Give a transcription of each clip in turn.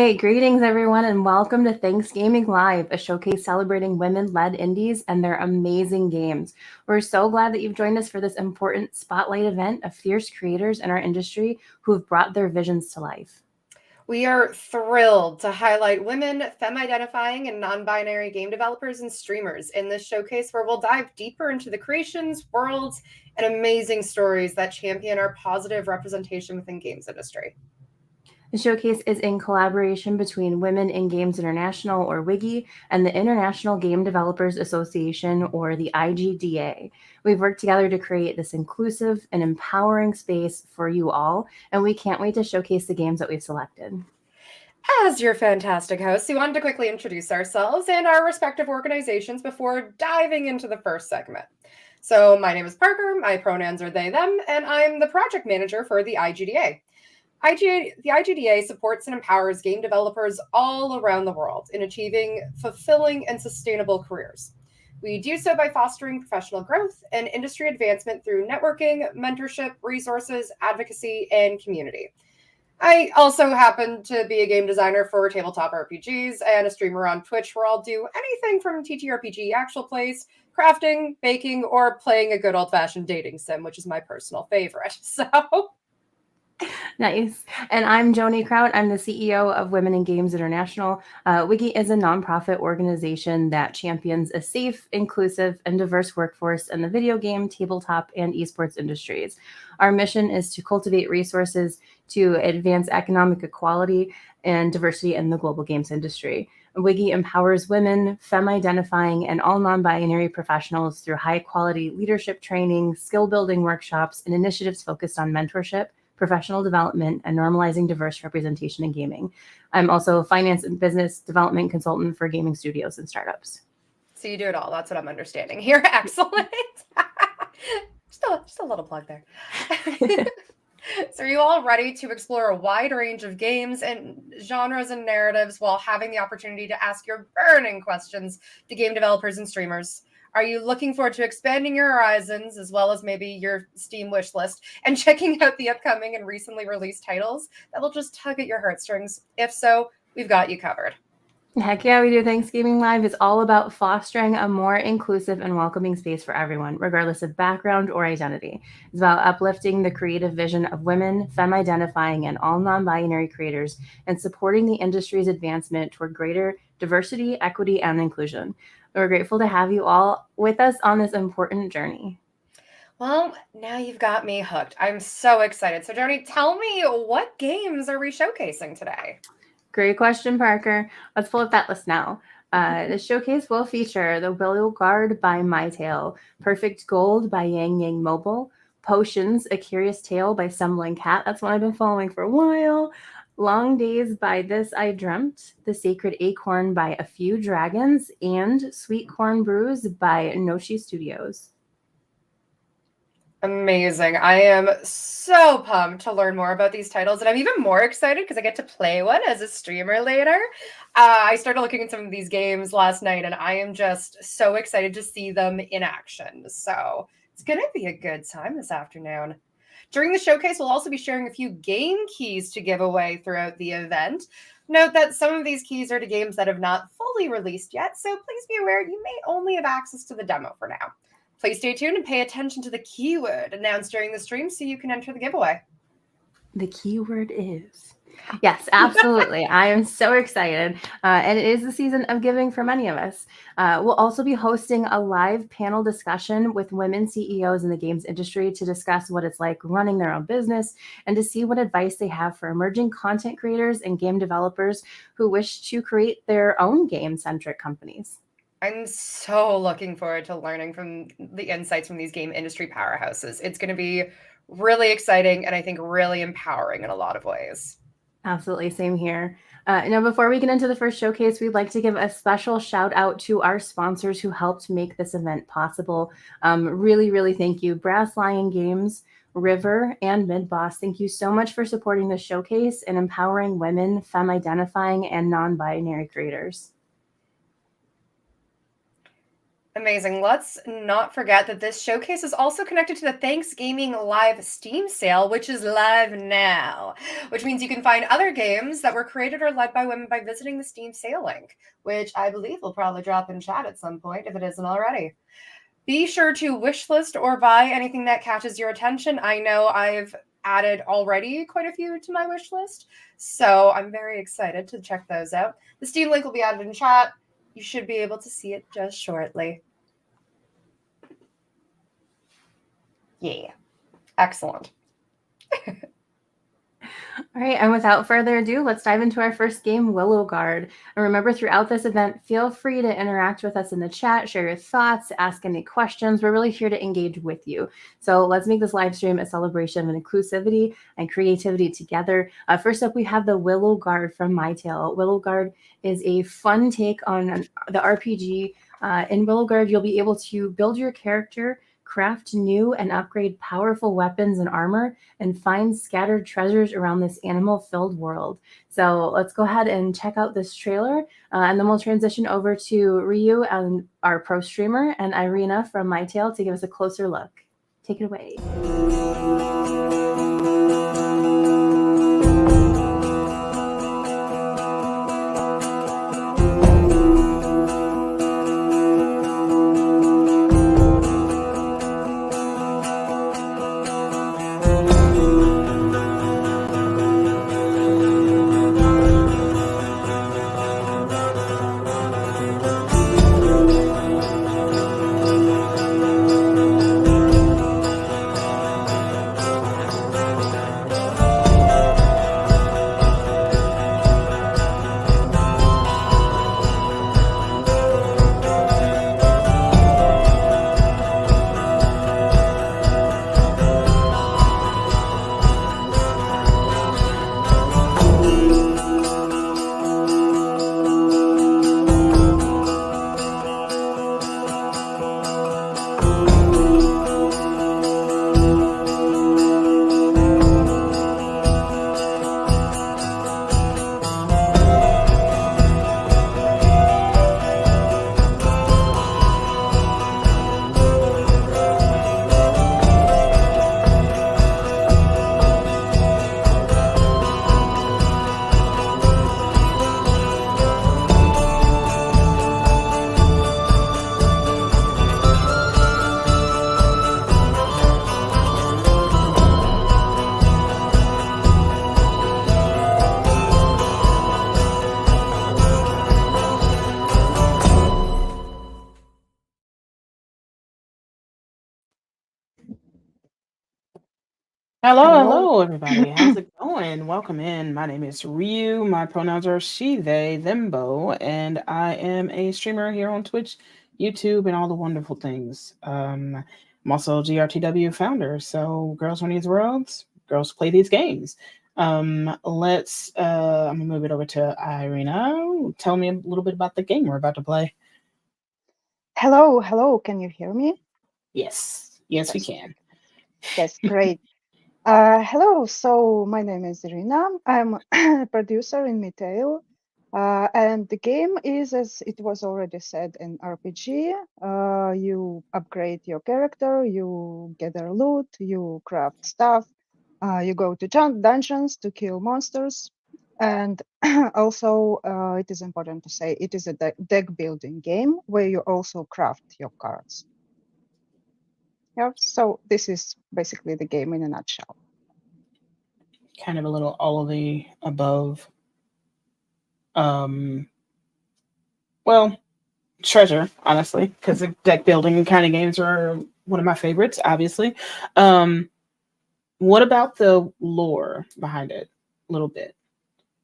right, greetings everyone, and welcome to ThanksGaming Live, a showcase celebrating women-led indies and their amazing games. We're so glad that you've joined us for this important spotlight event of fierce creators in our industry who have brought their visions to life. We are thrilled to highlight women, femme-identifying, and non-binary game developers and streamers in this showcase where we'll dive deeper into the creations, worlds, and amazing stories that champion our positive representation within games industry. The showcase is in collaboration between Women in Games International, or WIGI, and the International Game Developers Association, or the IGDA. We've worked together to create this inclusive and empowering space for you all, and we can't wait to showcase the games that we've selected. As your fantastic hosts, we wanted to quickly introduce ourselves and our respective organizations before diving into the first segment. So, my name is Parker, my pronouns are they, them, and I'm the project manager for the IGDA. The IGDA supports and empowers game developers all around the world in achieving fulfilling and sustainable careers. We do so by fostering professional growth and industry advancement through networking, mentorship, resources, advocacy, and community. I also happen to be a game designer for tabletop RPGs and a streamer on Twitch where I'll do anything from TTRPG actual plays, crafting, baking, or playing a good old fashioned dating sim, which is my personal favorite. So, Nice. And I'm Joni Kraut. I'm the CEO of Women in Games International. WIGI is a nonprofit organization that champions a safe, inclusive, and diverse workforce in the video game, tabletop, and esports industries. Our mission is to cultivate resources to advance economic equality and diversity in the global games industry. WIGI empowers women, femme-identifying, and all non-binary professionals through high-quality leadership training, skill-building workshops, and initiatives focused on mentorship, professional development, and normalizing diverse representation in gaming. I'm also a finance and business development consultant for gaming studios and startups. so you do it all. That's what I'm understanding here. Excellent. just a little plug there. So, are you all ready to explore a wide range of games and genres and narratives while having the opportunity to ask your burning questions to game developers and streamers? Are you looking forward to expanding your horizons as well as maybe your Steam wish list and checking out the upcoming and recently released titles that will just tug at your heartstrings? If so, we've got you covered. Heck yeah, we do. ThanksGaming Live is all about fostering a more inclusive and welcoming space for everyone, regardless of background or identity. It's about uplifting the creative vision of women, femme-identifying, and all non-binary creators, and supporting the industry's advancement toward greater diversity, equity, and inclusion. We're grateful to have you all with us on this important journey. Well, now you've got me hooked. I'm so excited. So, Joni, tell me, what games are we showcasing today? Great question, Parker. Let's pull up that list now. The showcase will feature The Willow Guard by MyTale, Perfect Gold by Yang Yang Mobile, Potions, A Curious Tale by Stumbling Cat. That's one I've been following for a while. Long Days by This I Dreamt, The Sacred Acorn by A Few Dragons, and Sweet Corn Brews by Noshi Studios. Amazing. I am so pumped to learn more about these titles, and I'm even more excited because I get to play one as a streamer later. I started looking at some of these games last night, and I am just so excited to see them in action. So it's going to be a good time this afternoon. During the showcase, we'll also be sharing a few game keys to give away throughout the event. Note that some of these keys are to games that have not fully released yet, so please be aware you may only have access to the demo for now. Please stay tuned and pay attention to the keyword announced during the stream so you can enter the giveaway. The keyword is. Yes, absolutely. I am so excited. And it is the season of giving for many of us. We'll also be hosting a live panel discussion with women CEOs in the games industry to discuss what it's like running their own business and to see what advice they have for emerging content creators and game developers who wish to create their own game-centric companies. I'm so looking forward to learning from the insights from these game industry powerhouses. It's going to be really exciting and I think really empowering in a lot of ways. Absolutely. Same here. Now, before we get into the first showcase, we'd like to give a special shout out to our sponsors who helped make this event possible. Really thank you. Brass Lion Games, River, and Midboss. Thank you so much for supporting the showcase and empowering women, femme-identifying, and non-binary creators. Amazing. Let's not forget that this showcase is also connected to the ThanksGaming Live Steam sale, which is live now, which means you can find other games that were created or led by women by visiting the Steam sale link, which I believe will probably drop in chat at some point if it isn't already. Be sure to wishlist or buy anything that catches your attention. I know I've added already quite a few to my wish list, so I'm very excited to check those out. The Steam link will be added in chat. You should be able to see it just shortly. Yeah. Excellent. All right, and without further ado, let's dive into our first game, Willow Guard. And remember, throughout this event, feel free to interact with us in the chat, share your thoughts, ask any questions. We're really here to engage with you. So let's make this live stream a celebration of inclusivity and creativity together. First up, we have the Willow Guard from My Tale. Willow Guard is a fun take on the RPG. In Willow Guard, you'll be able to build your character, craft new and upgrade powerful weapons and armor, and find scattered treasures around this animal-filled world. So let's go ahead and check out this trailer, and then we'll transition over to Ryu, and our pro streamer, and Irina from My Tale to give us a closer look. Take it away. Hello, everybody. How's it going? Welcome in. My name is Ryu. My pronouns are she, they, thembo, and I am a streamer here on Twitch, YouTube, and all the wonderful things. I'm also GRTW founder. So, girls run these worlds, girls play these games. I'm gonna move it over to Irina. Tell me a little bit about the game we're about to play. Hello. Can you hear me? Yes, we can. Yes, great. Hello. So my name is Irina. I'm a producer in Mitale. And the game is, as it was already said, an RPG. You upgrade your character, you gather loot, you craft stuff, you go to dungeons to kill monsters. And also, it is important to say it is a deck building game where you also craft your cards. Yeah, so this is basically the game in a nutshell. Kind of a little all of the above. Well, treasure, honestly, because the deck building kind of games are one of my favorites, obviously. What about the lore behind it? A little bit.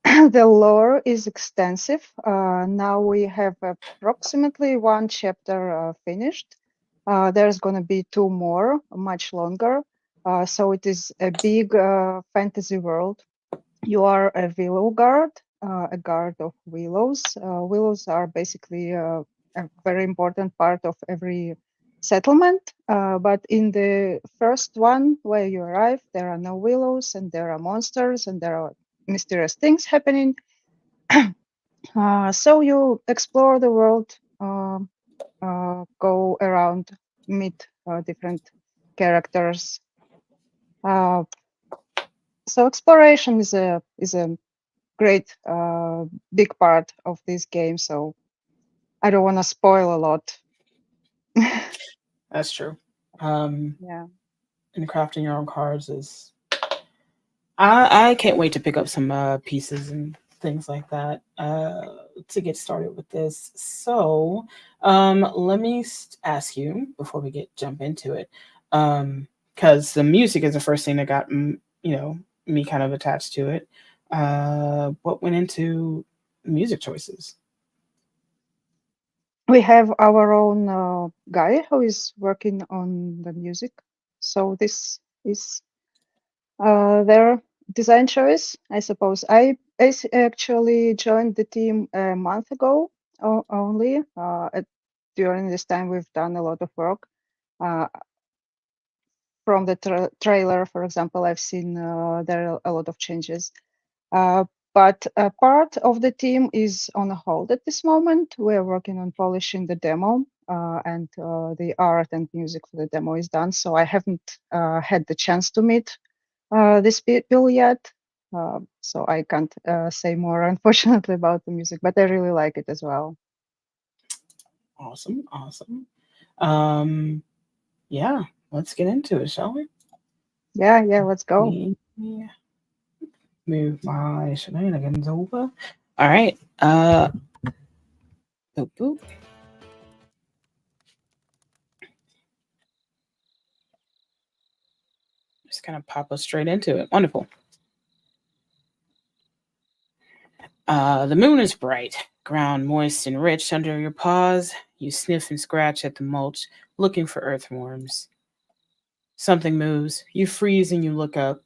The lore is extensive. Now we have approximately one chapter finished. There's going to be two more, much longer. So it is a big fantasy world. You are a willow guard, a guard of willows. Willows are basically a very important part of every settlement. But in the first one where you arrive, there are no willows and there are monsters and there are mysterious things happening. So you explore the world go around, meet different characters. So exploration is a great big part of this game. So I don't want to spoil a lot. That's true. Yeah. And crafting your own cards is. I can't wait to pick up some pieces and things like that to get started with this. So let me ask you before we jump into it, because the music is the first thing that got me kind of attached to it. What went into music choices? We have our own guy who is working on the music. So this is their design choice, I suppose. I actually joined the team a month ago only. During this time, we've done a lot of work. From the trailer, for example, I've seen there are a lot of changes. But a part of the team is on hold at this moment. We're working on polishing the demo, and the art and music for the demo is done. So I haven't had the chance to meet these people yet. So I can't say more, unfortunately, about the music, but I really like it as well. Awesome. Yeah, let's get into it, shall we? Yeah, let's go. Me move my shenanigans over. All right. Boop, boop. Just kind of pop us straight into it. Wonderful. The moon is bright, ground moist and rich under your paws. You sniff and scratch at the mulch, looking for earthworms. Something moves. You freeze and you look up.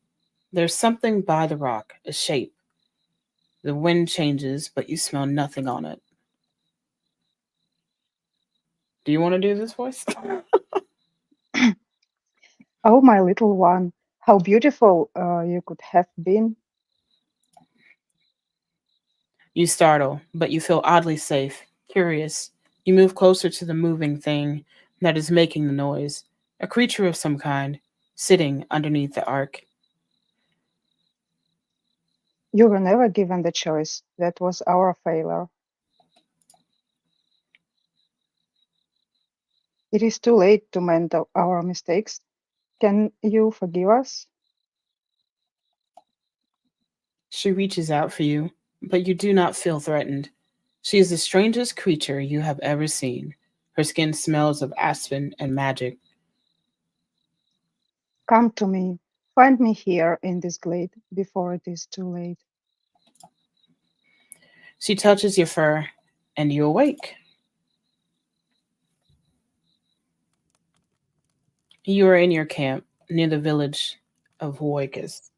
There's something by the rock, a shape. The wind changes, but you smell nothing on it. Do you want to do this voice? Oh, my little one, how beautiful you could have been. You startle, but you feel oddly safe, curious. You move closer to the moving thing that is making the noise, a creature of some kind, sitting underneath the ark. You were never given the choice. That was our failure. It is too late to mend our mistakes. Can you forgive us? She reaches out for you, but you do not feel threatened. She is the strangest creature you have ever seen. Her skin smells of aspen and magic. Come to me. Find me here in this glade before it is too late. She touches your fur, and you awake. You are in your camp near the village of Woikas.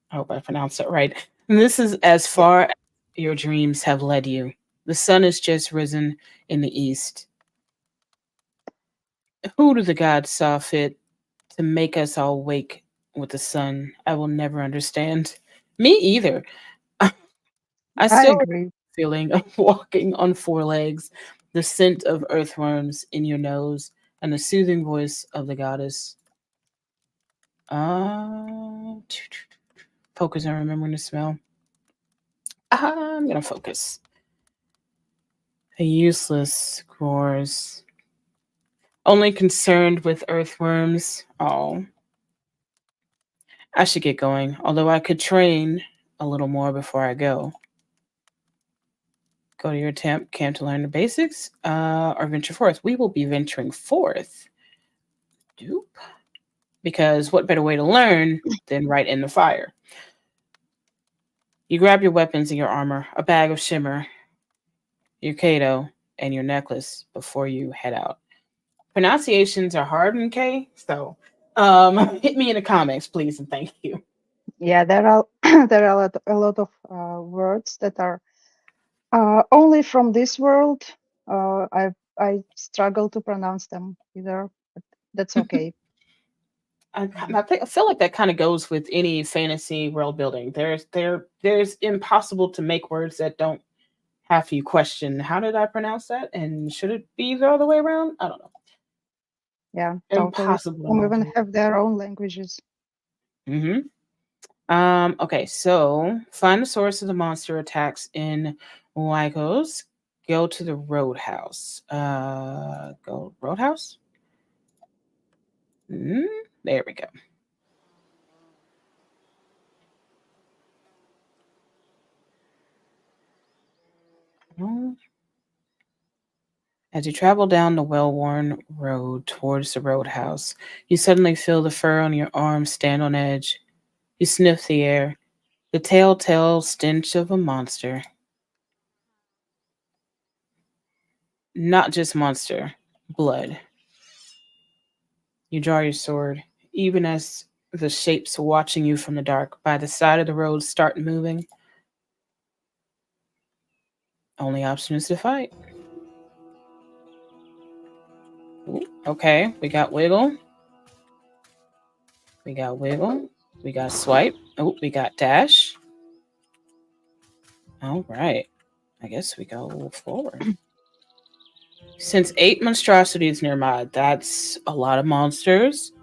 I hope I pronounced it right. And this is as Yeah. far as your dreams have led you. The sun has just risen in the east. Who do the gods saw fit to make us all wake with the sun? I will never understand. Me either. I I still have agree. the feeling of walking on four legs, the scent of earthworms in your nose, and the soothing voice of the goddess. Uh, focus on remembering the smell. I'm gonna focus. A useless roars. Only concerned with earthworms. Oh, I should get going. Although I could train a little more before I go. Go to your camp to learn the basics, or venture forth. We will be venturing forth. Doop. Because what better way to learn than right in the fire? You grab your weapons and your armor, a bag of shimmer, your Kato, and your necklace before you head out. Pronunciations are hard in K, so hit me in the comments, please, and thank you. Yeah, there are there are a lot of words that are only from this world. I struggle to pronounce them either, but that's okay. I feel like that kind of goes with any fantasy world building. There's impossible to make words that don't have you question, how did I pronounce that? And should it be the other way around? I don't know. Yeah, totally. Impossible Some not even to. have their own languages. Okay, so find the source of the monster attacks in Wycos. Go to the roadhouse. Go roadhouse? There we go. As you travel down the well-worn road towards the roadhouse, you suddenly feel the fur on your arms stand on edge. You sniff the air, the telltale stench of a monster. Not just monster, blood. You draw your sword, even as the shapes watching you from the dark by the side of the road start moving. Only option is to fight. Ooh, okay, we got wiggle. We got wiggle. We got swipe. Oh, we got dash. All right. I guess we go forward. Since 8 monstrosities nearby, that's a lot of monsters.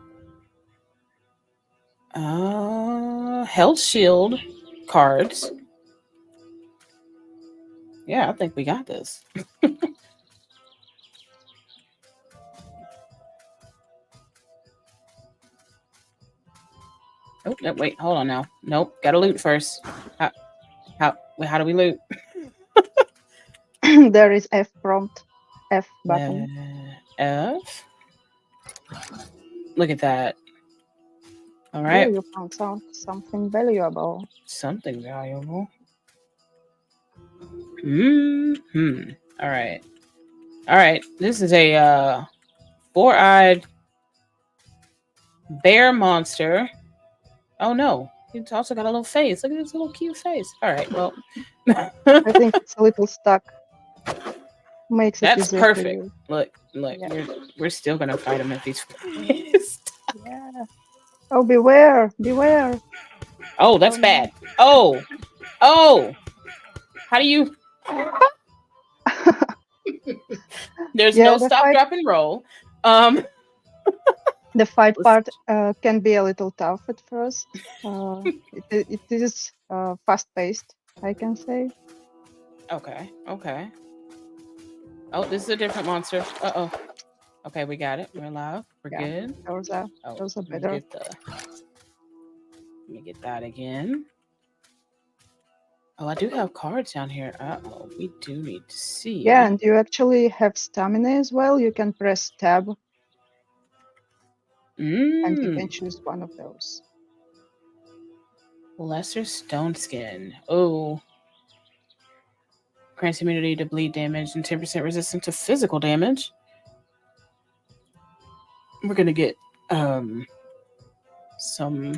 Health shield cards. Yeah, I think we got this. Oh, no, wait, hold on now. Nope, gotta loot first. How do we loot? There is F prompt, F button. F. Look at that. All Oh, right. you found something valuable. Something valuable. All right. All right. This is a 4-eyed bear monster. Oh no. It's also got a little face. Look at this little cute face. All right. Well, I think it's a little stuck. Makes it that's easier perfect. for you. Look. Yeah. We're still gonna fight him if he's. Yeah. Oh, beware! Beware! Oh, that's bad. Oh. How do you? There's no stop, drop, and roll. The fight part can be a little tough at first. It is fast-paced, I can say. Okay. Oh, this is a different monster. Uh-oh. Okay, we got it. We're alive. We're good. Those are better. Let me get that again. Oh, I do have cards down here. Uh-oh, we do need to see. Yeah, and you actually have stamina as well. You can press tab. And you can choose one of those. Lesser Stone Skin. Oh. Grants immunity to bleed damage and 10% resistant to physical damage. We're gonna get some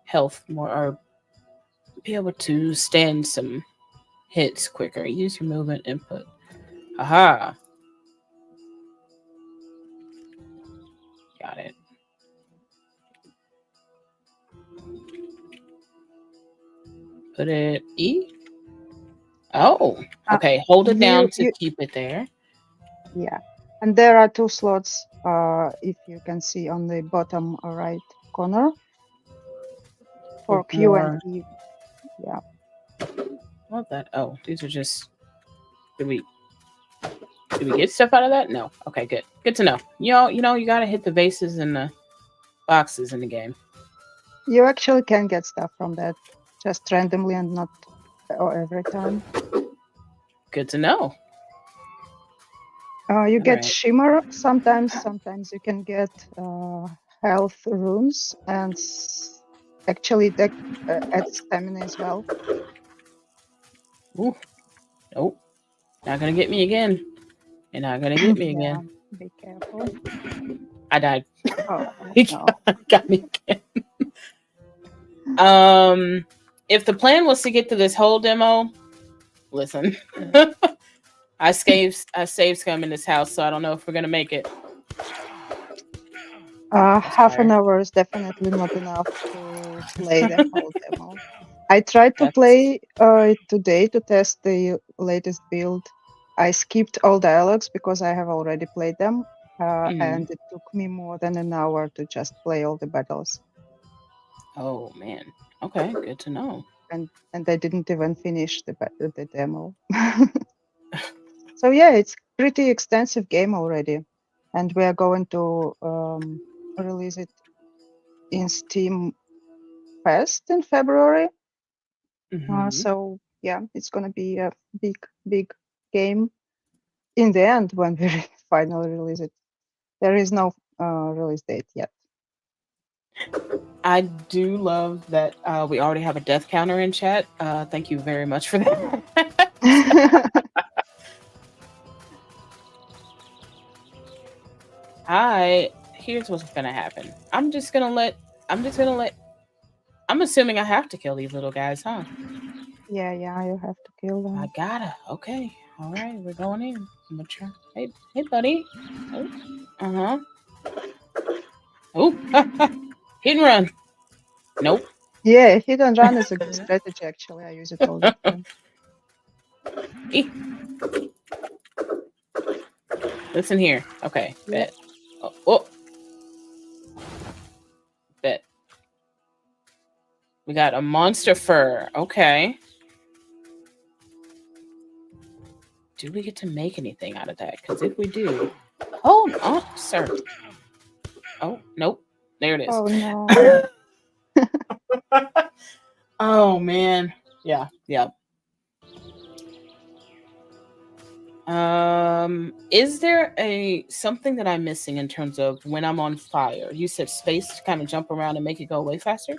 health more, or be able to stand some hits quicker. Use your movement input. Aha. Got it. Put it E. Oh, okay. Hold it down to keep it there. Yeah, and there are 2 slots. If you can see on the bottom right corner for Q and E. Yeah. What that? Oh, these are just. Did we get stuff out of that? No. Okay, good. Good to know. You know, you gotta hit the vases and the boxes in the game. You actually can get stuff from that, just randomly and not every time. Good to know. You get shimmer sometimes. Sometimes you can get health runes, and actually that adds stamina as well. Ooh. Nope. Not gonna get me again. You're not gonna get me again. Be careful. I died. Oh, He no. got me again. If the plan was to get to this whole demo, listen. I saved scum in this house, so I don't know if we're gonna make it. Half an hour is definitely not enough to play the whole demo. I tried to That's play it today to test the latest build. I skipped all dialogues because I have already played them, and it took me more than an hour to just play all the battles. oh man. Okay, good to know. And I didn't even finish the demo. So yeah, it's pretty extensive game already, and we are going to release it in Steam Fest in February. So yeah, it's gonna be a big game in the end when we finally release it. There is no release date yet. I do love that we already have a death counter in chat. Thank you very much for that. Here's what's gonna happen. I'm assuming I have to kill these little guys, huh? Yeah, you have to kill them. I gotta. Okay. All right, we're going in. I'm gonna try. Hey, buddy. Oh, oh, hit and run. Nope. Yeah, hit and run is a good strategy. Actually, I use it all the time. Listen here. Okay. Yeah. Bet. Oh. Bet. We got a monster fur. Okay. Do we get to make anything out of that? Because if we do, hold on, sir. Oh, nope. There it is. Oh no. Oh man. Yeah. Is there something that I'm missing in terms of when I'm on fire? You said space to kind of jump around and make it go away faster?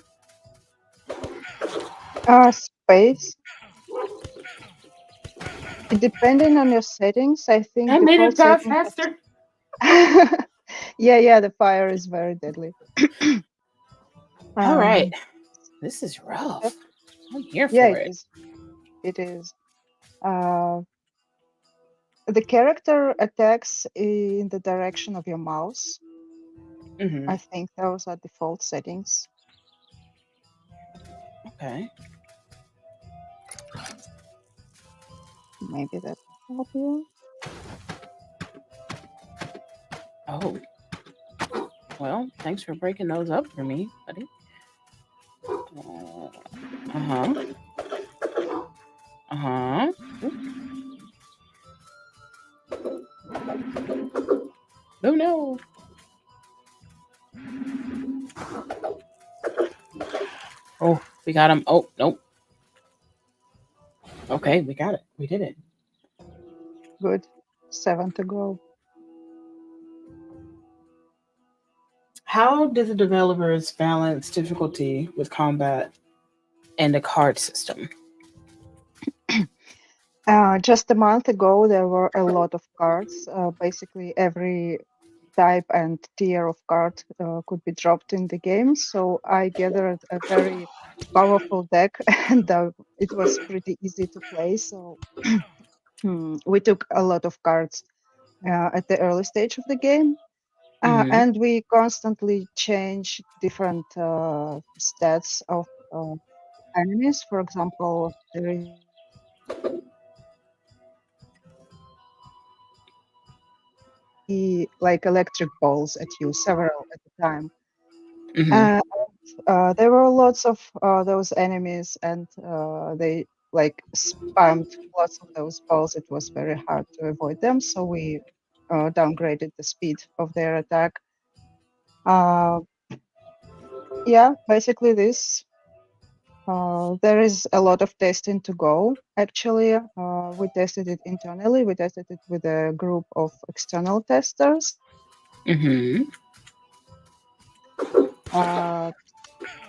Space. Depending on your settings, I think I made it die faster. Yeah, the fire is very deadly. All right. This is rough. I'm here for it. It is. The character attacks in the direction of your mouse. I think those are default settings. Okay. Maybe that will help you. Oh. Well, thanks for breaking those up for me, buddy. Oh no. Oh, we got him. Oh, nope. Okay, we got it. We did it. Good. 7 to go. How do the developers balance difficulty with combat and a card system? Just a month ago, there were a lot of cards. Basically, every type and tier of card could be dropped in the game. So I gathered a very powerful deck, and it was pretty easy to play. So we took a lot of cards at the early stage of the game. And we constantly change different stats of enemies. For example, there is like electric balls at you, several at a time. There were lots of those enemies, and they like spammed lots of those balls. It was very hard to avoid them, so we downgraded the speed of their attack. Yeah, basically this. There is a lot of testing to go. Actually, we tested it internally. We tested it with a group of external testers.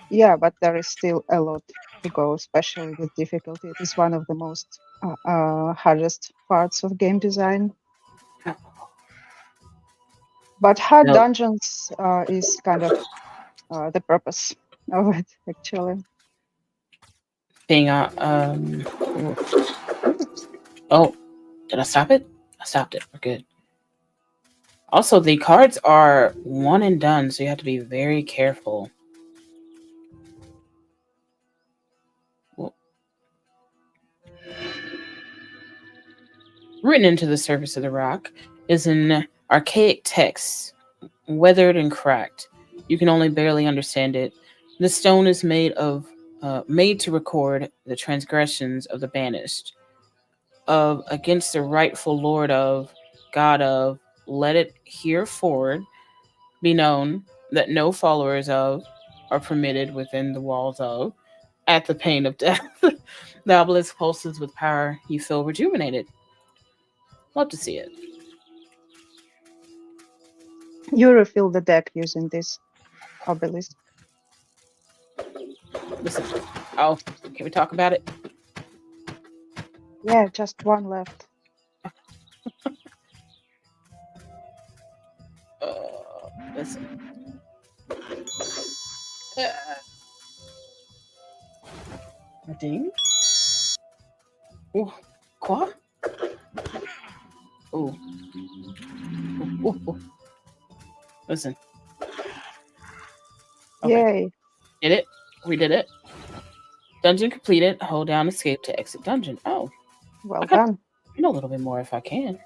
Yeah, but there is still a lot to go, especially with difficulty. It is one of the most hardest parts of game design. But hard dungeons is kind of the purpose of it, actually. Being oh, did I stop it? I stopped it. We're good. Also, the cards are one and done, so you have to be very careful. written into the surface of the rock is an archaic text, weathered and cracked. You can only barely understand it. The stone is made to record the transgressions of the banished, of against the rightful lord of, god of. Let it hereforward be known that no followers of are permitted within the walls of. At the pain of death, the obelisk pulses with power. You feel rejuvenated. Love to see it. You refill the deck using this obelisk. Listen. Oh, can we talk about it? Yeah, just one left. Listen. Ding. Ooh. Quoi? Ooh. Ooh. Listen. Okay. Yay. Did it. We did it. Dungeon completed. Hold down escape to exit dungeon. Oh. Well done. I know a little bit more if I can.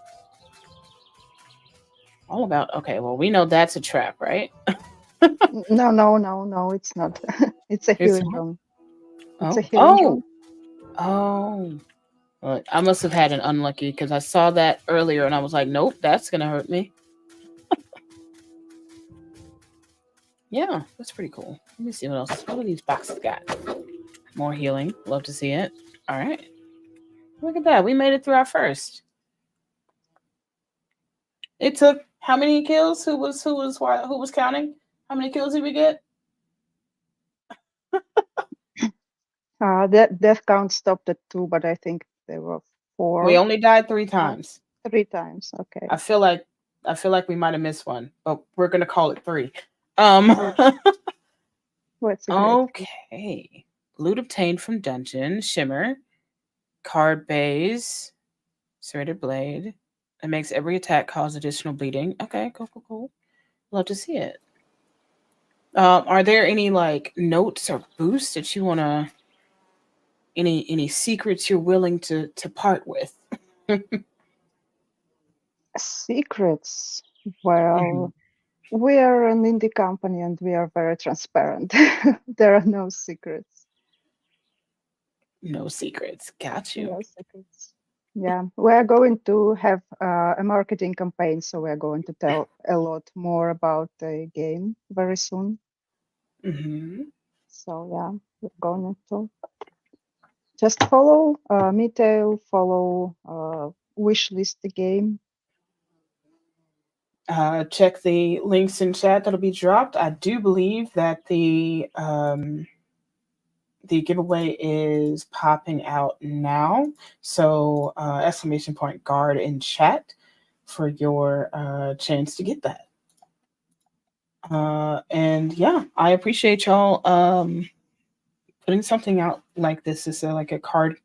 All about. Okay, well, we know that's a trap, right? No, it's not. It's a It's healing not? room. It's a Oh. healing room. Oh. Well, I must have had an unlucky because I saw that earlier and I was like, nope, that's going to hurt me. Yeah, that's pretty cool. Let me see what else. What do these boxes got? More healing. Love to see it. All right. Look at that. We made it through our first. It took how many kills? Who was counting? How many kills did we get? That death count stopped at 2, but I think there were 4. We only died 3 times. 3 times. Okay. I feel like we might have missed one, but we're gonna call it 3. What's a great Okay. Loot obtained from dungeon, shimmer, card base, serrated blade. It makes every attack cause additional bleeding. Okay, cool. Love to see it. Are there any like notes or boosts that you wanna any secrets you're willing to part with? secrets? Well, we are an indie company and we are very transparent. There are no secrets. No secrets. Got you. No secrets. Yeah, we're going to have a marketing campaign, so we're going to tell a lot more about the game very soon. Mm-hmm. So yeah, we're going to just follow Metail, follow wishlist the game. Check the links in chat that'll be dropped. I do believe that the giveaway is popping out now. So exclamation point guard in chat for your chance to get that. And yeah, I appreciate y'all putting something out like this. Is like a card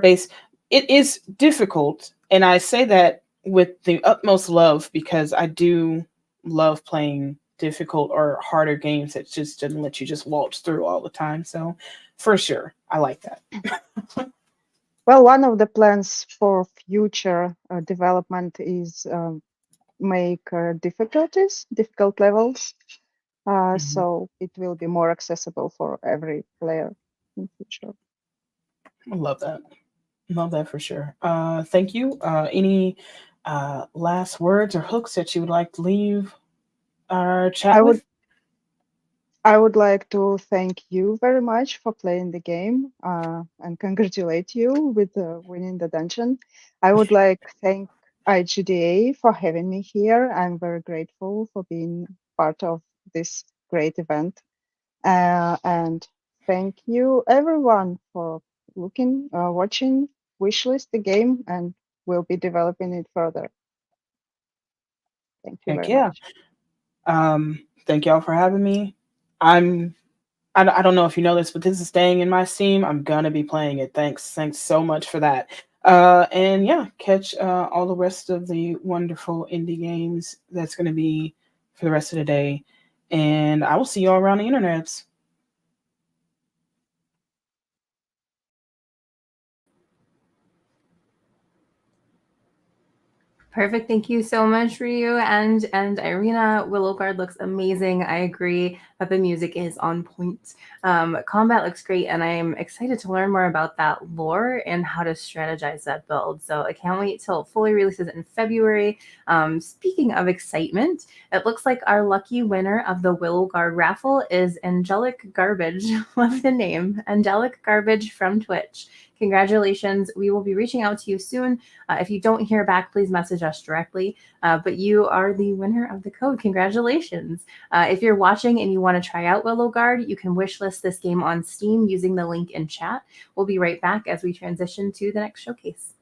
base. It is difficult, and I say that with the utmost love because I do love playing difficult or harder games that just didn't let you just waltz through all the time. So for sure, I like that. Well, one of the plans for future development is make difficult levels, so it will be more accessible for every player in future. I love that. Love that for sure. Thank you. Any last words or hooks that you would like to leave our chat with? I would like to thank you very much for playing the game and congratulate you with winning the dungeon. I would like to thank IGDA for having me here. I'm very grateful for being part of this great event. And thank you everyone for watching Wishlist the game, and we'll be developing it further. Thank you Heck very yeah. much. Thank y'all for having me. I don't know if you know this, but this is staying in my Steam. I'm gonna be playing it. Thanks so much for that. And yeah, catch all the rest of the wonderful indie games that's gonna be for the rest of the day. And I will see you all around the internets. Perfect. Thank you so much, Ryu and Irina. Willow Guard looks amazing. I agree that the music is on point. Combat looks great, and I'm excited to learn more about that lore and how to strategize that build. So I can't wait till it fully releases in February. Speaking of excitement, it looks like our lucky winner of the Willow Guard raffle is Angelic Garbage. Love the name, Angelic Garbage from Twitch. Congratulations. We will be reaching out to you soon. If you don't hear back, please message us directly. But you are the winner of the code. Congratulations. If you're watching and you want to try out Willow Guard, you can wishlist this game on Steam using the link in chat. We'll be right back as we transition to the next showcase.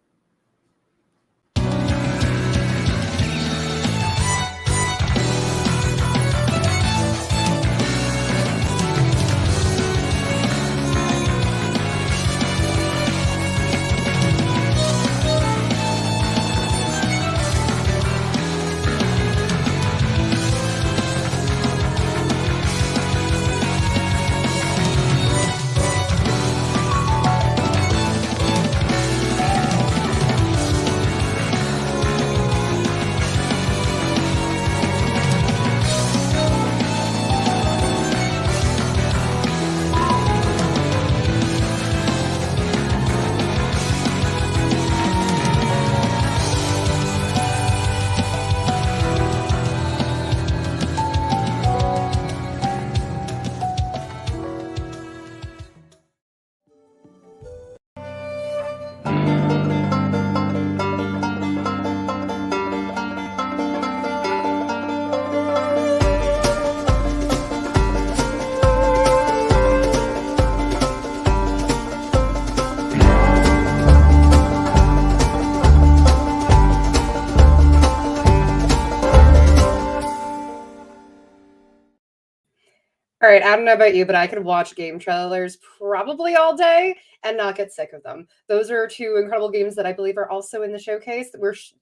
All right, I don't know about you, but I could watch game trailers probably all day and not get sick of them. Those are two incredible games that I believe are also in the showcase.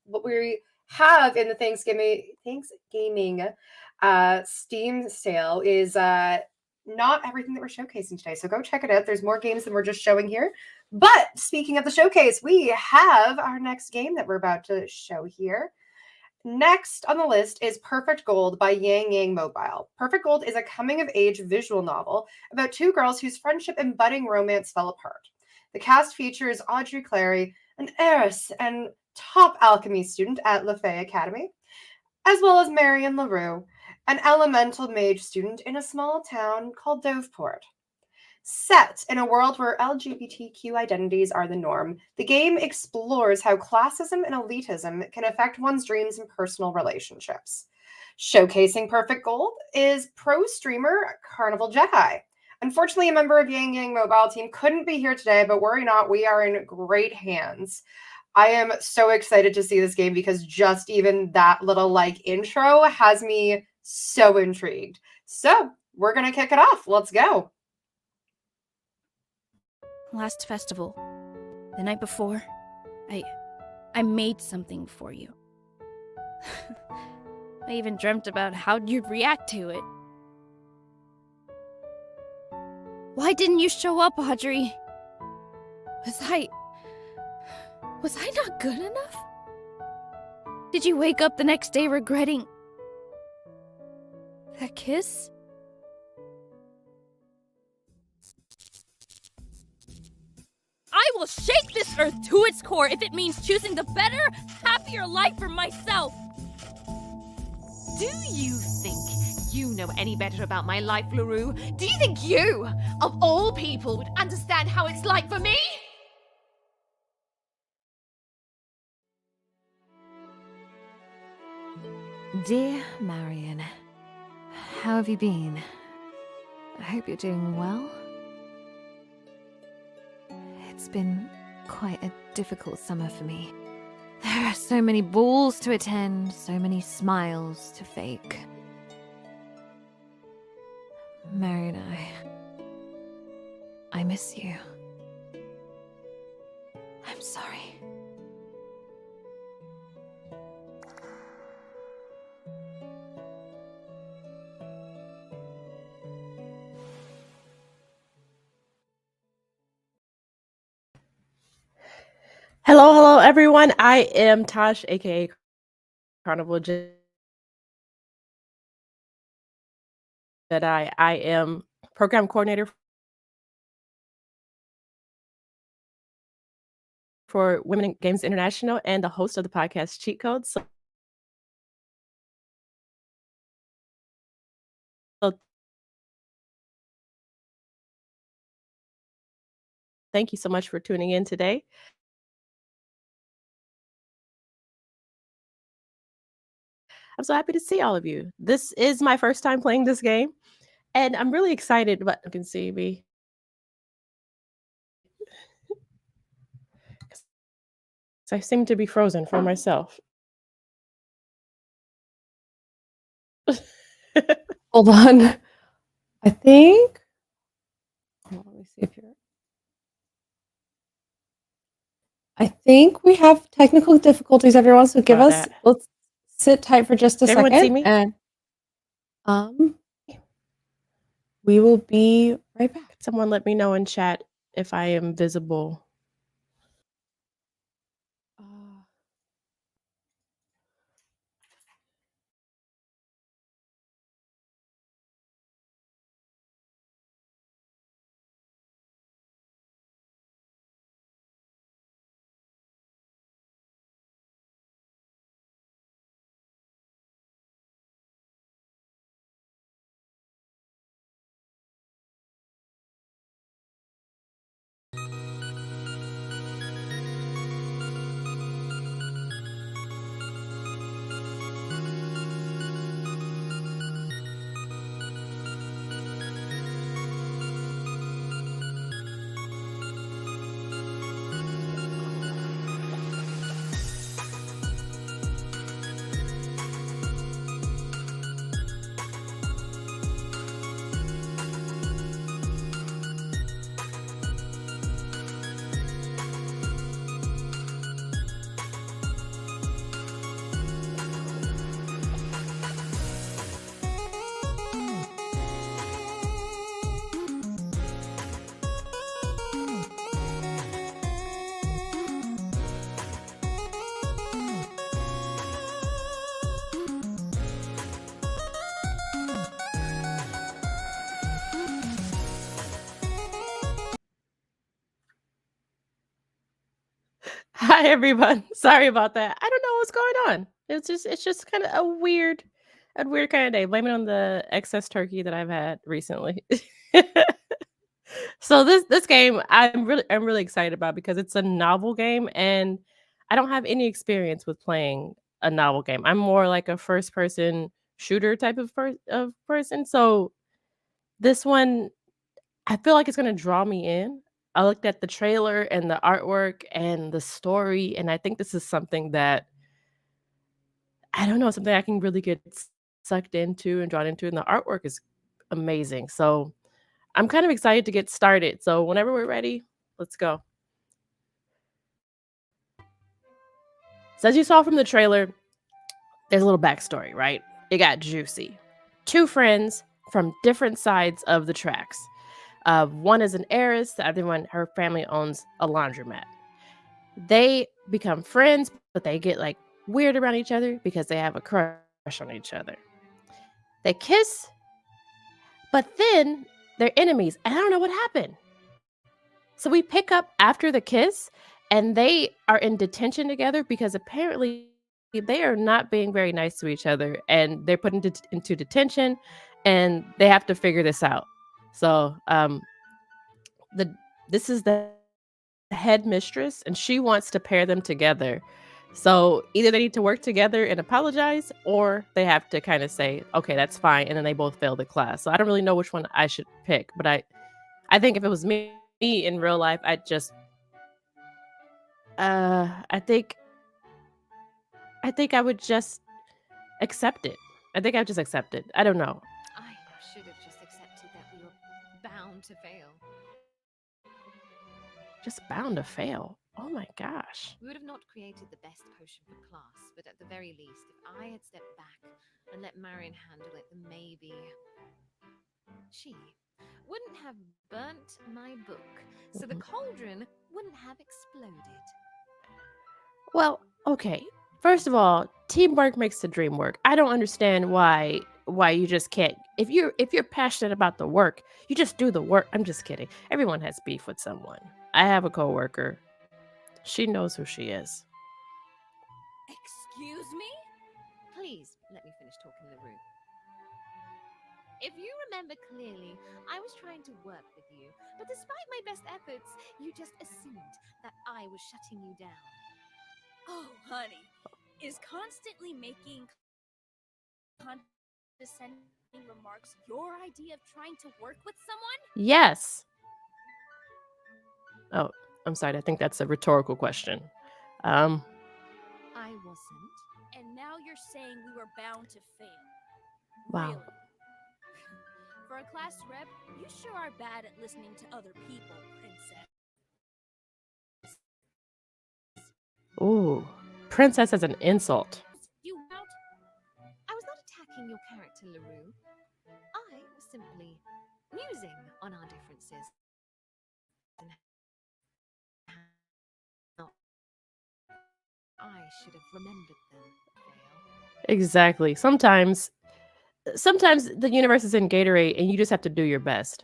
What we have in the ThanksGaming Steam sale is not everything that we're showcasing today. So go check it out. There's more games than we're just showing here. But speaking of the showcase, we have our next game that we're about to show here. Next on the list is Perfect Gold by Yang Yang Mobile. Perfect Gold is a coming-of-age visual novel about two girls whose friendship and budding romance fell apart. The cast features Audrey Clary, an heiress and top alchemy student at Lafay Academy, as well as Marion LaRue, an elemental mage student in a small town called Doveport. Set in a world where LGBTQ identities are the norm, the game explores how classism and elitism can affect one's dreams and personal relationships. Showcasing Perfect Gold is pro streamer Carnival Jedi. Unfortunately, a member of Yang Yang Mobile team couldn't be here today, but worry not, we are in great hands. I am so excited to see this game because just even that little intro has me so intrigued. So we're going to kick it off. Let's go. Last festival, the night before, I made something for you. I even dreamt about how you'd react to it. Why didn't you show up, Audrey? Was I not good enough? Did you wake up the next day regretting that kiss? I will shake this earth to its core if it means choosing the better, happier life for myself. Do you think you know any better about my life, LaRue? Do you think you, of all people, would understand how it's like for me? Dear Marion, how have you been? I hope you're doing well. It's been quite a difficult summer for me. There are so many balls to attend, so many smiles to fake. Marion, I miss you. I'm sorry. Hello, everyone. I am Tosh, aka Carnival Jedi. I am program coordinator for Women in Games International and the host of the podcast Cheat Codes. So thank you so much for tuning in today. I'm so happy to see all of you. This is my first time playing this game, and I'm really excited. But you can see me. I seem to be frozen for myself. Hold on. I think. Let me see if you're. I think we have technical difficulties, everyone. So give us. Let's sit tight for just a second. Everyone see me? And we will be right back. Someone let me know in chat if I am visible. Hi everyone. Sorry about that. I don't know what's going on. It's just kind of a weird kind of day. Blame it on the excess turkey that I've had recently. So this game I'm really excited about because it's a novel game and I don't have any experience with playing a novel game. I'm more like a first person shooter type of person. So this one I feel like it's gonna draw me in. I looked at the trailer and the artwork and the story, and I think this is something that I don't know, something I can really get sucked into and drawn into, and the artwork is amazing. So I'm kind of excited to get started. So whenever we're ready, let's go. So as you saw from the trailer, there's a little backstory, right? It got juicy. Two friends from different sides of the tracks. One is an heiress, the other one, her family owns a laundromat. They become friends, but they get like weird around each other because they have a crush on each other. They kiss, but then they're enemies, and I don't know what happened. So we pick up after the kiss, and they are in detention together because apparently they are not being very nice to each other, and they're put into detention, and they have to figure this out. So this is the head mistress, and she wants to pair them together. So either they need to work together and apologize, or they have to kind of say, okay, that's fine, and then they both fail the class. So I don't really know which one I should pick, but I think if it was me in real life, I'd just I think I would just accept it. I think I'd just accept it. I don't know. I should have just accepted that we were bound to fail. Just bound to fail. Oh my gosh. We would have not created the best potion for class, but at the very least, if I had stepped back and let Marion handle it, then maybe she wouldn't have burnt my book, so the Mhm. cauldron wouldn't have exploded. Well, okay. First of all, teamwork makes the dream work. I don't understand why you just can't. If you're passionate about the work, you just do the work. I'm just kidding. Everyone has beef with someone. I have a coworker. She knows who she is. Excuse me? Please let me finish talking, LaRue. If you remember clearly, I was trying to work with you, but despite my best efforts, you just assumed that I was shutting you down. Oh, honey, is constantly making condescending remarks your idea of trying to work with someone? Yes. Oh, I'm sorry. I think that's a rhetorical question. I wasn't. And now you're saying we were bound to fail. Wow. Really? For a class rep, you sure are bad at listening to other people, Princess. Ooh, princess as an insult. You out? I was not attacking your character, LaRue. I was simply musing on our differences. And how I should have remembered them. Exactly. Sometimes the universe is in Gatorade and you just have to do your best.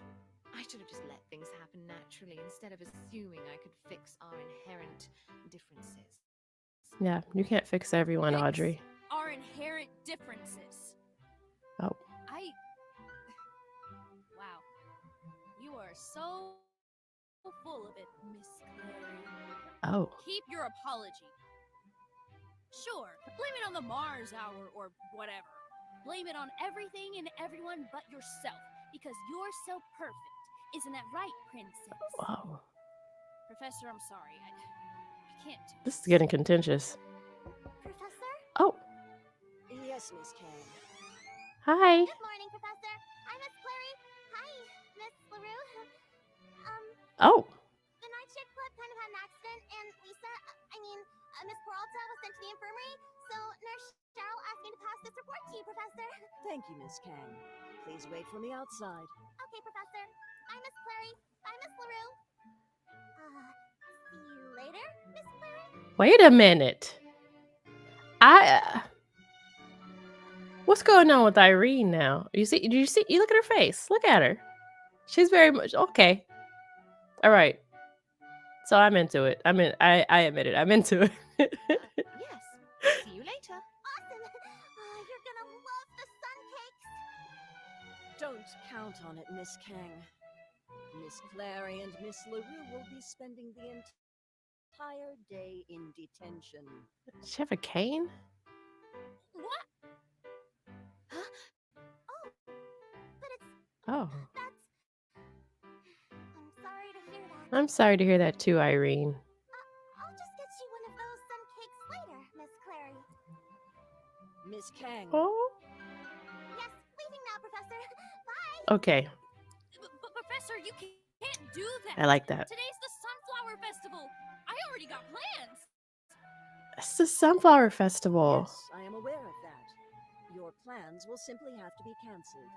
I should have just let things happen naturally instead of assuming I could fix our inherent differences. Yeah, you can't fix everyone, Fix Audrey. our inherent differences. Oh. Wow. You are so full of it, Miss Clary. Oh. Keep your apology. Sure, blame it on the Mars hour or whatever. Blame it on everything and everyone but yourself, because you're so perfect. Isn't that right, Princess? Wow. Professor, I'm sorry. I can't do This is getting contentious. Professor? Oh. Yes, Miss Kang. Hi. Good morning, Professor. Hi, Miss Clary. Hi, Miss LaRue. Oh. The night shift club kind of had an accident, and Lisa, Miss Peralta was sent to the infirmary, so Nurse Cheryl asked me to pass this report to you, Professor. Thank you, Miss Kang. Please wait for me outside. Okay, Professor. Bye, Miss Clary. Bye, Miss LaRue. See you later, Miss Clary. Wait a minute. What's going on with Irene now? You look at her face. Look at her. She's very much okay. All right. So I'm into it. I admit it. I'm into it. Yes. See you later. Awesome. You're gonna love the sun cakes. Don't count on it, Miss Kang. Miss Clary and Miss LaRue will be spending the entire day in detention. Does she have a cane? What? Huh? Oh, but Oh. that's... I'm sorry to hear that. I'm sorry to hear that too, Irene. I'll just get you one of those sun cakes later, Miss Clary. Miss Kang. Oh. Yes, leaving now, Professor. Bye. Okay. But Professor, you can't do that. I like that. Today's the Sunflower Festival. I already got plans. It's the Sunflower Festival. Yes, I am aware of that. Your plans will simply have to be cancelled.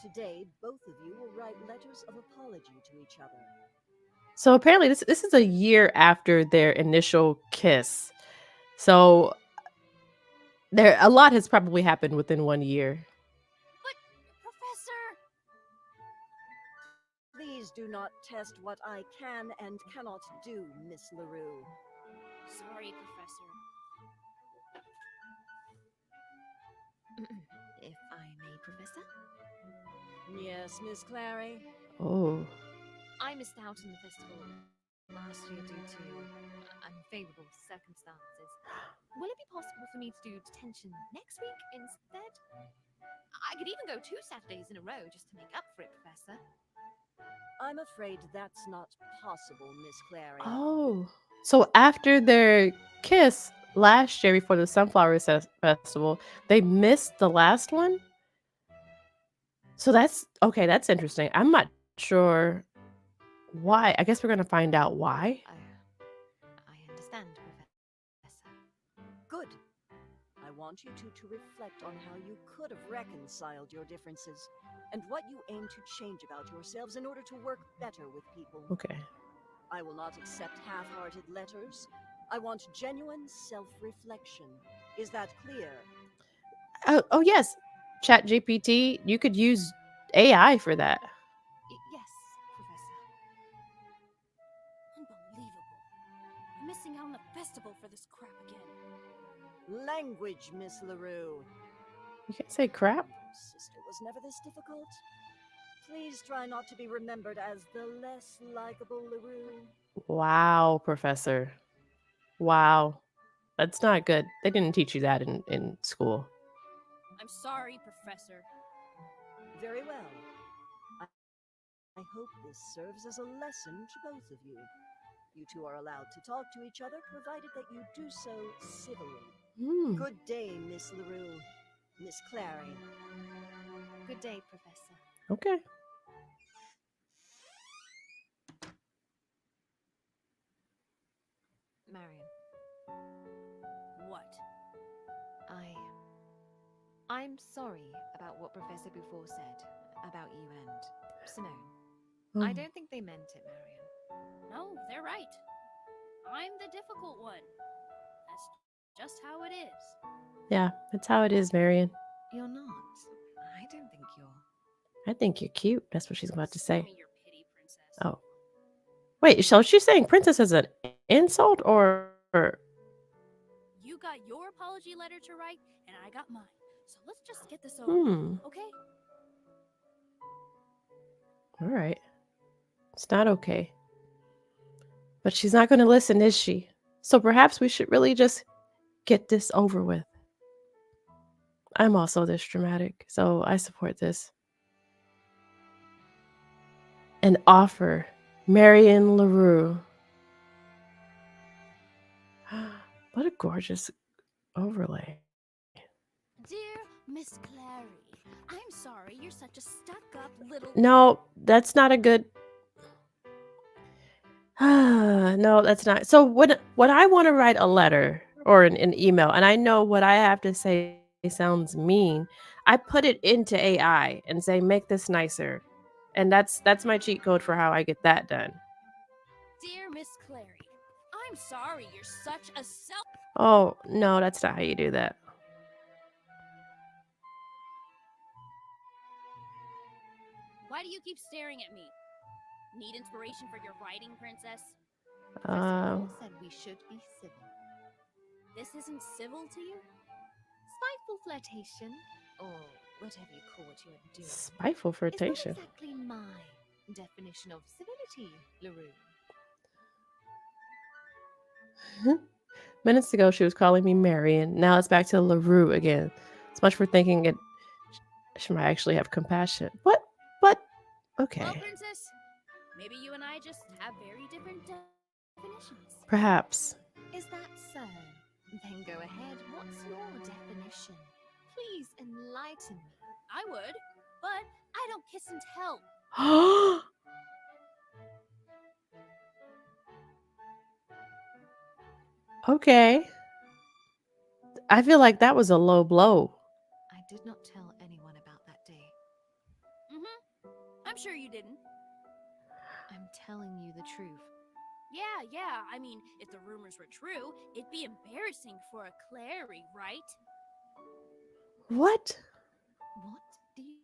Today, both of you will write letters of apology to each other. So apparently this is a year after their initial kiss. So a lot has probably happened within 1 year. But Professor, Please do not test what I can and cannot do, Miss LaRue. sorry, Professor. If I may, Professor. Yes, Miss Clary. Oh. I missed out on the festival last year due to unfavorable circumstances. Will it be possible for me to do detention next week instead? I could even go 2 Saturdays in a row just to make up for it, Professor. I'm afraid that's not possible, Miss Clary. Oh. So after their kiss last year before the Sunflower Festival, they missed the last one? So that's okay, that's interesting. I'm not sure why. I guess we're going to find out why. I understand, Professor. Good. I want you two to reflect on how you could have reconciled your differences and what you aim to change about yourselves in order to work better with people. Okay. I will not accept half-hearted letters, I want genuine self-reflection. Is that clear? Oh yes, Chat GPT. You could use AI for that. Yes, Professor. Unbelievable. I'm missing out on the festival for this crap again. Language, Miss LaRue. You can't say crap. Sister was never this difficult. Please try not to be remembered as the less likable LaRue. Wow, Professor. Wow. That's not good. They didn't teach you that in school. I'm sorry, Professor. Very well. I hope this serves as a lesson to both of you. You two are allowed to talk to each other, provided that you do so civilly. Good day, Miss LaRue. Miss Clary. Good day, Professor. Okay. Marion. What? I'm sorry about what Professor Buford said about you and Simone. I don't think they meant it, Marion. No, they're right. I'm the difficult one. That's just how it is. Yeah, that's how it is, Marion. You're not. I don't think you're. I think you're cute. That's what she's about to Spare say. me your pity, princess. Oh. Wait, so she's saying princess is an insult or You got your apology letter to write, and I got mine. So let's just get this over with, okay? All right. It's not okay. But she's not going to listen, is she? So perhaps we should really just get this over with. I'm also this dramatic, so I support this. An offer. Marion LaRue. What a gorgeous overlay. Dear Miss Clary, I'm sorry you're such a stuck-up little... No, that's not a good... No, that's not. So when I want to write a letter or an email, and I know what I have to say sounds mean, I put it into AI and say, make this nicer. And that's my cheat code for how I get that done. Dear Miss Clary, I'm sorry you're such a self... Oh, no, that's not how you do that. Why do you keep staring at me? Need inspiration for your writing, princess? Professor Buford said we should be civil. This isn't civil to you? Spiteful flirtation, or whatever you call what you're doing. Spiteful flirtation. Is not exactly my definition of civility, LaRue. Minutes ago, she was calling me Marion. Now it's back to LaRue again. It's much for thinking she might actually have compassion. What? Okay. Well, princess, maybe you and I just have very different definitions. Perhaps. Is that so? Then go ahead. What's your definition? Please enlighten me. I would, but I don't kiss and tell. Okay. I feel like that was a low blow. I did not tell anyone about that day. I'm sure you didn't. I'm telling you the truth. Yeah. I mean, if the rumors were true, it'd be embarrassing for a Clary, right? What? What do you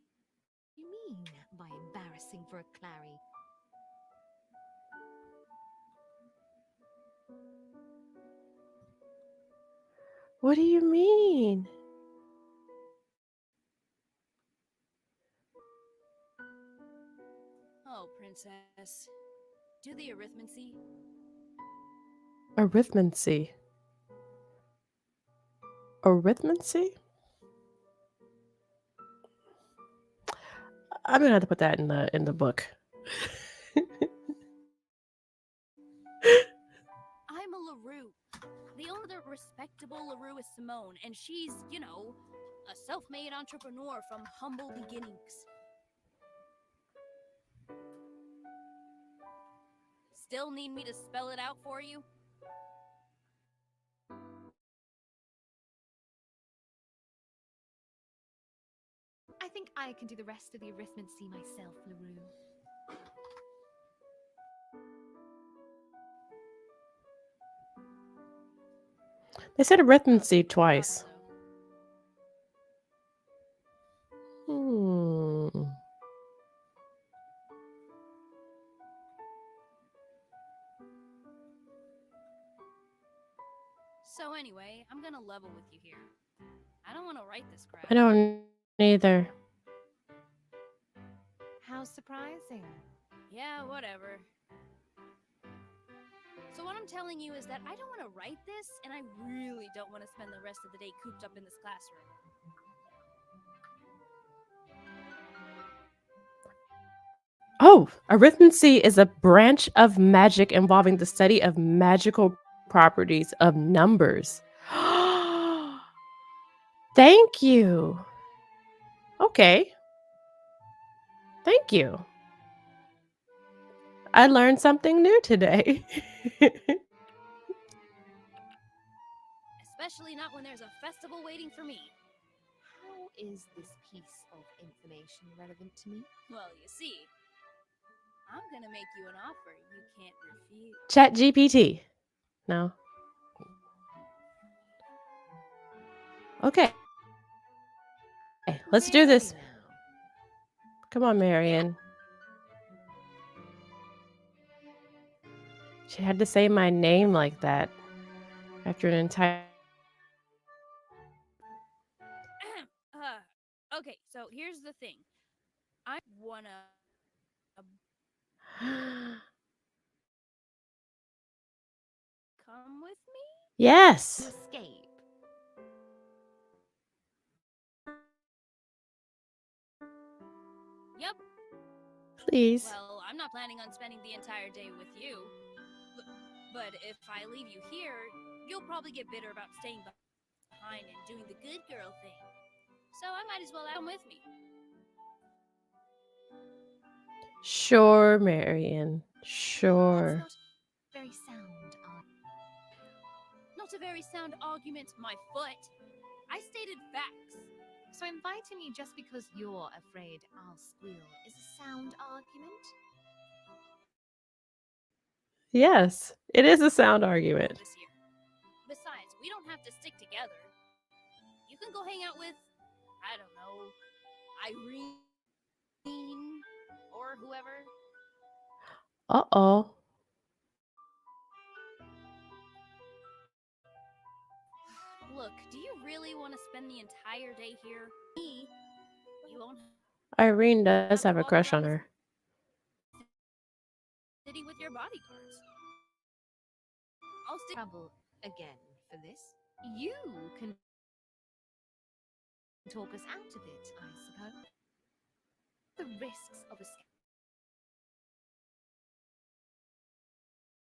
mean by embarrassing for a Clary? What do you mean? Oh, princess. Do the arithmancy. Arithmancy. Arithmancy? I'm gonna have to put that in the book. I'm a LaRue. The only other respectable LaRue is Simone, and she's, a self-made entrepreneur from humble beginnings. Still need me to spell it out for you? I think I can do the rest of the arithmancy myself, LaRue. They said arithmancy twice. Hmm. So anyway, I'm gonna level with you here. I don't want to write this crap. I don't either. How surprising. Yeah, whatever. So what I'm telling you is that I don't want to write this, and I really don't want to spend the rest of the day cooped up in this classroom. Oh, arithmancy is a branch of magic involving the study of magical properties of numbers. Thank you. Okay. Thank you. I learned something new today. Especially not when there's a festival waiting for me. How is this piece of information relevant to me? Well, you see, I'm gonna make you an offer you can't refuse. Chat GPT. No. Okay. Let's do this. Very well. Come on, Marion. She had to say my name like that after an entire. Okay, so here's the thing. I wanna come with me? Yes. Escape. Yep. Please. Well, I'm not planning on spending the entire day with you. But if I leave you here, you'll probably get bitter about staying behind and doing the good girl thing. So I might as well come with me. Sure, Marion. Sure. That's not very sound. Not a very sound argument, my foot. I stated facts. So inviting me just because you're afraid I'll squeal is a sound argument? Yes, it is a sound argument. This year. Besides, we don't have to stick together. You can go hang out with, I don't know, Irene or whoever. Uh-oh. Look, do you really want to spend the entire day here? Me, you won't Irene does have a walk crush around on the her. city with your bodyguards. I'll stick. Trouble again for this. You can talk us out of it, I suppose. The risks of escape.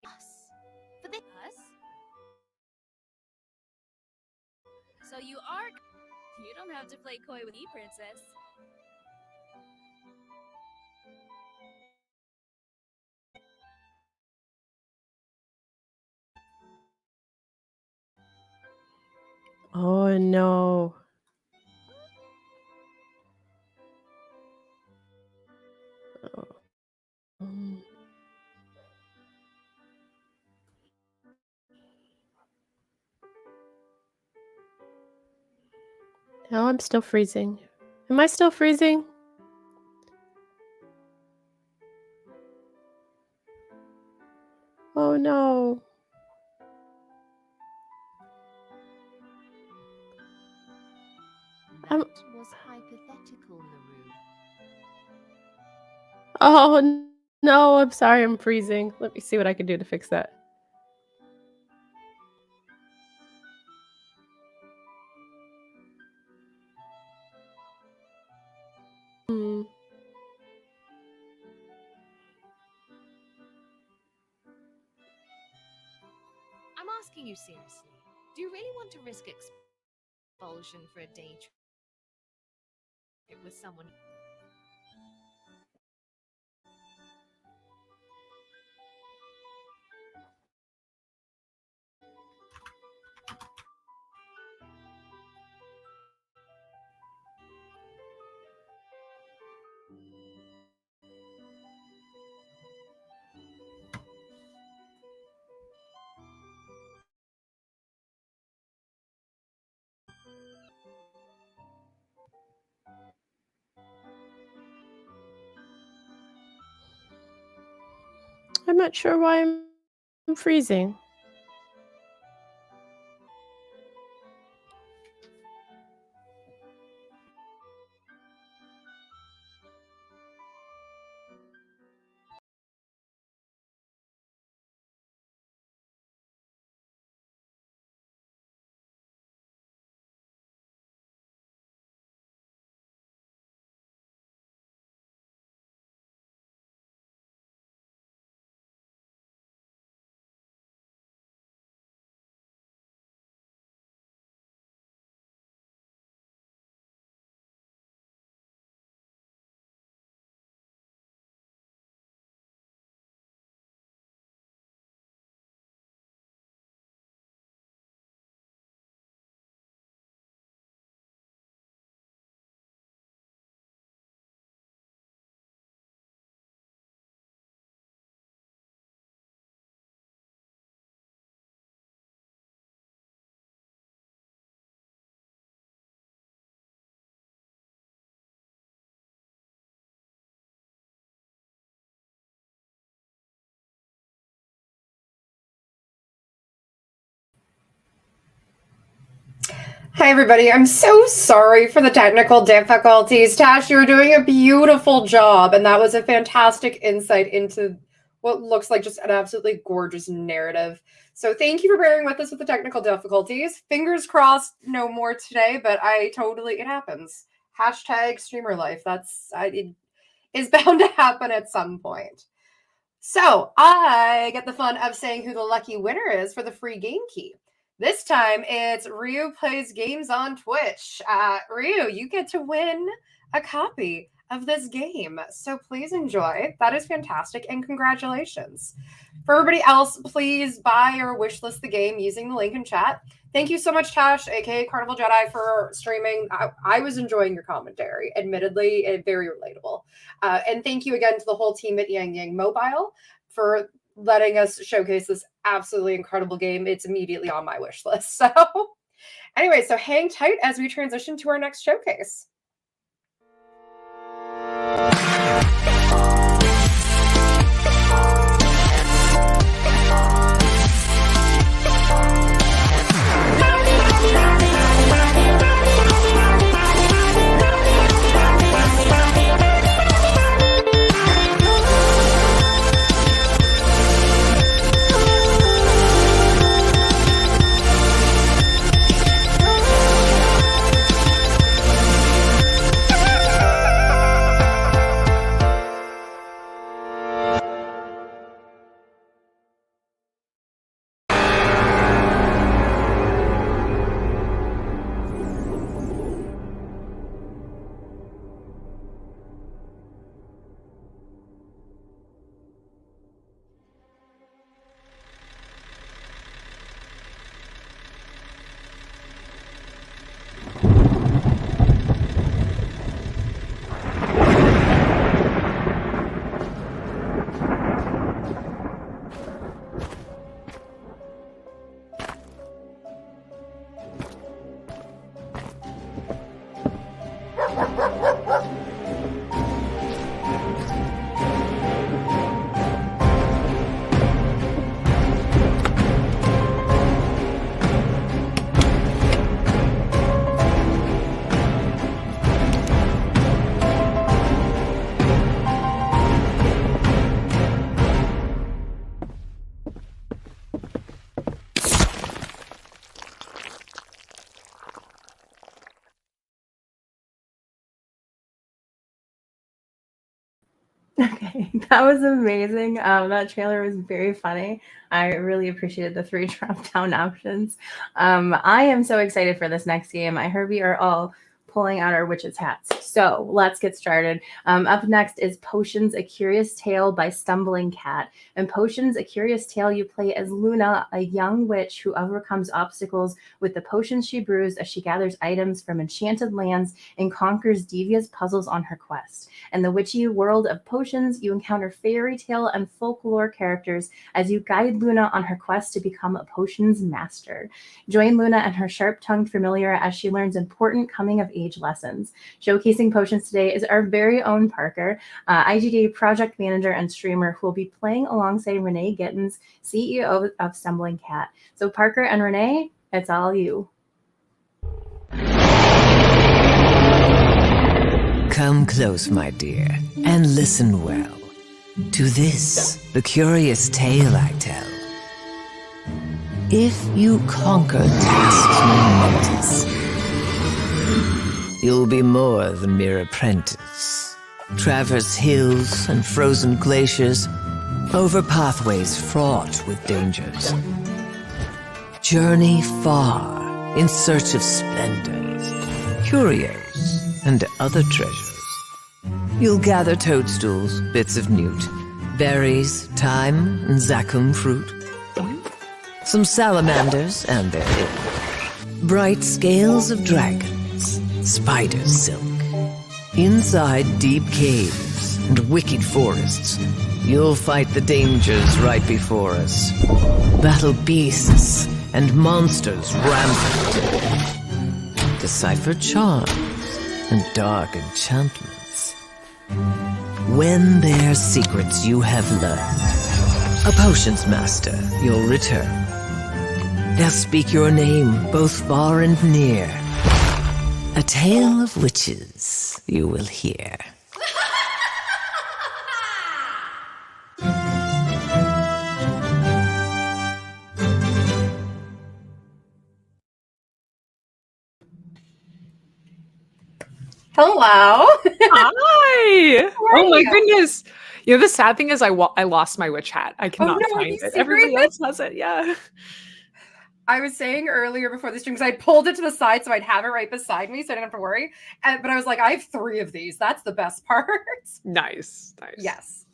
Us. For this. Us? So you are. You don't have to play coy with me, princess. Oh no. Oh. No, I'm still freezing. Am I still freezing? Oh no. That was hypothetical, Naru. Oh no, I'm sorry, I'm freezing. Let me see what I can do to fix that. Hmm. I'm asking you seriously. Do you really want to risk expulsion for a day trip with someone? I'm not sure why I'm freezing. Hi, everybody. I'm so sorry for the technical difficulties. Tash, you were doing a beautiful job, and that was a fantastic insight into what looks like just an absolutely gorgeous narrative. So thank you for bearing with us with the technical difficulties. Fingers crossed, no more today, but it happens. Hashtag streamer life. It is bound to happen at some point. So I get the fun of saying who the lucky winner is for the free game key. This time it's Ryu Plays Games on Twitch. Ryu, you get to win a copy of this game. So please enjoy. That is fantastic, and congratulations. For everybody else, please buy or wishlist the game using the link in chat. Thank you so much, Tash, aka Carnival Jedi, for streaming. I was enjoying your commentary, admittedly, very relatable. And thank you again to the whole team at Yang Yang Mobile for letting us showcase this absolutely incredible game. It's immediately on my wish list. So anyway, so hang tight as we transition to our next showcase. Okay, that was amazing. That trailer was very funny. I really appreciated the 3 drop-down options. I am so excited for this next game. I heard we are all pulling out our witches' hats. So let's get started. Up next is Potions, A Curious Tale by Stumbling Cat. In Potions, A Curious Tale, you play as Luna, a young witch who overcomes obstacles with the potions she brews as she gathers items from enchanted lands and conquers devious puzzles on her quest. In the witchy world of potions, you encounter fairy tale and folklore characters as you guide Luna on her quest to become a potions master. Join Luna and her sharp-tongued familiar as she learns important coming-of-age cutting-edge lessons. Showcasing potions today is our very own Parker, IGDA project manager and streamer who will be playing alongside Renee Gittins, CEO of Stumbling Cat. So Parker and Renee, it's all you. Come close, my dear, and listen well to this, the curious tale I tell. If you conquer tasks momentous, you'll be more than mere apprentice. Traverse hills and frozen glaciers, over pathways fraught with dangers. Journey far in search of splendors, curios, and other treasures. You'll gather toadstools, bits of newt, berries, thyme, and zacum fruit. Some salamanders and their ilk. Bright scales of dragons, spider silk. Inside deep caves and wicked forests, you'll fight the dangers right before us. Battle beasts and monsters rampant. Decipher charms and dark enchantments. When their secrets you have learned, a potions master you'll return. They'll speak your name both far and near. A tale of witches you will hear. Hello. Hi. How are Oh my you? goodness. You know, the sad thing is I lost my witch hat. I cannot no, are find you it. Everybody serious? else has it. Yeah. I was saying earlier before the stream because I pulled it to the side so I'd have it right beside me so I didn't have to worry. But I was like, I have 3 of these. That's the best part. Nice. Yes.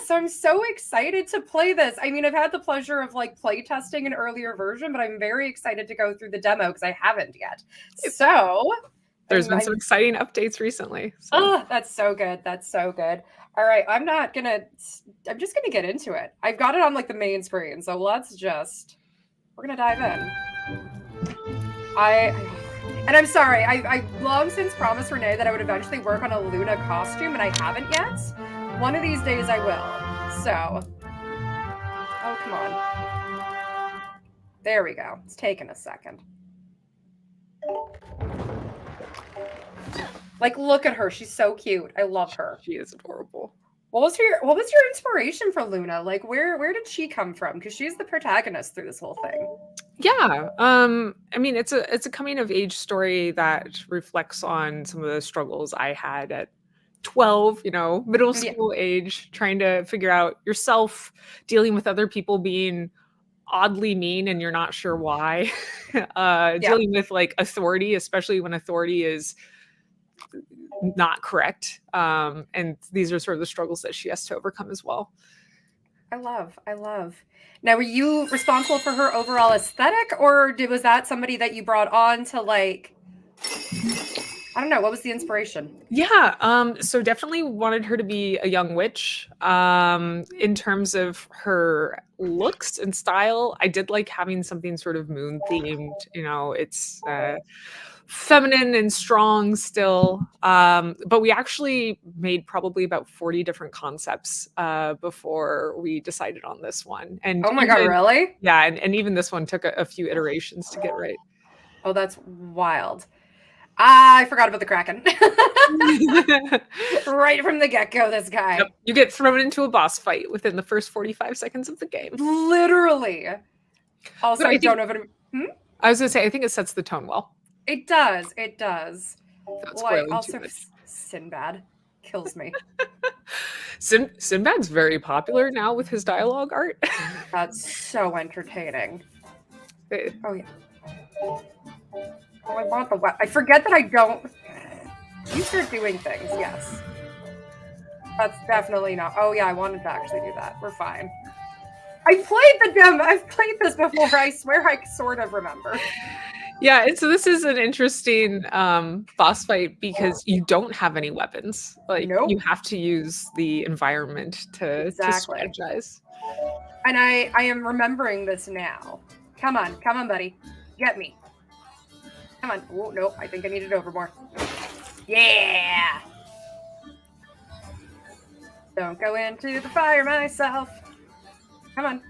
So I'm so excited to play this. I mean, I've had the pleasure of like play testing an earlier version, but I'm very excited to go through the demo because I haven't yet. So There's been some exciting updates recently. So. Oh, that's so good. That's so good. All right. I'm just going to get into it. I've got it on like the main screen. So we're going to dive in. And I'm sorry. I long since promised Renee that I would eventually work on a Luna costume and I haven't yet. One of these days I will. So, oh, come on. There we go. It's taken a second. Like, look at her. She's so cute. I love her. She is adorable. What was your inspiration for Luna? Like, where did she come from? Because she's the protagonist through this whole thing. Yeah. I mean, it's a coming of age story that reflects on some of the struggles I had at 12, middle school age, trying to figure out yourself, dealing with other people being oddly mean and you're not sure why. Dealing with like authority, especially when authority is not correct. And these are sort of the struggles that she has to overcome as well. I love. Now, were you responsible for her overall aesthetic, or was that somebody that you brought on to like, I don't know, what was the inspiration? Yeah, so definitely wanted her to be a young witch. In terms of her looks and style, I did like having something sort of moon themed. It's feminine and strong still. But we actually made probably about 40 different concepts before we decided on this one. And oh my God, really? Yeah, and even this one took a few iterations to get right. Oh, that's wild. I forgot about the Kraken. Right from the get-go, this guy. Yep. You get thrown into a boss fight within the first 45 seconds of the game. Literally. Also, I don't know if it... I was going to say, I think it sets the tone well. It does. It does. Like, also, Sinbad kills me. Sinbad's very popular now with his dialogue art. That's so entertaining. Oh, yeah. Oh, I want the weapon. I forget that I don't. You start doing things, yes. That's definitely not. Oh, yeah, I wanted to actually do that. We're fine. I played the demo. I've played this before. I swear I sort of remember. Yeah, and so this is an interesting boss fight because you don't have any weapons. Like, you have to use the environment to strategize. And I am remembering this now. Come on, buddy. Get me. Come on. Oh, no, I think I need it over more. Yeah! Don't go into the fire myself. Come on.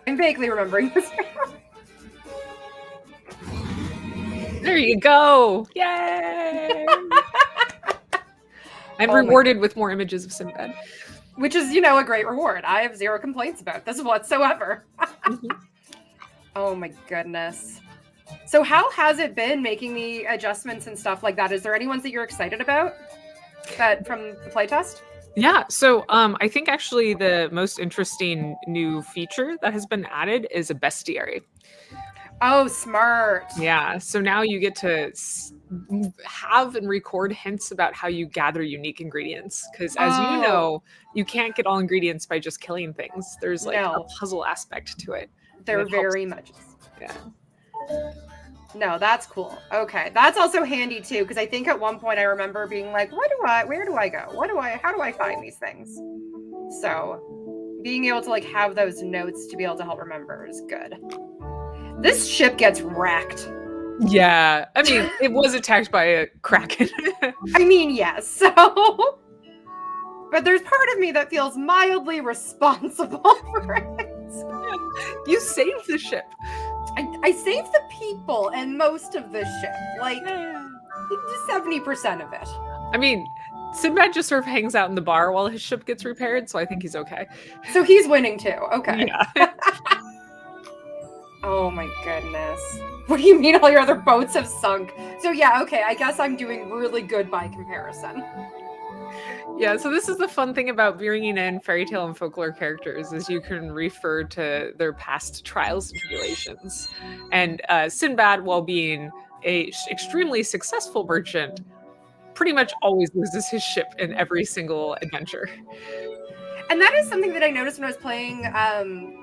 I'm vaguely remembering this. There you go. Yay! I'm Oh my rewarded with more images of Sinbad. Which is, you know, a great reward. I have zero complaints about this whatsoever. Oh my goodness. So how has it been making the adjustments and stuff like that? Is there any ones that you're excited about that from the playtest? Yeah, so I think actually the most interesting new feature that has been added is a bestiary. Oh, smart. Yeah, so now you get to have and record hints about how you gather unique ingredients. Because as you know, you can't get all ingredients by just killing things. There's like a puzzle aspect to it. There very much is. Yeah. No, that's cool. Okay, that's also handy too, because I think at one point I remember being like, where do I go? How do I find these things? So being able to like have those notes to be able to help remember is good. This ship gets wrecked. Yeah, I mean, it was attacked by a kraken. I mean, yes, so... But there's part of me that feels mildly responsible for it. You saved the ship. I saved the people and most of the ship. Like, 70% of it. I mean, Sinbad just sort of hangs out in the bar while his ship gets repaired, so I think he's okay. So he's winning too. Okay. Yeah. Oh my goodness. What do you mean all your other boats have sunk? So yeah, okay, I guess I'm doing really good by comparison. Yeah, so this is the fun thing about bringing in fairy tale and folklore characters is you can refer to their past trials and tribulations. And Sinbad, while being a extremely successful merchant, pretty much always loses his ship in every single adventure. And that is something that I noticed when I was playing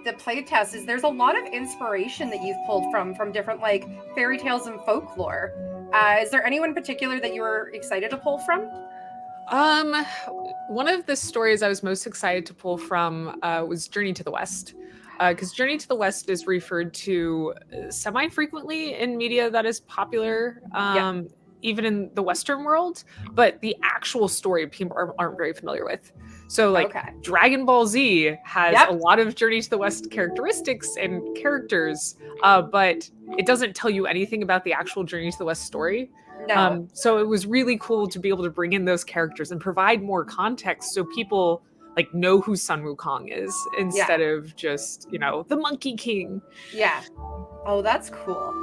the playtest, is there's a lot of inspiration that you've pulled from different like fairy tales and folklore. Is there anyone in particular that you were excited to pull from? One of the stories I was most excited to pull from was Journey to the West. Because Journey to the West is referred to semi-frequently in media that is popular, even in the Western world, but the actual story people aren't very familiar with. So like Dragon Ball Z has a lot of Journey to the West characteristics and characters, but it doesn't tell you anything about the actual Journey to the West story. No. So it was really cool to be able to bring in those characters and provide more context so people like know who Sun Wukong is instead of just, you know, the Monkey King. Yeah. Oh, that's cool.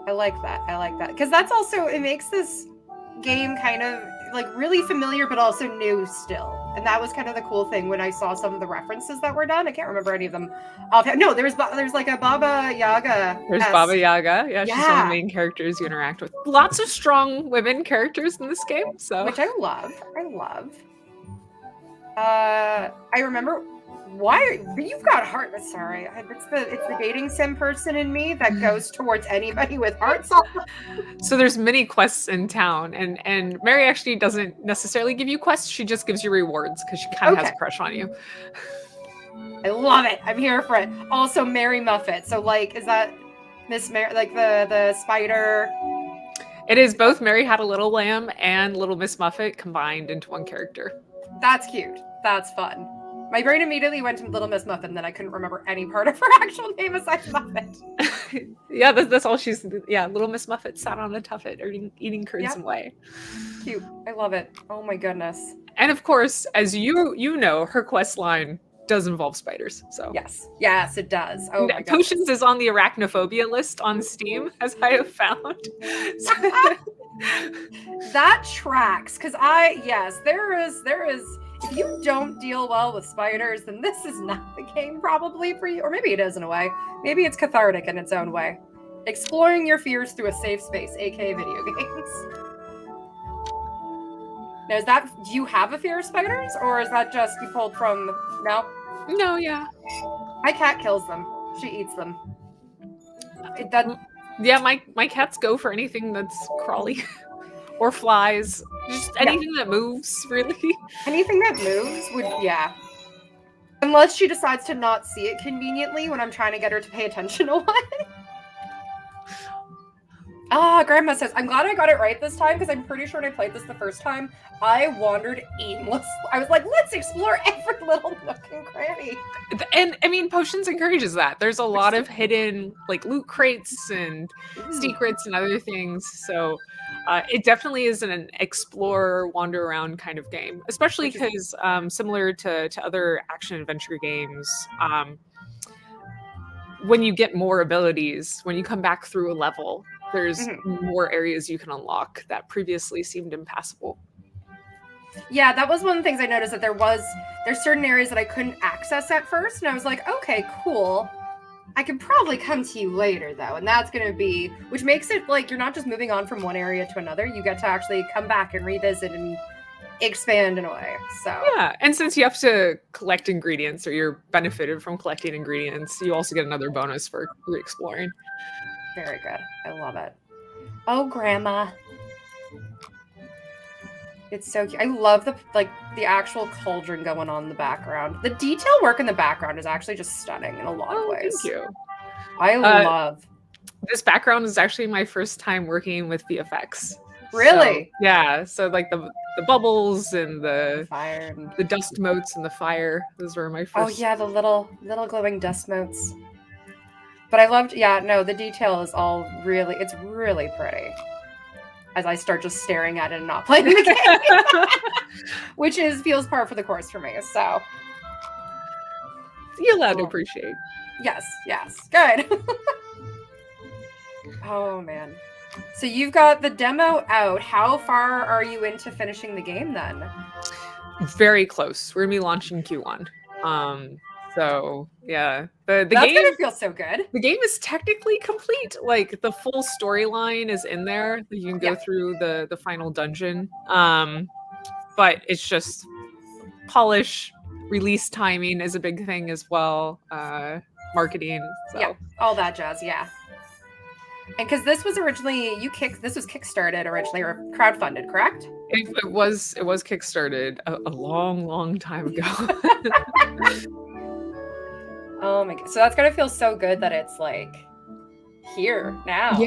I like that. I like that. Because that's also, it makes this game kind of like really familiar, but also new still. And that was kind of the cool thing when I saw some of the references that were done. I can't remember any of them. No, there's like a Baba Yaga. There's Baba Yaga. Yeah, she's one of the main characters you interact with. Lots of strong women characters in this game. So which I love. I remember you've got heart. Sorry, it's the dating sim person in me that goes towards anybody with hearts. So there's many quests in town, and Mary actually doesn't necessarily give you quests. She just gives you rewards because she kind of has a crush on you. I love it. I'm here for it. Also, Mary Muffet. So like, is that Miss Mary, like the spider? It is both Mary Had a Little Lamb and Little Miss Muffet combined into one character. That's cute. That's fun. My brain immediately went to Little Miss Muffet, and then I couldn't remember any part of her actual name aside from Muffet. Yeah, that's all she's... Yeah, Little Miss Muffet sat on a tuffet eating curds and whey. Cute. I love it. Oh my goodness. And of course, as you know, her quest line does involve spiders. So yes, it does. Oh my god. Potions is on the arachnophobia list on Steam, as I have found. That tracks, because there is. If you don't deal well with spiders, then this is not the game probably for you. Or maybe it is in a way. Maybe it's cathartic in its own way. Exploring your fears through a safe space, aka video games. Now, do you have a fear of spiders? Or is that just you pulled from, no? No, yeah. My cat kills them. She eats them. Yeah, my cats go for anything that's crawly. Or flies. Just anything that moves, really. Anything that moves would, Unless she decides to not see it conveniently when I'm trying to get her to pay attention to one. Grandma says, I'm glad I got it right this time because I'm pretty sure when I played this the first time, I wandered aimless. I was like, let's explore every little nook and cranny. And I mean, Potions encourages that. There's a lot of hidden like loot crates and secrets and other things. So it definitely is an explore, wander around kind of game, especially because similar to other action adventure games, when you get more abilities, when you come back through a level, there's more areas you can unlock that previously seemed impassable. Yeah, that was one of the things I noticed, that there's certain areas that I couldn't access at first, and I was like, okay, cool. I can probably come to you later though, and that's gonna be, which makes it like you're not just moving on from one area to another, you get to actually come back and revisit and expand in a way. So yeah, and since you have to collect ingredients, or you're benefited from collecting ingredients, you also get another bonus for re-exploring. Very good. I love it. Oh, Grandma. It's so cute. I love the actual cauldron going on in the background. The detail work in the background is actually just stunning in a lot of ways. Thank you. I love this background is actually my first time working with VFX. Really? So, yeah. So like the bubbles and the fire, the dust motes and the fire. Those were my first. Oh yeah, the little glowing dust motes. But I loved, the detail is it's really pretty. As I start just staring at it and not playing the game. Which feels par for the course for me, so. You're allowed to appreciate. Yes, good. Oh man. So you've got the demo out. How far are you into finishing the game then? Very close. We're gonna be launching Q1. So yeah, the That's game gonna feel so good. The game is technically complete. Like the full storyline is in there. You can go through the final dungeon. But it's just polish. Release timing is a big thing as well. Marketing. So. Yeah, all that jazz. Yeah. And because this was originally this was kickstarted originally or crowdfunded, correct? It was kickstarted a long time ago. Oh my god! So that's gonna feel so good that it's like here now.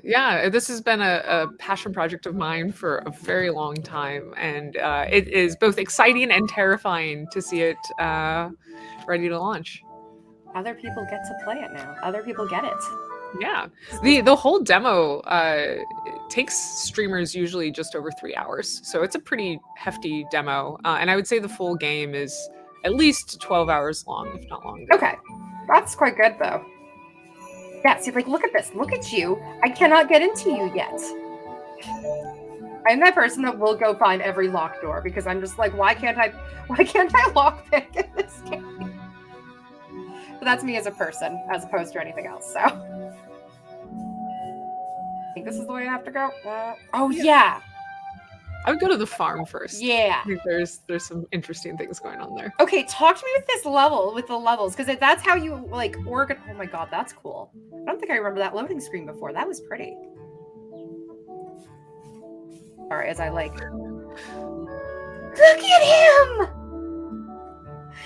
Yeah. This has been a passion project of mine for a very long time, and it is both exciting and terrifying to see it ready to launch. Other people get to play it now. Other people get it. Yeah, the whole demo takes streamers usually just over 3 hours, so it's a pretty hefty demo, and I would say the full game is at least 12 hours long, if not longer. Okay, that's quite good though. Yeah, see, like, look at this. Look at you. I cannot get into you yet. I'm that person that will go find every locked door because I'm just like, why can't I lockpick in this game? But that's me as a person, as opposed to anything else. So, I think this is the way I have to go. Yeah. I would go to the farm first. Yeah. I think there's some interesting things going on there. Okay, talk to me with the levels, because that's how you like organize. Oh my god, that's cool. I don't think I remember that loading screen before. That was pretty. All right, as I like. Look at him!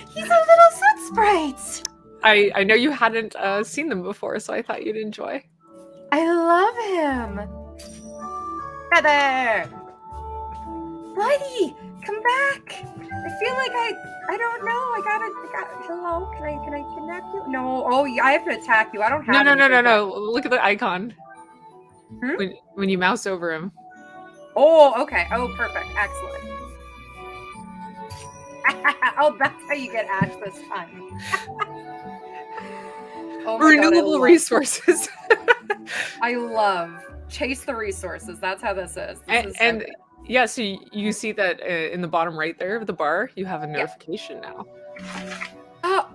He's a little soot sprite. I know you hadn't seen them before, so I thought you'd enjoy. I love him. Heather! Buddy, come back! I feel like I don't know. I gotta hello. Can I kidnap you? No. Oh, I have to attack you. I don't have. No. Look at the icon. When you mouse over him. Oh, okay. Oh, perfect. Excellent. Oh, that's how you get Ash this time. Oh my Renewable resources. I love chase the resources. That's how this is. Yeah, so you see that in the bottom right there of the bar, you have a notification now. Oh,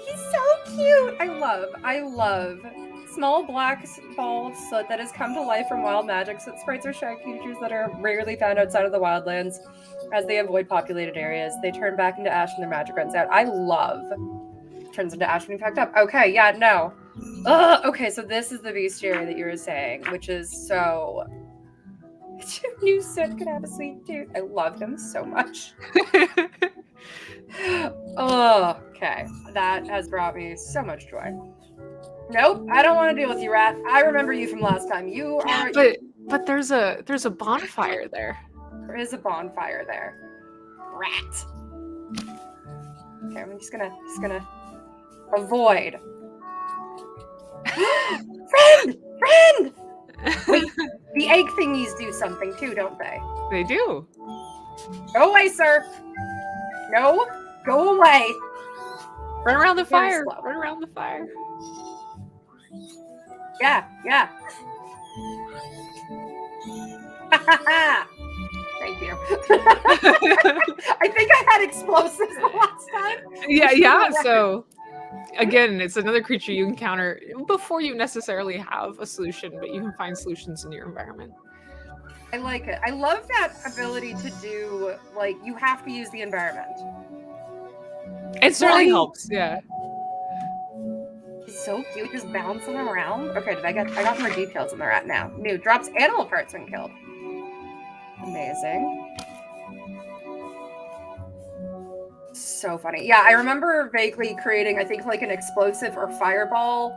he's so cute. I love small black ball of soot that has come to life from wild magic. Soot sprites are shy creatures that are rarely found outside of the wildlands. As they avoid populated areas, they turn back into ash when their magic runs out. I love turns into ash when you packed up. Okay, yeah, no. Okay, so this is the bestiary that you were saying, which is so. New Soot could have a sweet tooth. I love him so much. Okay, that has brought me so much joy. Nope, I don't want to deal with you, rat. I remember you from last time. You are. But there's a bonfire there. There is a bonfire there. Rat. Okay, I'm just gonna avoid. Friend! Wait, the egg thingies do something too, don't they? They do. Go away, sir. No, go away. Run around the Very fire. slow. Run around the fire. Yeah. Thank you. I think I had explosives the last time. Yeah. So again, it's another creature you encounter before you necessarily have a solution, but you can find solutions in your environment. I like it. I love that ability to do, like, you have to use the environment. It certainly helps, yeah. He's so cute, just bouncing around. Okay, I got more details on the rat now. New, drops animal parts when killed. Amazing. So funny. Yeah, I remember vaguely creating, I think, like an explosive or fireball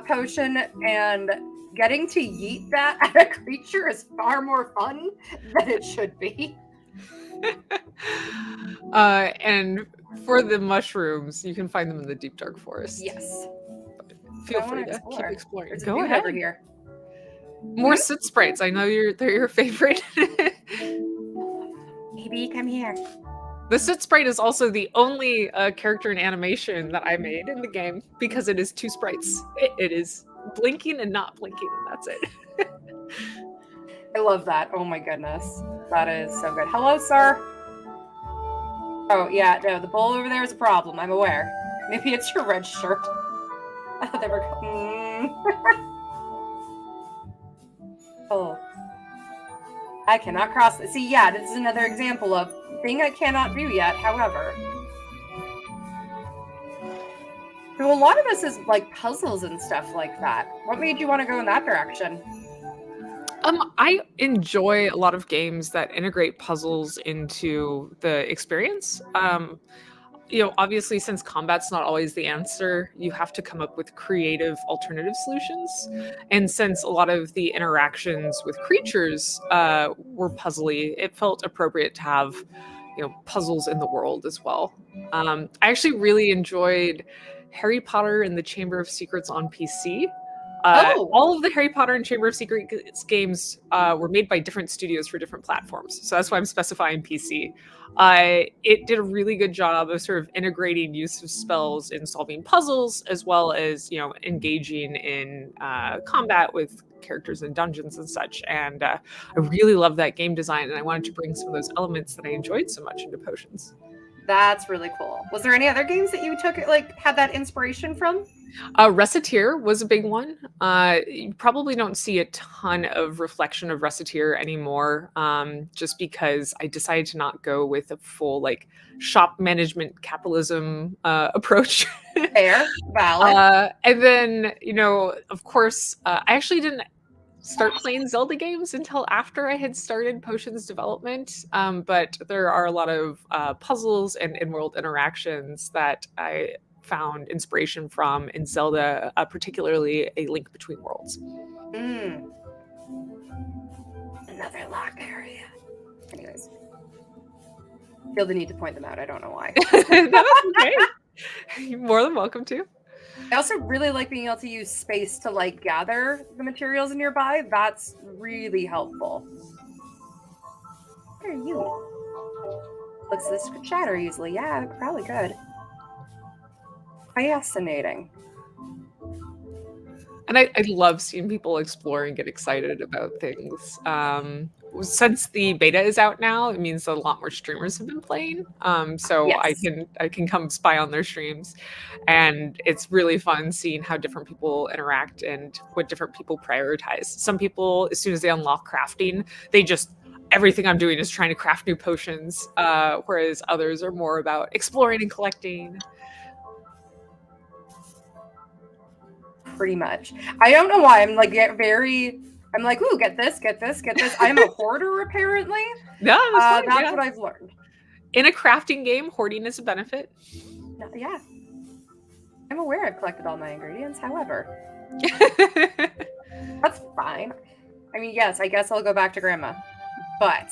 potion, and getting to yeet that at a creature is far more fun than it should be. And for the mushrooms, you can find them in the deep dark forest. Yes. But feel free to keep exploring. There's Go a ahead. over here. More soot sprites. I know they're your favorite. Baby, come here. The soot sprite is also the only character in animation that I made in the game because it is two sprites. It is blinking and not blinking, and that's it. I love that. Oh my goodness. That is so good. Hello, sir. Oh, yeah, no, the bowl over there is a problem. I'm aware. Maybe it's your red shirt. I thought they were... Oh. I cannot cross this. See, yeah, this is another example of thing I cannot do yet, however. So a lot of this is like puzzles and stuff like that. What made you want to go in that direction? I enjoy a lot of games that integrate puzzles into the experience. Obviously, since combat's not always the answer, you have to come up with creative alternative solutions. And since a lot of the interactions with creatures were puzzly, it felt appropriate to have, puzzles in the world as well. I actually really enjoyed Harry Potter and the Chamber of Secrets on PC. All of the Harry Potter and Chamber of Secrets games were made by different studios for different platforms. So that's why I'm specifying PC. It did a really good job of sort of integrating use of spells in solving puzzles, as well as, engaging in combat with characters in dungeons and such. And I really love that game design, and I wanted to bring some of those elements that I enjoyed so much into Potions. That's really cool. Was there any other games that you had that inspiration from? Reciteer was a big one. You probably don't see a ton of reflection of Reciteer anymore, just because I decided to not go with a full shop management capitalism approach. Fair, valid. And then, of course, I actually didn't start playing Zelda games until after I had started Potions development, but there are a lot of puzzles and in-world interactions that I found inspiration from in Zelda, particularly A Link Between Worlds. Another locked area. Anyways, feel the need to point them out. I don't know why. That's okay. You're more than welcome to. I also really like being able to use space to gather the materials nearby. That's really helpful. What are you? Looks this could shatter easily. Yeah, probably good. Fascinating. And I love seeing people explore and get excited about things. Since the beta is out now, it means that a lot more streamers have been playing. So yes. I can come spy on their streams, and it's really fun seeing how different people interact and what different people prioritize. Some people, as soon as they unlock crafting, everything I'm doing is trying to craft new potions, whereas others are more about exploring and collecting. Pretty much. I don't know why I'm I'm like, ooh, get this. I'm a hoarder, apparently. No, that's what I've learned. In a crafting game, hoarding is a benefit. Yeah. I'm aware I've collected all my ingredients, however. That's fine. I mean, yes, I guess I'll go back to Grandma. But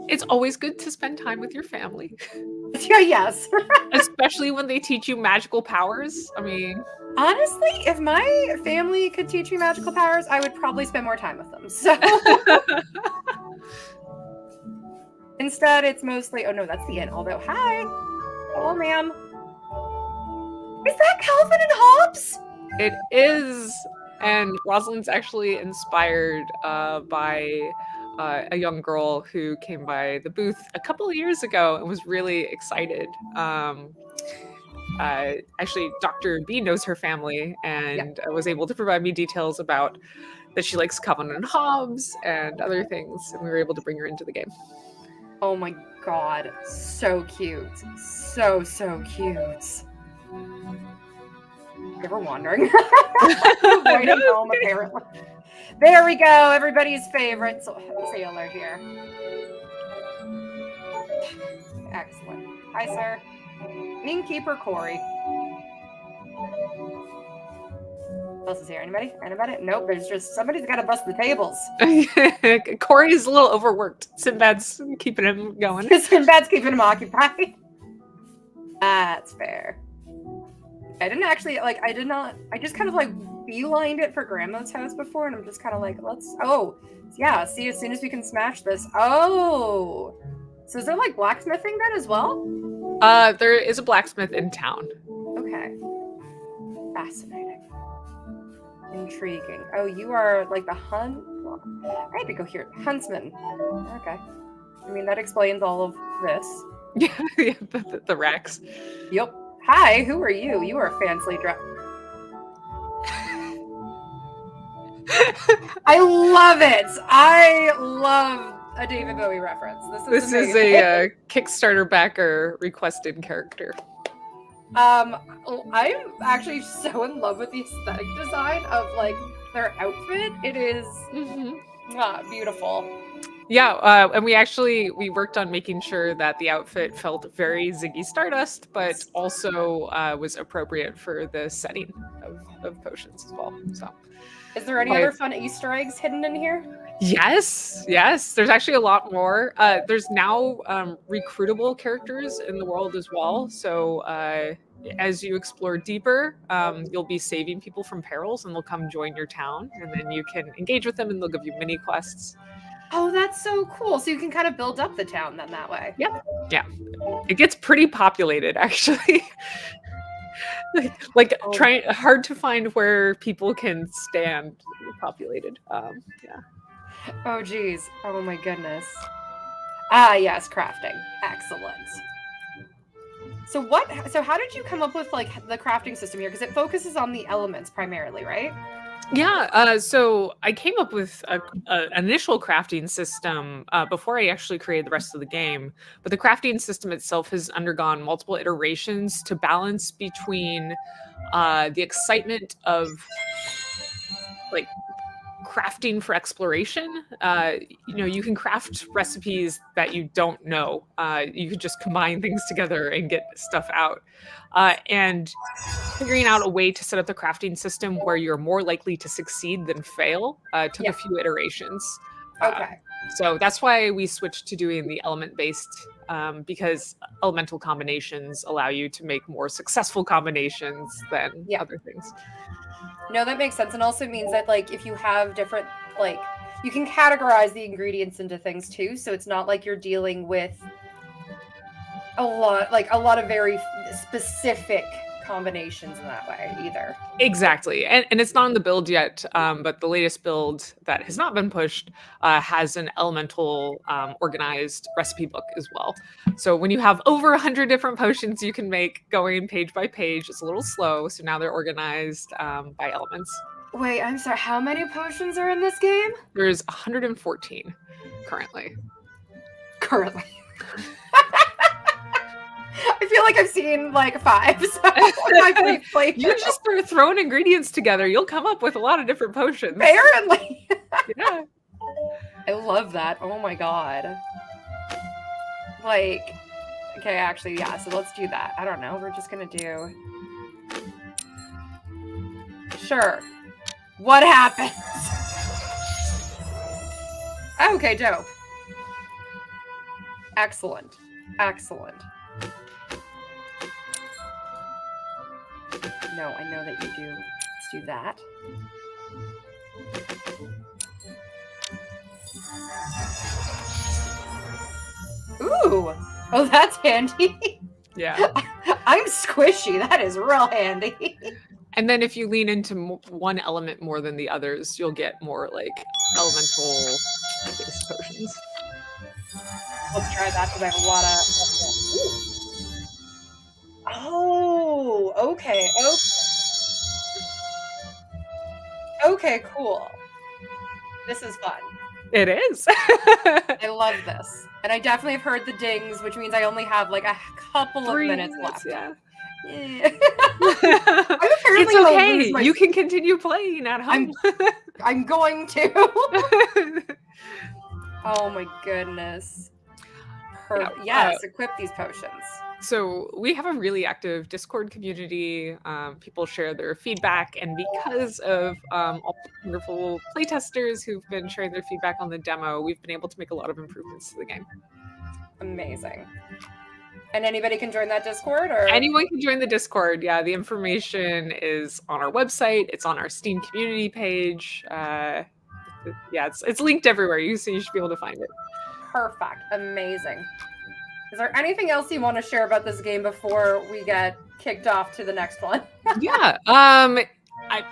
It's always good to spend time with your family. yes. Especially when they teach you magical powers. I mean, honestly, if my family could teach me magical powers, I would probably spend more time with them. So instead, it's mostly, oh no, that's the end. Although, hi. Hello, ma'am. Is that Calvin and Hobbes? it is. And Rosalind's actually inspired by a young girl who came by the booth a couple of years ago and was really excited. Actually, Dr. B knows her family and was able to provide me details about that she likes Calvin and Hobbes and other things, and we were able to bring her into the game. Oh my god, so cute. So cute. They were wandering. Avoiding home, apparently. There we go, everybody's favorite sailor here. Excellent. Hi, sir. Innkeeper Corey. What else is here? Anybody? Anybody? Nope, there's just somebody's got to bust the tables. Corey's a little overworked. Sinbad's keeping him going. Sinbad's keeping him occupied. That's fair. I didn't actually, I just kind of beelined it for Grandma's house before, and I'm just kind of like, yeah, see, as soon as we can smash this. Oh! So is there blacksmithing then as well? There is a blacksmith in town. Okay. Fascinating. Intriguing. Oh, you are the I had to go here. Huntsman. Okay. I mean, that explains all of this. Yeah, the racks. Yep. Hi, who are you? You are fancily dressed. I love it. I love a David Bowie reference. This is a Kickstarter backer requested character. I'm actually so in love with the aesthetic design of their outfit. It is beautiful. Yeah, and we worked on making sure that the outfit felt very Ziggy Stardust, but also was appropriate for the setting of potions as well. So, is there any other fun Easter eggs hidden in here? Yes. There's actually a lot more. There's now recruitable characters in the world as well. So as you explore deeper, you'll be saving people from perils, and they'll come join your town, and then you can engage with them, and they'll give you mini quests. Oh, that's so cool. So you can kind of build up the town then that way. Yep. Yeah. It gets pretty populated, actually. Hard to find where people can stand populated. Yeah. Oh, geez. Oh, my goodness. Ah, yes, crafting. Excellent. So how did you come up with the crafting system here? Because it focuses on the elements primarily, right? Yeah, so I came up with an initial crafting system before I actually created the rest of the game. But the crafting system itself has undergone multiple iterations to balance between the excitement of crafting for exploration. You can craft recipes that you don't know. You could just combine things together and get stuff out. And figuring out a way to set up the crafting system where you're more likely to succeed than fail took a few iterations. Okay. So that's why we switched to doing the element-based, because elemental combinations allow you to make more successful combinations than other things. No, that makes sense. And also means that if you have different, you can categorize the ingredients into things too. So it's not like you're dealing with a lot of very specific combinations in that way either. Exactly. And it's not on the build yet, but the latest build that has not been pushed has an elemental organized recipe book as well. So when you have over 100 different potions you can make going page by page, it's a little slow. So now they're organized by elements. Wait, I'm sorry. How many potions are in this game? There's 114 currently. I feel like I've seen 5. So you just start throwing ingredients together, you'll come up with a lot of different potions. Apparently. Yeah. I love that. Oh my god. Okay, actually, yeah, so let's do that. I don't know. We're just going to do... Sure. What happens? Okay, dope. Excellent. Excellent. No, I know that you do. Let's do that. Ooh. Oh, that's handy. Yeah. I'm squishy. That is real handy. And then if you lean into one element more than the others, you'll get more like elemental based potions. Let's try that because I have a lot of... Oh, okay. Okay, cool. This is fun. It is. I love this. And I definitely have heard the dings, which means I only have like a couple of minutes left. Yeah. It's okay. You can continue playing at home. I'm going to. Oh my goodness. Yes, equip these potions. So we have a really active Discord community. People share their feedback, and because of all the wonderful playtesters who've been sharing their feedback on the demo, we've been able to make a lot of improvements to the game. Amazing. And anybody can join that Discord, or anyone can join the Discord. Yeah, the information is on our website. It's on our Steam community page. Yeah, it's linked everywhere. So you should be able to find it. Perfect. Amazing. Is there anything else you want to share about this game before we get kicked off to the next one? Yeah. I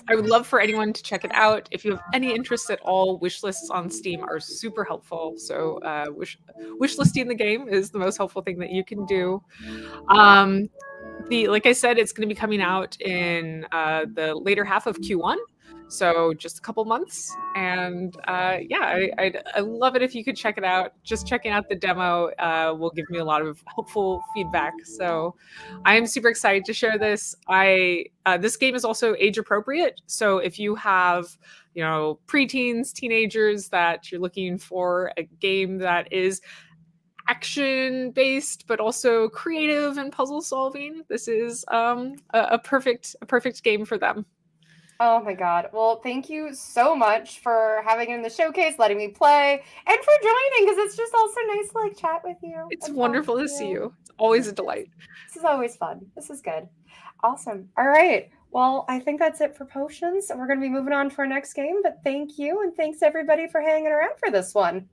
would love for anyone to check it out. If you have any interest at all, wish lists on Steam are super helpful. So wish listing the game is the most helpful thing that you can do. Like I said, it's going to be coming out in the later half of Q1. So just a couple months. And I'd love it if you could check it out. Just checking out the demo will give me a lot of helpful feedback. So I am super excited to share this. This game is also age appropriate. So if you have, preteens, teenagers that you're looking for a game that is action based, but also creative and puzzle solving, this is a perfect game for them. Oh my God. Well, thank you so much for having it in the showcase, letting me play, and for joining, because it's just also nice to chat with you. It's wonderful to see you. It's always a delight. This is always fun. This is good. Awesome. All right. Well, I think that's it for potions. We're going to be moving on to our next game, but thank you, and thanks everybody for hanging around for this one.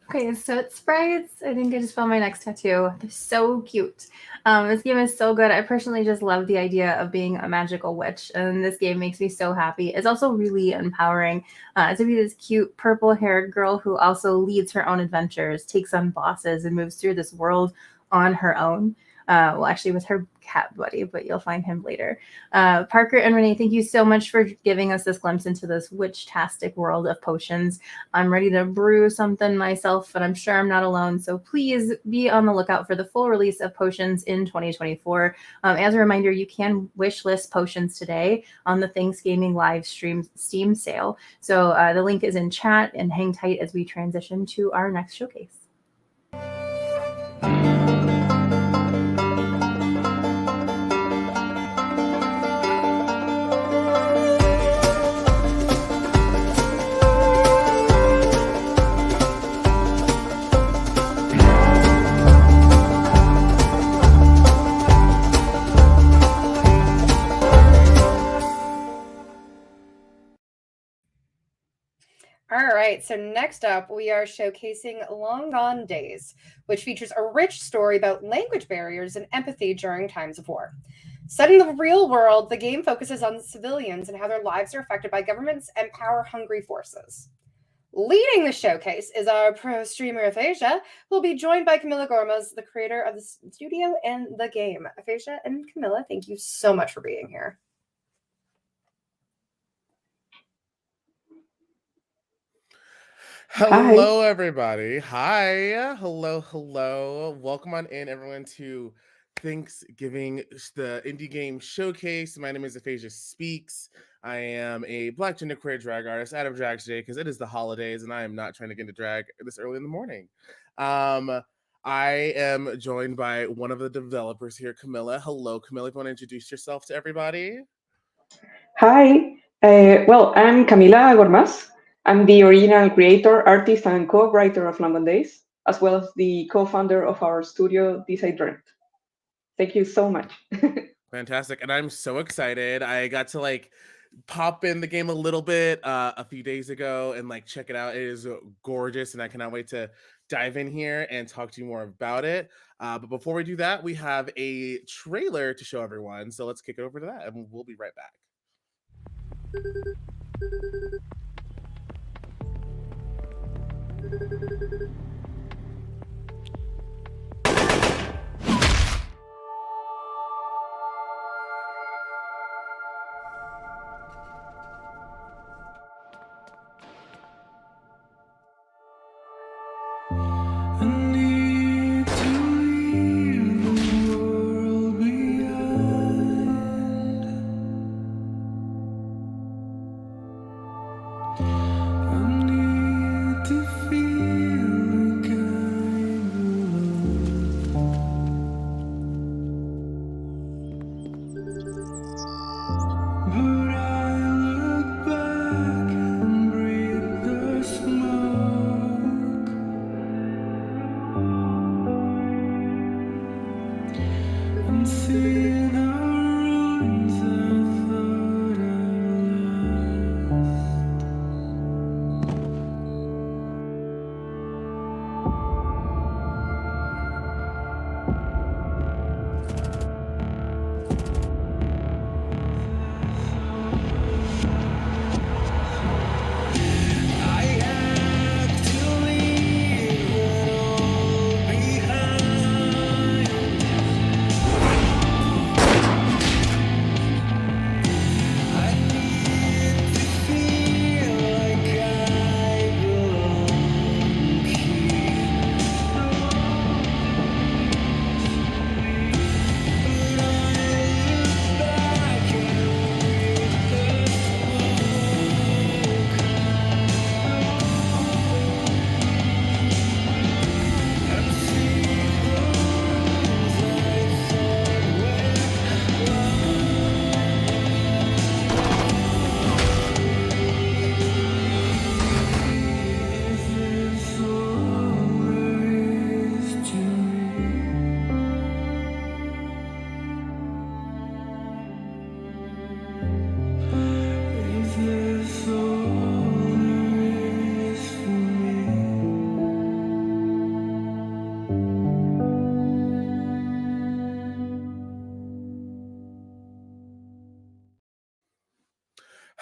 Okay, so it's sprites. I think I just found my next tattoo. They're so cute. This game is so good. I personally just love the idea of being a magical witch, and this game makes me so happy. It's also really empowering to be this cute purple-haired girl who also leads her own adventures, takes on bosses, and moves through this world on her own. Well, actually, with her cat buddy, but you'll find him later. Parker and Renee, thank you so much for giving us this glimpse into this witch-tastic world of potions. I'm ready to brew something myself, but I'm sure I'm not alone. So please be on the lookout for the full release of potions in 2024. As a reminder, you can wish list potions today on the ThanksGaming live stream Steam sale. So the link is in chat, and hang tight as we transition to our next showcase. All right, so next up, we are showcasing Long Gone Days, which features a rich story about language barriers and empathy during times of war. Set in the real world, the game focuses on civilians and how their lives are affected by governments and power-hungry forces. Leading the showcase is our pro streamer Aphasia, who will be joined by Camilla Gormaz, the creator of the studio and the game. Aphasia and Camilla, thank you so much for being here. Hello, everybody. Hi. Hello. Welcome on in, everyone, to Thanksgiving, the indie game showcase. My name is Aphasia Speaks. I am a Black genderqueer drag artist out of drag today because it is the holidays and I am not trying to get into drag this early in the morning. I am joined by one of the developers here, Camilla. Hello, Camilla. If you want to introduce yourself to everybody. Hi, well, I'm Camila Gormaz. I'm the original creator, artist, and co-writer of London Days, as well as the co-founder of our studio, This I Dreamt. Thank you so much. Fantastic. And I'm so excited. I got to pop in the game a little bit a few days ago and check it out. It is gorgeous and I cannot wait to dive in here and talk to you more about it. But before we do that, we have a trailer to show everyone. So let's kick it over to that and we'll be right back.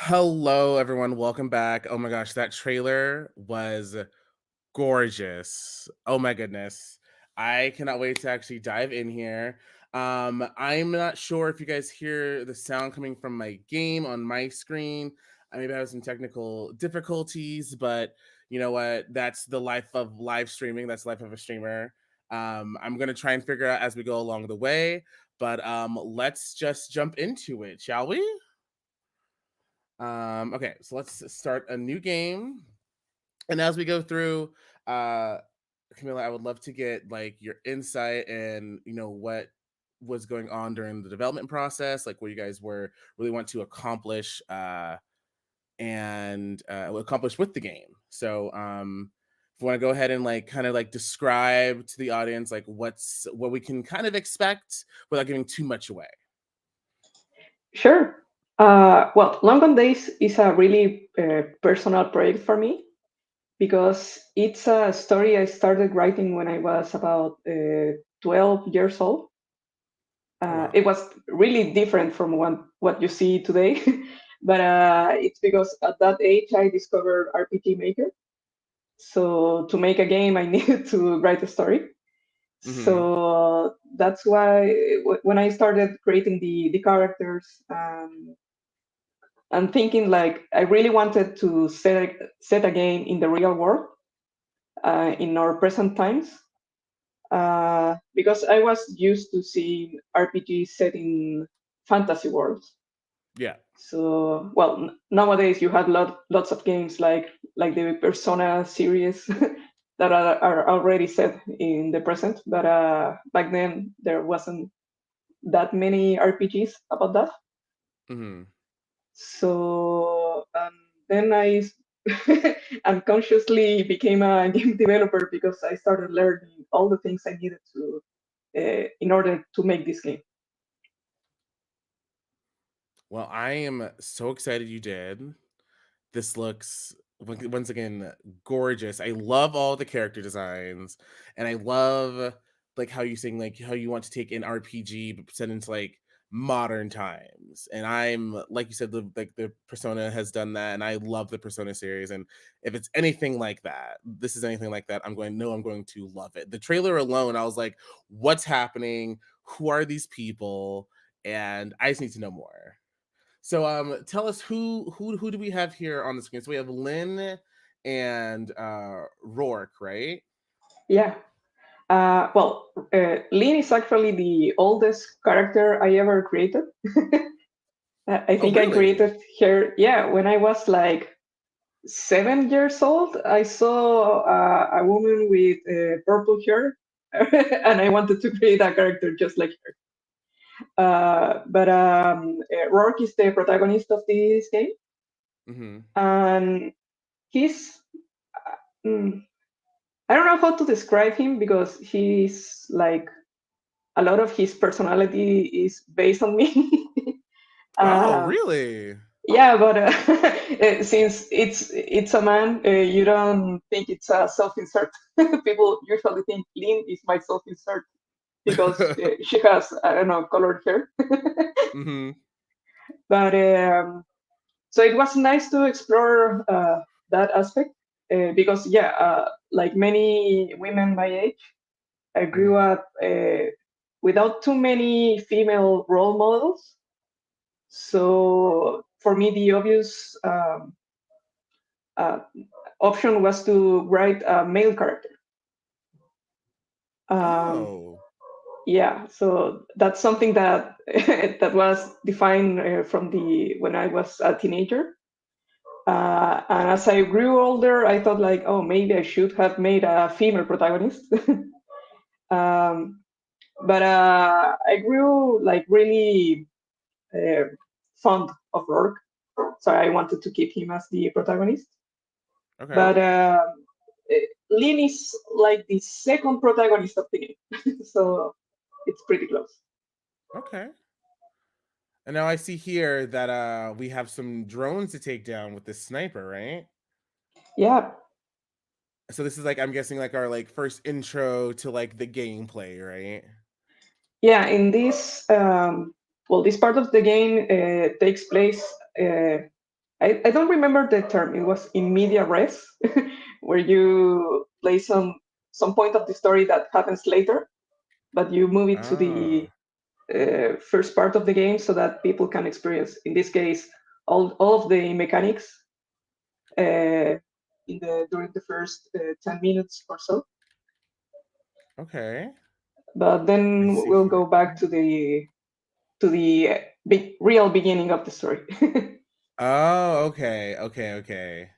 Hello, everyone. Welcome back. Oh my gosh, that trailer was gorgeous. Oh my goodness. I cannot wait to actually dive in here. I'm not sure if you guys hear the sound coming from my game on my screen. I maybe have some technical difficulties, but you know what? That's the life of live streaming. That's the life of a streamer. I'm gonna try and figure out as we go along the way, but let's just jump into it, shall we? Okay, so let's start a new game. And as we go through, uh, Camilla, I would love to get like your insight and what was going on during the development process, like what you guys were really want to accomplish and accomplish with the game. So if you want to go ahead and like kind of like describe to the audience like what we can kind of expect without giving too much away. Sure. Well, London Days is a really personal project for me because it's a story I started writing when I was about 12 years old. It was really different from what you see today, but it's because at that age I discovered RPG Maker. So to make a game, I needed to write a story. So that's why when I started creating the characters and thinking like I really wanted to set a game in the real world in our present times because I was used to seeing RPGs set in fantasy worlds. Yeah. So well, nowadays you have lots of games like the Persona series that are already set in the present, but back then there wasn't that many RPGs about that. So then I unconsciously became a game developer because I started learning all the things I needed to in order to make this game. Well, I am so excited you did. This looks once again gorgeous. I love all the character designs, and I love like how you saying like how you want to take an RPG but set into like modern times. And I'm like you said, the Persona has done that, and I love the Persona series. And if it's anything like that, this is anything like that, I'm going to love it. The trailer alone, I was like, what's happening? Who are these people? And I just need to know more. So tell us who do we have here on the screen? So we have Lynn and Rourke, right? Yeah. Well, Lynn is actually the oldest character I ever created. I think I created her, yeah, when I was like 7 years old. I saw a woman with purple hair, and I wanted to create a character just like her. But Rourke is the protagonist of this game, and he's I don't know how to describe him because he's like a lot of his personality is based on me. Oh, really? Yeah, but since it's a man, you don't think it's a self-insert. People usually think Lynn is my self-insert because she has, I don't know, colored hair. But so it was nice to explore that aspect because yeah, like many women my age, I grew up without too many female role models. So for me, the obvious option was to write a male character. Yeah, so that's something that that was defined from the when I was a teenager. And as I grew older, I thought like, oh, maybe I should have made a female protagonist. But I grew like really fond of Rourke, so I wanted to keep him as the protagonist. Okay. But Lynn is like the second protagonist of the game, so it's pretty close. Okay. And now I see here that we have some drones to take down with this sniper, right? Yeah. So this is like, I'm guessing like our like first intro to like the gameplay, right? Yeah, in this well, this part of the game takes place I don't remember the term. It was in media res, where you play some point of the story that happens later, but you move it to the first part of the game so that people can experience, in this case, all of the mechanics during the first 10 minutes or so. Okay. But then we'll go back to the real beginning of the story. Oh, okay, okay.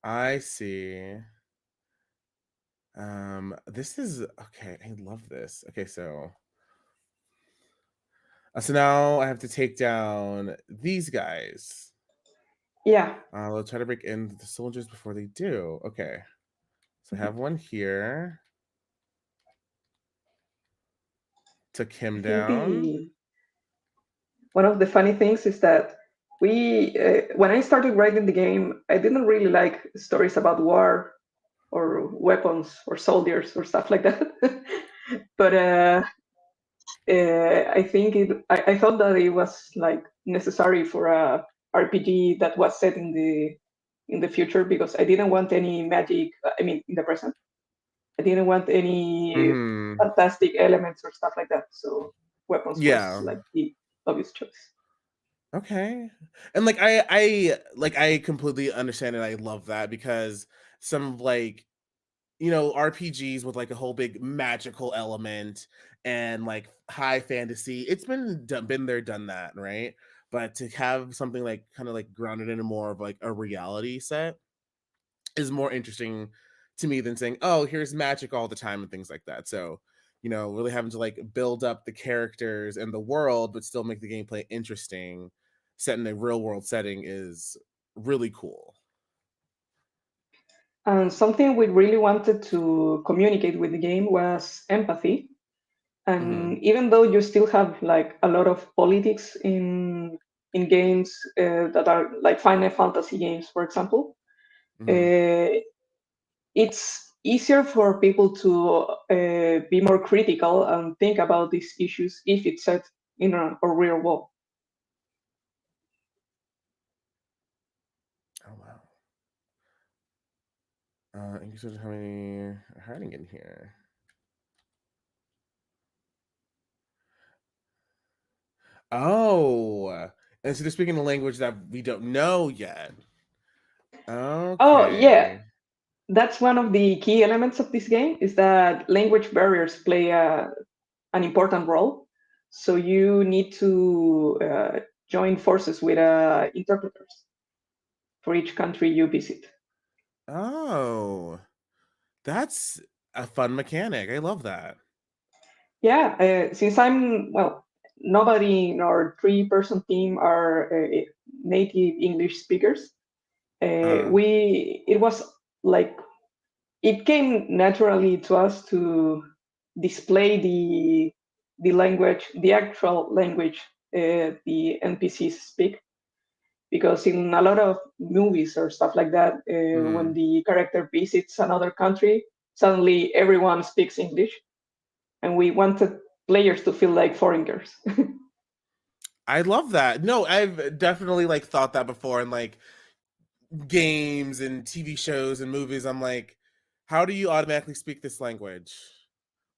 I see. This is okay. I love this. Okay, so now I have to take down these guys. Yeah. I'll try to break in the soldiers before they do. Okay, so I have one here. Took him I think down. one of the funny things is that when I started writing the game, I didn't really like stories about war or weapons or soldiers or stuff like that. But I think I thought that it was like necessary for a RPG that was set in the future, because I didn't want any magic. I mean, in the present, I didn't want any fantastic elements or stuff like that. So weapons was Yeah. like the obvious choice. Okay. And like I completely understand and I love that, because some like RPGs with like a whole big magical element and like high fantasy, it's been there, done that, right? But to have something like kind of like grounded in a more of like a reality set is more interesting to me than saying, oh, here's magic all the time and things like that. So really having to like build up the characters and the world but still make the gameplay interesting set in a real world setting is really cool. And something we really wanted to communicate with the game was empathy. And even though you still have like a lot of politics in games that are like Final Fantasy games, for example, it's easier for people to be more critical and think about these issues if it's set in a real world. Oh wow. And you how many are hiding in here? Oh, and so they're speaking a language that we don't know yet. Okay. Oh yeah, that's one of the key elements of this game, is that language barriers play an important role. So you need to join forces with interpreters for each country you visit. Oh, that's a fun mechanic. I love that. Yeah, since nobody in our 3-person team are native English speakers. It was like it came naturally to us to display the language, the actual language the NPCs speak, because in a lot of movies or stuff like that, when the character visits another country, suddenly everyone speaks English, and we wanted players to feel like foreigners. I love that. No, I've definitely like thought that before in like games and TV shows and movies. I'm like, how do you automatically speak this language?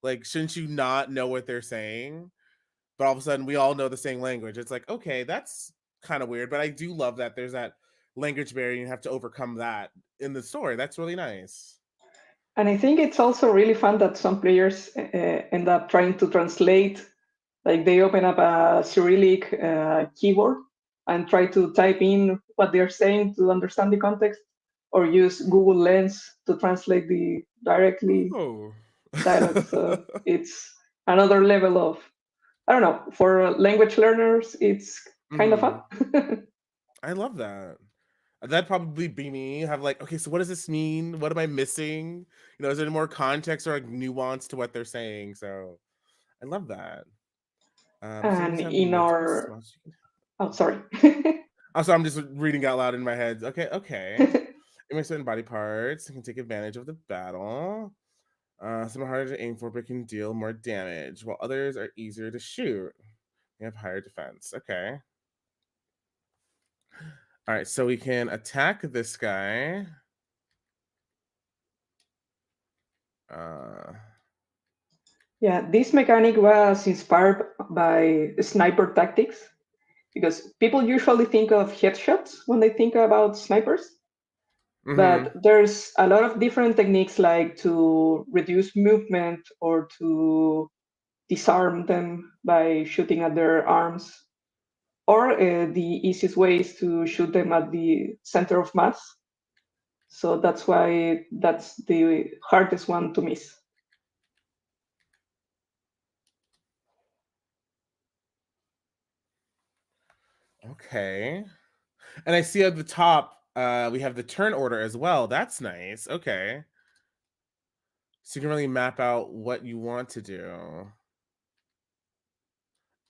Like, shouldn't you not know what they're saying? But all of a sudden we all know the same language. It's like, okay, that's kind of weird, but I do love that there's that language barrier. You have to overcome that in the story. That's really nice. And I think it's also really fun that some players end up trying to translate, like they open up a Cyrillic keyboard and try to type in what they're saying to understand the context, or use Google Lens to translate the directly dialogue. So it's another level of, I don't know, for language learners, it's kind of fun. I love that. That'd probably be me. Have like, okay, so what does this mean? What am I missing? Is there any more context or like nuance to what they're saying? So I love that. And in our, oh, sorry. Also, I'm just reading out loud in my head. Okay. Aiming certain body parts can take advantage of the battle. Some are harder to aim for but can deal more damage, while others are easier to shoot. They have higher defense. Okay. All right, so we can attack this guy. Yeah, this mechanic was inspired by sniper tactics because people usually think of headshots when they think about snipers. But there's a lot of different techniques like to reduce movement or to disarm them by shooting at their arms. Or the easiest way is to shoot them at the center of mass. So that's why that's the hardest one to miss. Okay. And I see at the top, we have the turn order as well. That's nice. Okay. So you can really map out what you want to do.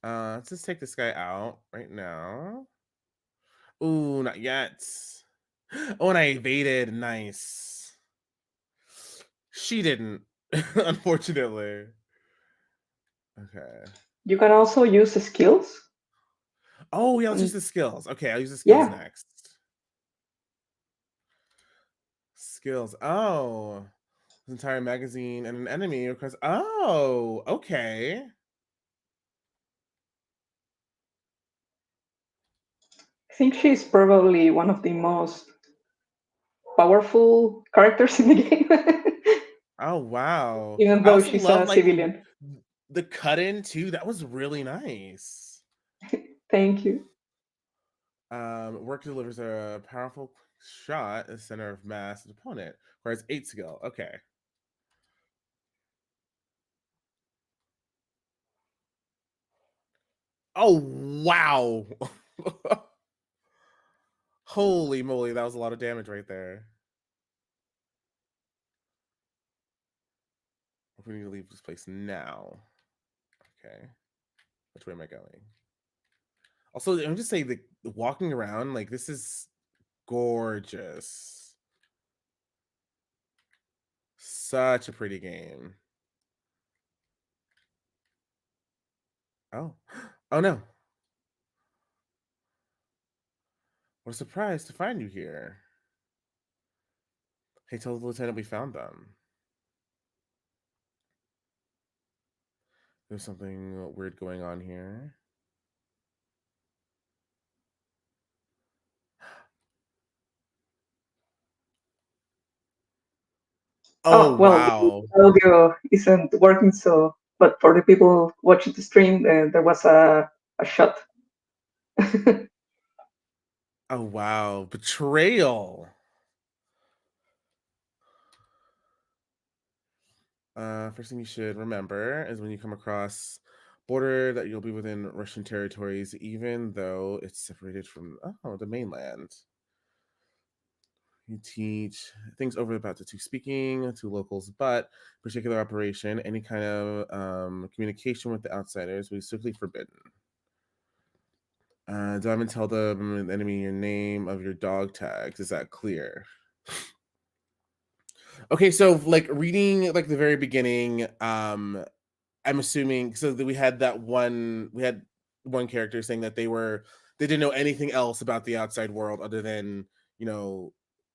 Let's just take this guy out right now. Ooh, not yet. Oh, and I evaded. Nice. She didn't, unfortunately. Okay. You can also use the skills. Oh, yeah, let's use the skills. Okay, I'll use the skills next. Skills. Oh. This entire magazine and an enemy requires. Oh, okay. I think she's probably one of the most powerful characters in the game. Oh, wow. Even I though also she's love a like civilian. the cut-in too. That was really nice. Thank you. Work delivers a powerful shot at the center of mass of opponent, whereas 8 skill. Okay. Oh, wow. Holy moly, that was a lot of damage right there. We need to leave this place now. Okay. Which way am I going? Also, I'm just saying, the walking around, like, this is gorgeous. Such a pretty game. Oh. Oh, no. What a surprise to find you here. Hey, tell the lieutenant we found them. There's something weird going on here. Oh, well, wow. the audio isn't working, so but for the people watching the stream, there was a shot. Oh, wow. Betrayal. First thing you should remember is when you come across border that you'll be within Russian territories, even though it's separated from the mainland. You teach things over about the two speaking to locals, but particular operation, any kind of communication with the outsiders will be strictly forbidden. Dive and tell the enemy your name of your dog tags. Is that clear? Okay, so like reading like the very beginning, I'm assuming so that we had one character saying that they didn't know anything else about the outside world other than,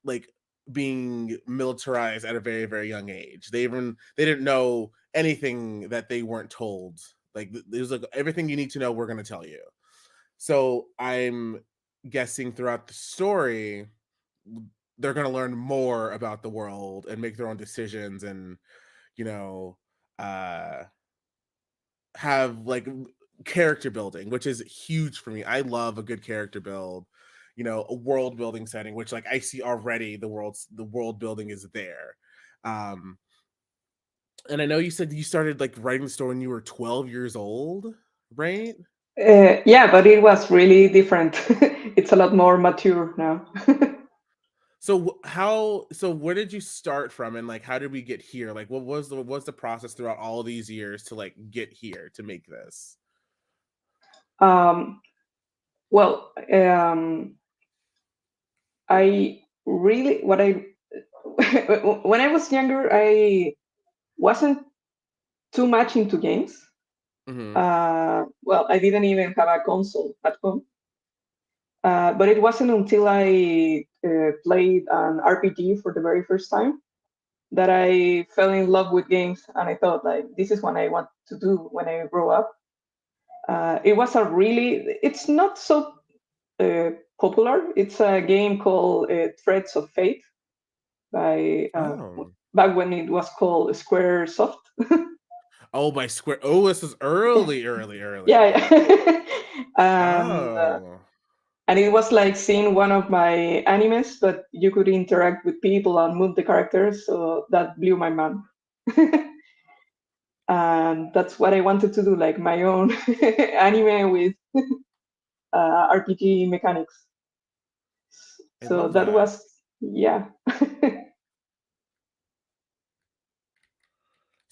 like being militarized at a very, very young age. They didn't know anything that they weren't told. Like there's like everything you need to know, we're gonna tell you. So I'm guessing throughout the story, they're going to learn more about the world and make their own decisions and, have like character building, which is huge for me. I love a good character build, a world building setting, which like I see already the world building is there. And I know you said you started like writing the story when you were 12 years old, right? Yeah, but it was really different. It's a lot more mature now. So where did you start from, and like how did we get here? Like what was the process throughout all of these years to like get here to make this? Well, I really when I was younger, I wasn't too much into games. Mm-hmm. Well, I didn't even have a console at home. But it wasn't until I played an RPG for the very first time that I fell in love with games, and I thought like this is what I want to do when I grow up. It was a really, it's not so popular. It's a game called Threads of Fate by Oh. back when it was called Square Soft. Oh, by Square. Oh, this is early. Yeah. and, Oh. and it was like seeing one of my animes, but you could interact with people and move the characters, so that blew my mind. And that's what I wanted to do, like my own anime with RPG mechanics. I So love that that. was, yeah.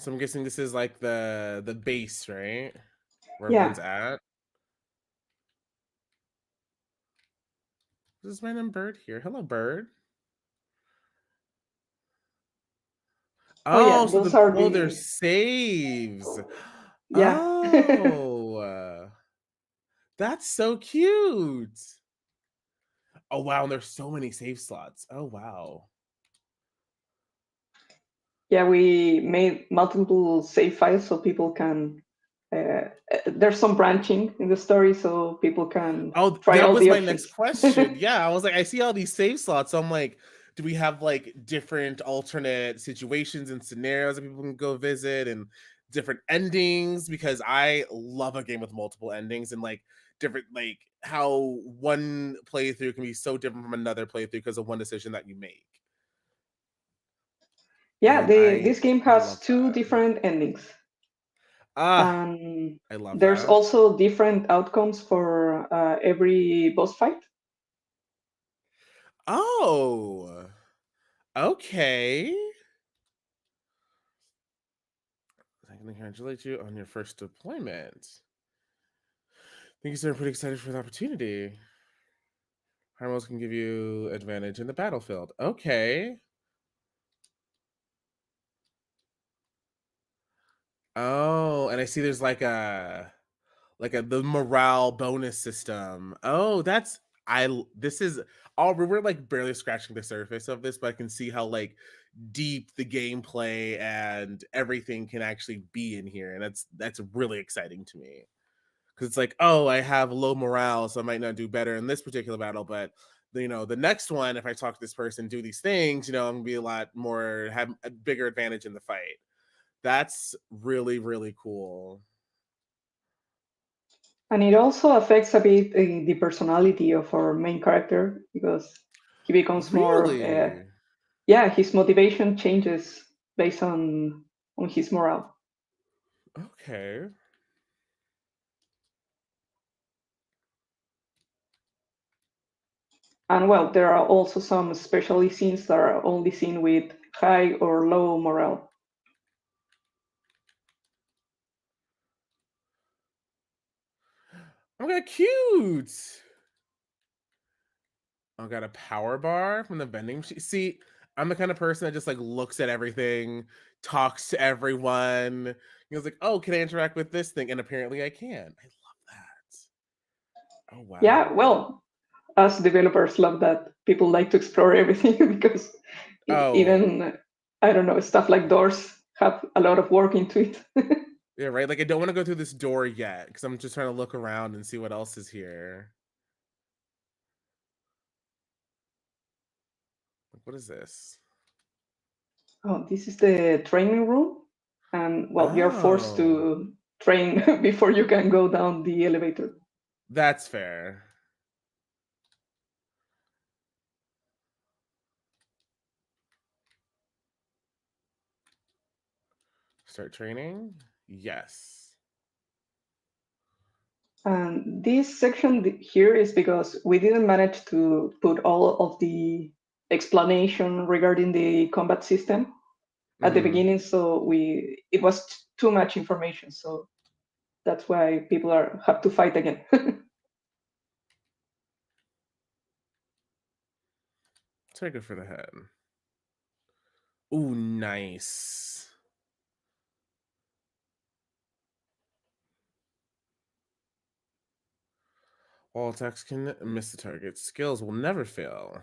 So I'm guessing this is like the base, right? Where Yeah. everyone's at. This is random bird here. Hello, bird. Oh yeah, Oh, so those are they're the, saves. yeah. Oh, that's so cute. Oh wow, and there's so many save slots. Oh wow. Yeah, we made multiple save files so people can. There's some branching in the story, so people can Oh, try that all was the my next options. question. Yeah, I was like, I see all these save slots. So I'm like, do we have like different alternate situations and scenarios that people can go visit and different endings? Because I love a game with multiple endings and like different, like how one playthrough can be so different from another playthrough because of one decision that you make. Yeah, And this game I has love two that. different endings. Ah, And I love there's that. also different outcomes for every boss fight. Oh, okay. I can congratulate you on your first deployment. Thank you, sir. I'm pretty excited for the opportunity. Harmos can give you advantage in the battlefield. Okay. Oh, and I see there's like a the morale bonus system. Oh, that's this is all we're like barely scratching the surface of this, but I can see how like deep the gameplay and everything can actually be in here, and that's really exciting to me. Because it's like, oh, I have low morale, so I might not do better in this particular battle, but the next one, if I talk to this person, do these things, I'm gonna be a lot more, have a bigger advantage in the fight. That's really, really cool. And it also affects a bit the personality of our main character because he becomes more. Really? Yeah, his motivation changes based on his morale. Okay. And well, there are also some specialty scenes that are only seen with high or low morale. Oh my god, cute. I got a power bar from the vending machine. See, I'm the kind of person that just like looks at everything, talks to everyone. He was like, "Oh, can I interact with this thing?" And apparently, I can. I love that. Oh Yeah, wow. well, us developers love that. People like to explore everything because Oh even, I don't know, stuff like doors have a lot of work into it. yeah, right. Like I don't want to go through this door yet because I'm just trying to look around and see what else is here. What is this? Oh, this is the training room. And well, you're forced Oh, to train before you can go down the elevator. that's fair. Start training? Yes. And this section here is because we didn't manage to put all of the explanation regarding the combat system at the beginning, so it was too much information. So that's why people have to fight again. Take it for the head. Ooh, nice. All attacks can miss the target. Skills will never fail.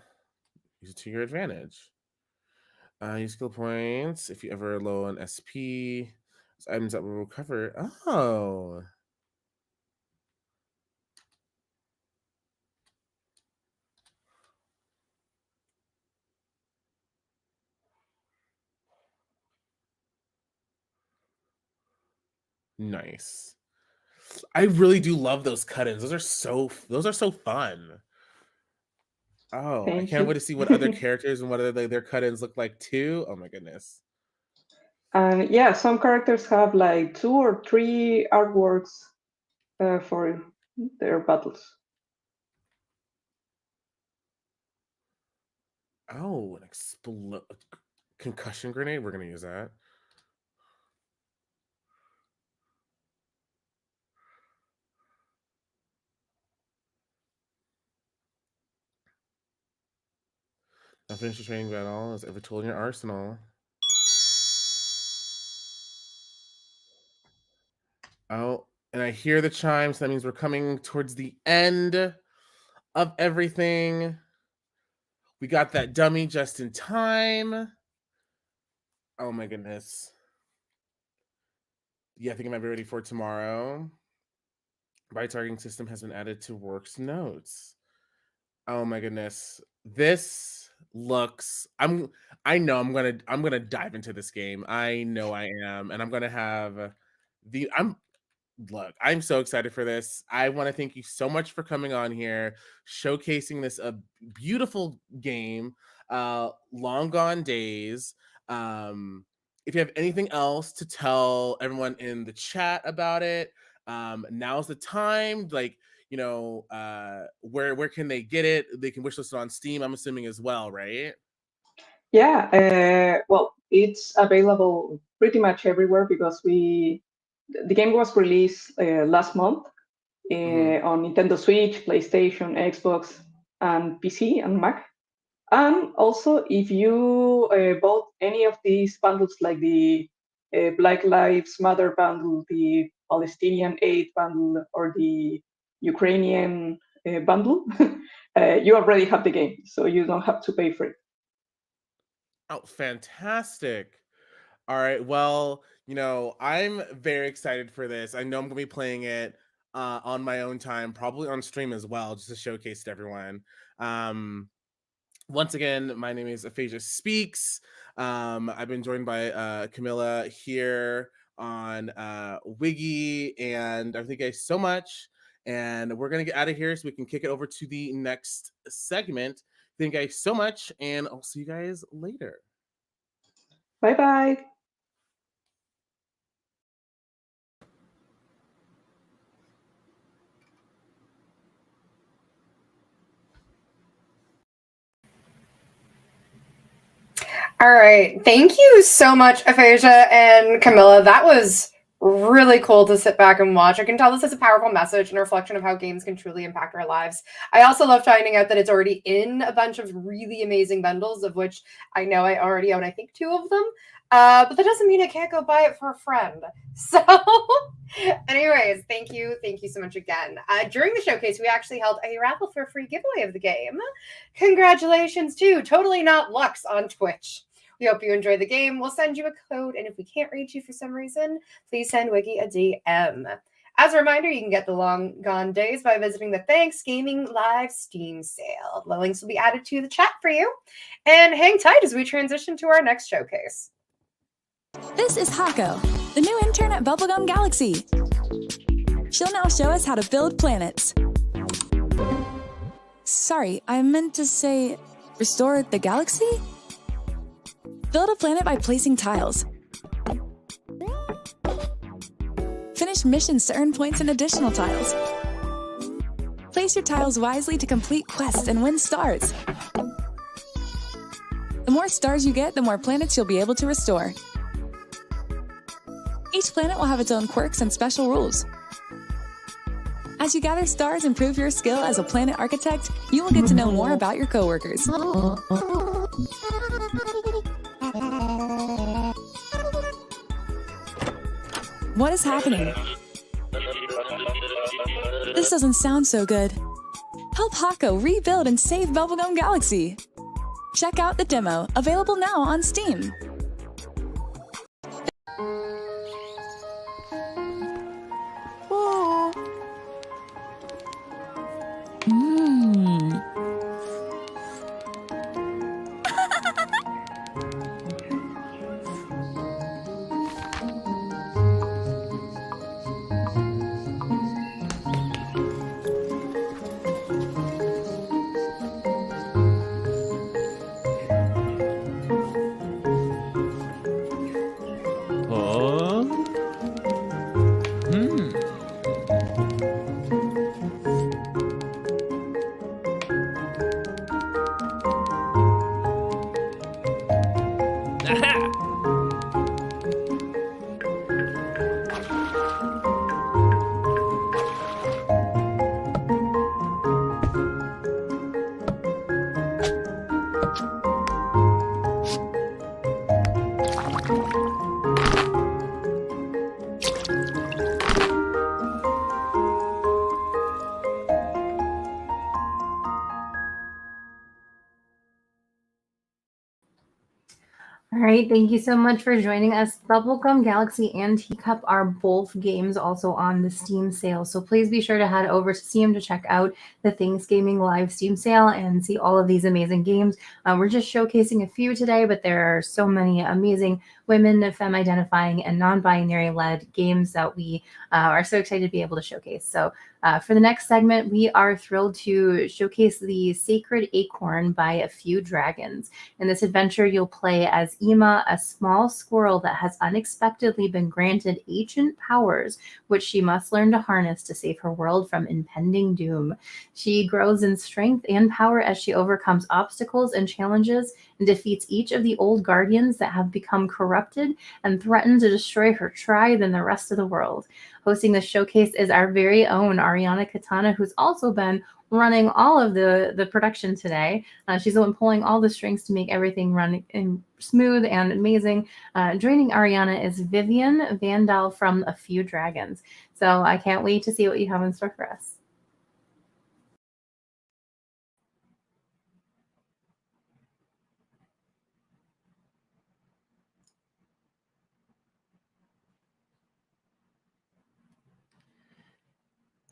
Use it to your advantage. Use skill points if you ever low on SP. Items that will recover. Oh. Nice. I really do love those cut-ins. Those are so fun. Oh, I Thank can't you. wait to see what other characters and what other their cut-ins look like too. Oh my goodness. And yeah, some characters have like 2 or 3 artworks for their battles. Oh, an concussion grenade. We're gonna use that. Now finish the training battle as every tool in your arsenal. Oh, and I hear the chimes. So that means we're coming towards the end of everything. We got that dummy just in time. Oh my goodness. Yeah, I think I might be ready for tomorrow. By targeting system has been added to works notes. Oh my goodness. This looks I know I'm gonna dive into this game. I know I am, and I'm gonna have I'm so excited for this. I want to thank you so much for coming on here, showcasing this a beautiful game, Long Gone Days. If you have anything else to tell everyone in the chat about it, now's the time. Like, you know, where can they get it? They can wishlist it on Steam, I'm assuming as well, right? Yeah, well, it's available pretty much everywhere because the game was released last month on Nintendo Switch, PlayStation, Xbox, and PC and Mac. And also, if you bought any of these bundles, like the Black Lives Matter bundle, the Palestinian Aid bundle, or the Ukrainian bundle, you already have the game, so you don't have to pay for it. Oh, fantastic. All right. Well, you know, I'm very excited for this. I know I'm going to be playing it on my own time, probably on stream as well, just to showcase to everyone. Once again, my name is Aphasia Speaks. I've been joined by Camilla here on WIGI, and I thank you guys so much. And we're going to get out of here so we can kick it over to the next segment. Thank you guys so much, and I'll see you guys later. Bye-bye. All right. Thank you so much, Aphasia and Camilla. That was really cool to sit back and watch. I can tell this is a powerful message and a reflection of how games can truly impact our lives. I also love finding out that it's already in a bunch of really amazing bundles, of which I know I already own, I think, 2 of them. But that doesn't mean I can't go buy it for a friend. So anyways, thank you so much again. During the showcase, we actually held a raffle for a free giveaway of the game. Congratulations to Totally Not Lux on Twitch. We hope you enjoy the game. We'll send you a code, and if we can't reach you for some reason, please send Wiggy a DM. As a reminder, you can get the Long Gone Days by visiting the ThanksGaming live Steam sale. The links will be added to the chat for you. And hang tight as we transition to our next showcase. This is Hako, the new intern at Bubblegum Galaxy. She'll now show us how to build planets. Sorry, I meant to say restore the galaxy? Build a planet by placing tiles. Finish missions to earn points and additional tiles. Place your tiles wisely to complete quests and win stars. The more stars you get, the more planets you'll be able to restore. Each planet will have its own quirks and special rules. As you gather stars and prove your skill as a planet architect, you will get to know more about your coworkers. What is happening? This doesn't sound so good. Hako rebuild and save Bubblegum Galaxy. Check out the demo, available now on Steam. All right, thank you so much for joining us. Bubblegum Galaxy and Teacup are both games also on the Steam sale. So please be sure to head over to Steam to check out the ThanksGaming live Steam sale and see all of these amazing games. We're just showcasing a few today, but there are so many amazing women, femme-identifying, and non-binary-led games that we are so excited to be able to showcase. So for the next segment, we are thrilled to showcase the Sacred Acorn by A Few Dragons. In this adventure, you'll play as Ima, a small squirrel that has unexpectedly been granted ancient powers, which she must learn to harness to save her world from impending doom. She grows in strength and power as she overcomes obstacles and challenges and defeats each of the old guardians that have become corrupted and threaten to destroy her tribe and the rest of the world. Hosting this showcase is our very own Ariana Katana, who's also been running all of the production today. She's the one pulling all the strings to make everything run smooth and amazing. Joining Ariana is Vivian Vandal from A Few Dragons. So I can't wait to see what you have in store for us.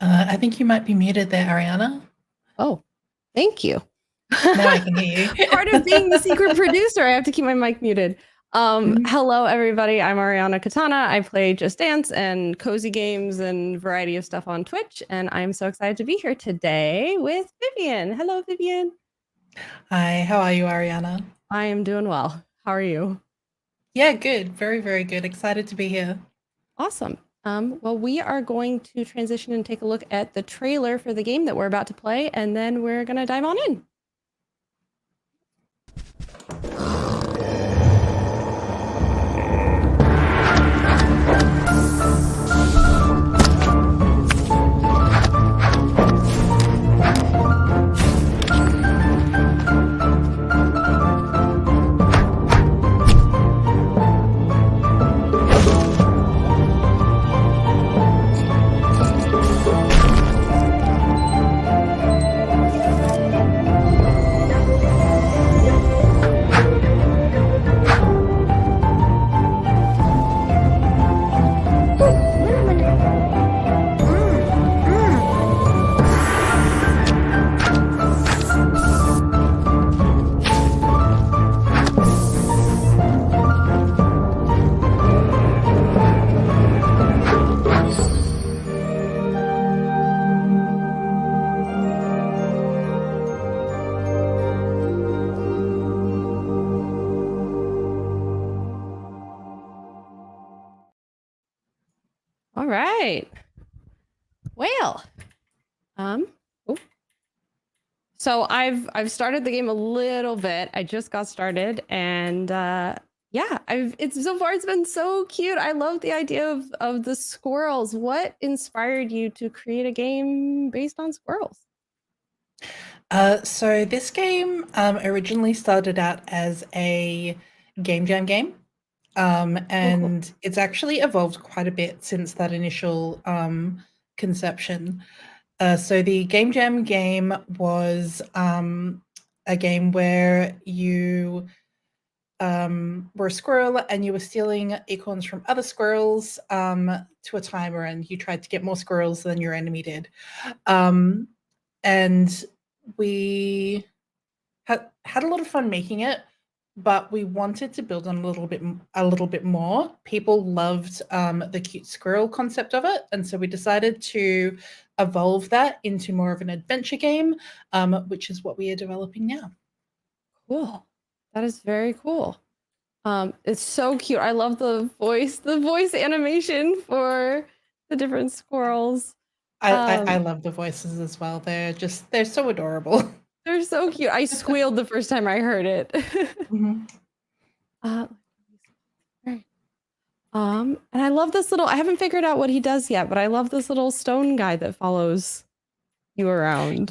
I think you might be muted there, Ariana. Oh, thank you. Now I can hear you. Part of being the secret producer, I have to keep my mic muted. Hello, everybody. I'm Ariana Katana. I play Just Dance and cozy games and variety of stuff on Twitch. And I'm so excited to be here today with Vivian. Hello, Vivian. Hi, how are you, Ariana? I am doing well. How are you? Yeah, good. Very, very good. Excited to be here. Awesome. Well, we are going to transition and take a look at the trailer for the game that we're about to play, and then we're going to dive on in. All right. Well, so I've started the game a little bit. I just got started, and yeah, it's so far it's been so cute. I love the idea of the squirrels. What inspired you to create a game based on squirrels? So this game originally started out as a game jam game. And it's actually evolved quite a bit since that initial conception. So the Game Jam game was a game where you were a squirrel and you were stealing acorns from other squirrels to a timer, and you tried to get more squirrels than your enemy did. And we had a lot of fun making it, but we wanted to build on a little bit more. People loved the cute squirrel concept of it, and so we decided to evolve that into more of an adventure game, which is what we are developing now. Cool. That is very cool. It's so cute. I love the voice animation for the different squirrels. I love the voices as well. They're so adorable. They're so cute. I squealed the first time I heard it. And I love this little, I haven't figured out what he does yet, but I love this little stone guy that follows you around.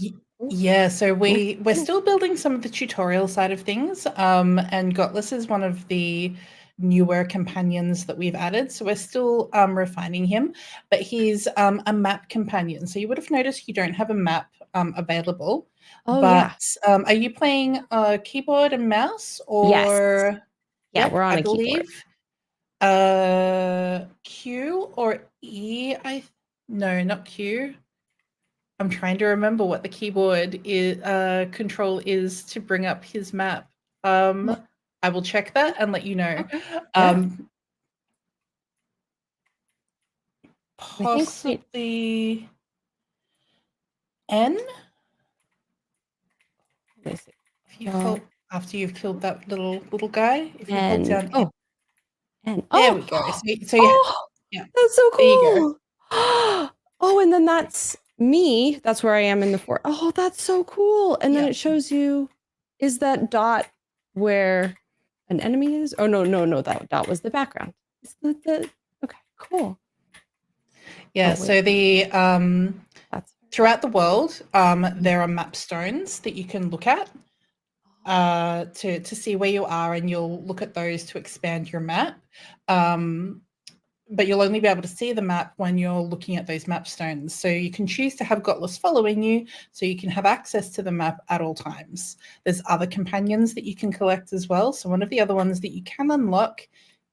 Yeah, so we're still building some of the tutorial side of things, and Gotless is one of the newer companions that we've added, so we're still refining him, but he's a map companion. So you would have noticed you don't have a map available. Oh, but are you playing keyboard and mouse, or? Yes. Yeah, we're on I a keyboard. Q or E? No, not Q. I'm trying to remember what the keyboard control is to bring up his map. I will check that and let you know. Possibly N? Let me see. If you hold, after you've killed that little guy, if you hold N. down Oh. N. There we go. So yeah. That's so There you cool. Oh, and then that's me. That's where I am in the fort. Oh, that's so cool. And then it shows you, is that dot where an enemy is? Oh, no, that dot was the background. Is that okay, cool. Yeah, so the throughout the world, there are map stones that you can look at to see where you are, and you'll look at those to expand your map. But you'll only be able to see the map when you're looking at those map stones. So you can choose to have Gotless following you, so you can have access to the map at all times. There's other companions that you can collect as well. So one of the other ones that you can unlock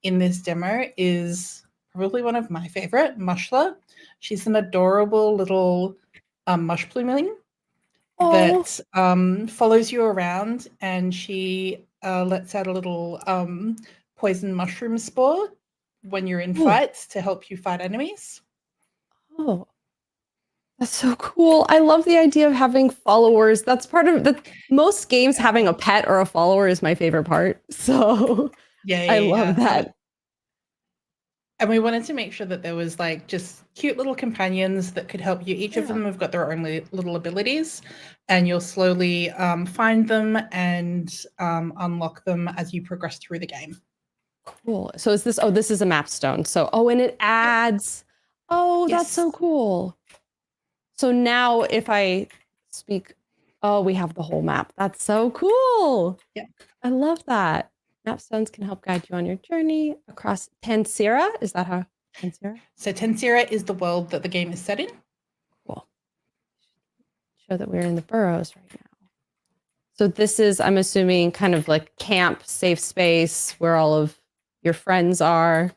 in this demo is probably one of my favorite, Mushla. She's an adorable little mush plumeling that follows you around, and she lets out a little poison mushroom spore when you're in fights to help you fight enemies. Oh, that's so cool. I love the idea of having followers. That's part of the most games. Having a pet or a follower is my favorite part. So I love that. And we wanted to make sure that there was like just cute little companions that could help you. Each of them have got their own little abilities, and you'll slowly find them and unlock them as you progress through the game. Cool. So is this, this is a map stone. So, and it adds, that's so cool. So now if I speak, we have the whole map. That's so cool. Yeah. I love that. Map stones can help guide you on your journey across Tansira. Is that how Tansira? So Tansira is the world that the game is set in. Cool. Show that we're in the burrows right now. So this is, I'm assuming, kind of like camp, safe space where all of your friends are.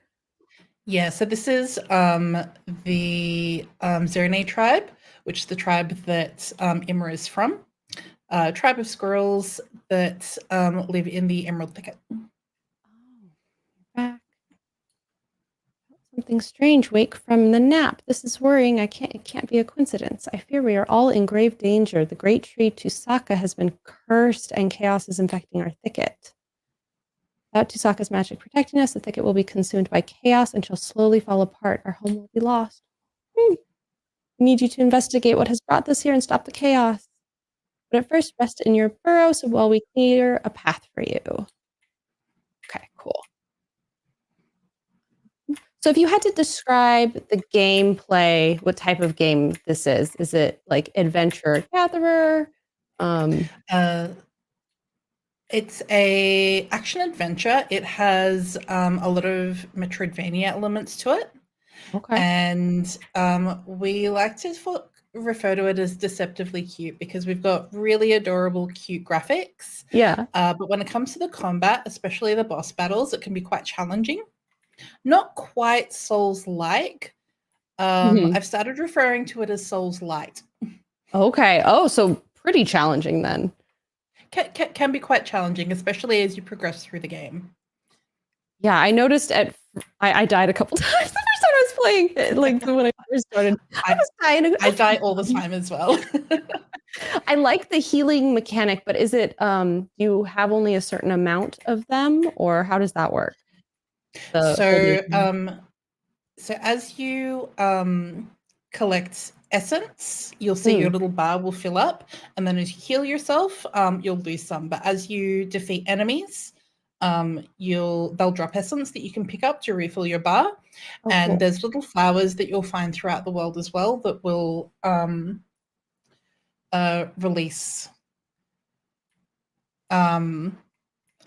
Yeah, so this is the Zerene tribe, which is the tribe that Imra is from. Tribe of squirrels that live in the Emerald Thicket. Back. Something strange. Wake from the nap. This is worrying. It can't be a coincidence. I fear we are all in grave danger. The great tree Tusaka has been cursed, and chaos is infecting our thicket. Without Tusaka's magic protecting us, the thicket will be consumed by chaos and shall slowly fall apart. Our home will be lost. We need you to investigate what has brought this here and stop the chaos. But at first, rest in your burrow so while we clear a path for you. Okay, cool. So if you had to describe the gameplay, what type of game this is it like adventure gatherer? It's a action adventure. It has a lot of Metroidvania elements to it. Okay. And we like to refer to it as deceptively cute because we've got really adorable, cute graphics. Yeah. But when it comes to the combat, especially the boss battles, it can be quite challenging. Not quite Souls-like. I've started referring to it as Souls-light. Okay. Oh, so pretty challenging then. Can be quite challenging, especially as you progress through the game. Yeah, I noticed I died a couple times the first time I was playing it, like when I first started. I was dying. I die all the time as well. I like the healing mechanic, but is it do you have only a certain amount of them, or how does that work? So as you collect essence, you'll see your little bar will fill up, and then as you heal yourself, you'll lose some. But as you defeat enemies, they'll drop essence that you can pick up to refill your bar. And cool. there's little flowers that you'll find throughout the world as well that will release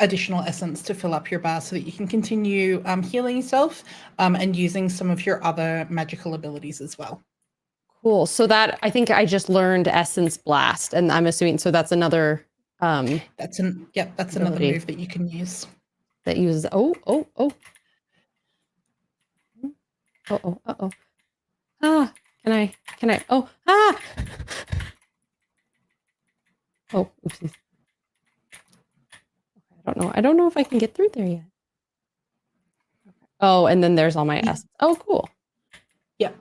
additional essence to fill up your bar so that you can continue healing yourself and using some of your other magical abilities as well. Cool. So that I think I just learned Essence Blast, and I'm assuming so that's another that's another move that you can use. That uses can I oopsies. I don't know if I can get through there yet. Oh, and then there's all my essence. Oh, cool. Yep.